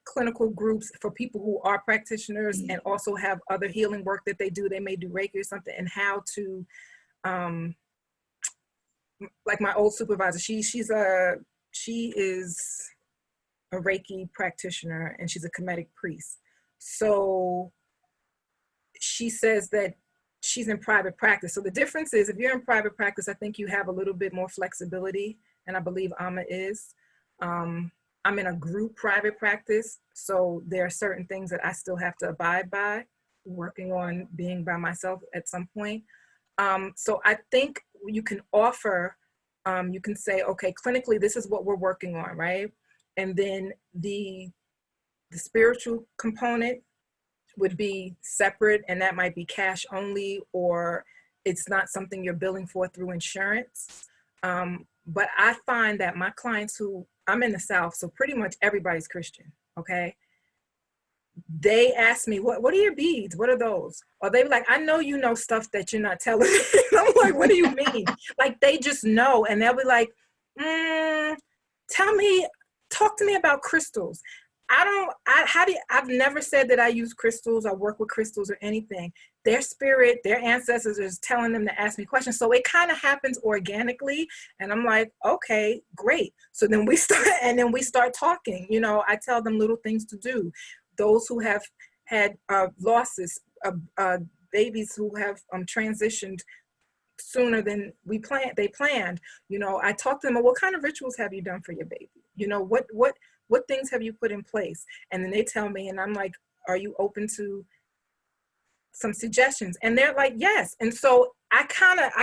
clinical groups for people who are practitioners and also have other healing work that they do. They may do Reiki or something, and how to, like my old supervisor, she is a Reiki practitioner and she's a Kemetic priest. So she says that she's in private practice. So the difference is, if you're in private practice, I think you have a little bit more flexibility, and I believe Amma is. I'm in a group private practice, so there are certain things that I still have to abide by, working on being by myself at some point. So I think you can offer, you can say, okay, clinically, this is what we're working on, right? And then the spiritual component would be separate, and that might be cash only, or it's not something you're billing for through insurance. But I find that my clients I'm in the South, so pretty much everybody's Christian, okay? They ask me, what are your beads? What are those? Or they be like, I know you know stuff that you're not telling me. I'm like, what do you mean? Like, they just know, and they'll be like, talk to me about crystals. I've never said that I use crystals or work with crystals or anything. Their spirit, their ancestors is telling them to ask me questions. So it kind of happens organically. And I'm like, okay, great. So then we start talking. I tell them little things to do. Those who have had losses, babies who have transitioned sooner than they planned. I talk to them, what kind of rituals have you done for your baby? What things have you put in place? And then they tell me, and I'm like, are you open to some suggestions? And they're like, yes. And so I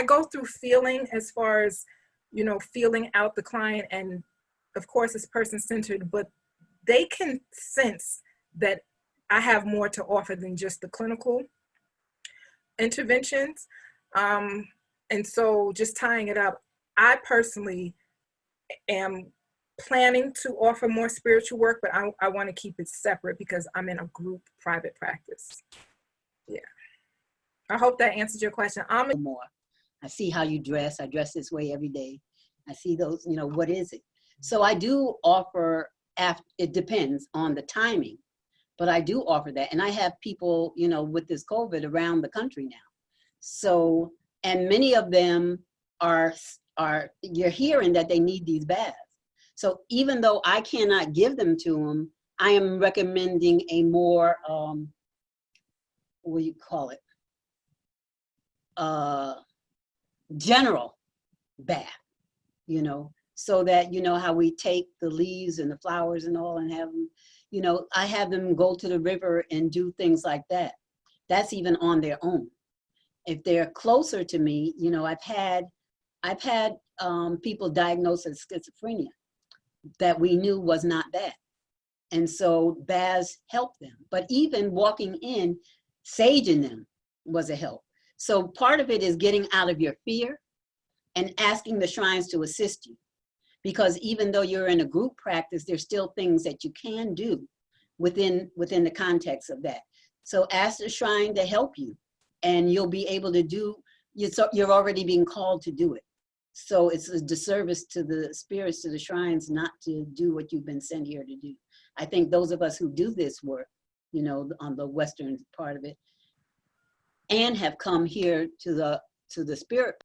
go through feeling, as far as, feeling out the client. And of course it's person-centered, but they can sense that I have more to offer than just the clinical interventions. And so just tying it up, I personally am planning to offer more spiritual work, but I want to keep it separate because I'm in a group private practice. Yeah. I hope that answers your question. More. I see how you dress. I dress this way every day. I see those, what is it? So I do offer, it depends on the timing, but I do offer that. And I have people, with this COVID around the country now. So, and many of them you're hearing that they need these baths. So even though I cannot give them to them, I am recommending a more, what do you call it? General bath, so that, how we take the leaves and the flowers and all and have them, I have them go to the river and do things like that. That's even on their own. If they're closer to me, I've had people diagnosed as schizophrenia that we knew was not that. And so Baz helped them. But even walking in, saging them was a help. So part of it is getting out of your fear and asking the shrines to assist you. Because even though you're in a group practice, there's still things that you can do within the context of that. So ask the shrine to help you, and you'll be able to do, you're already being called to do it. So it's a disservice to the spirits, to the shrines, not to do what you've been sent here to do. I think those of us who do this work, you know, on the Western part of it, and have come here to the spirit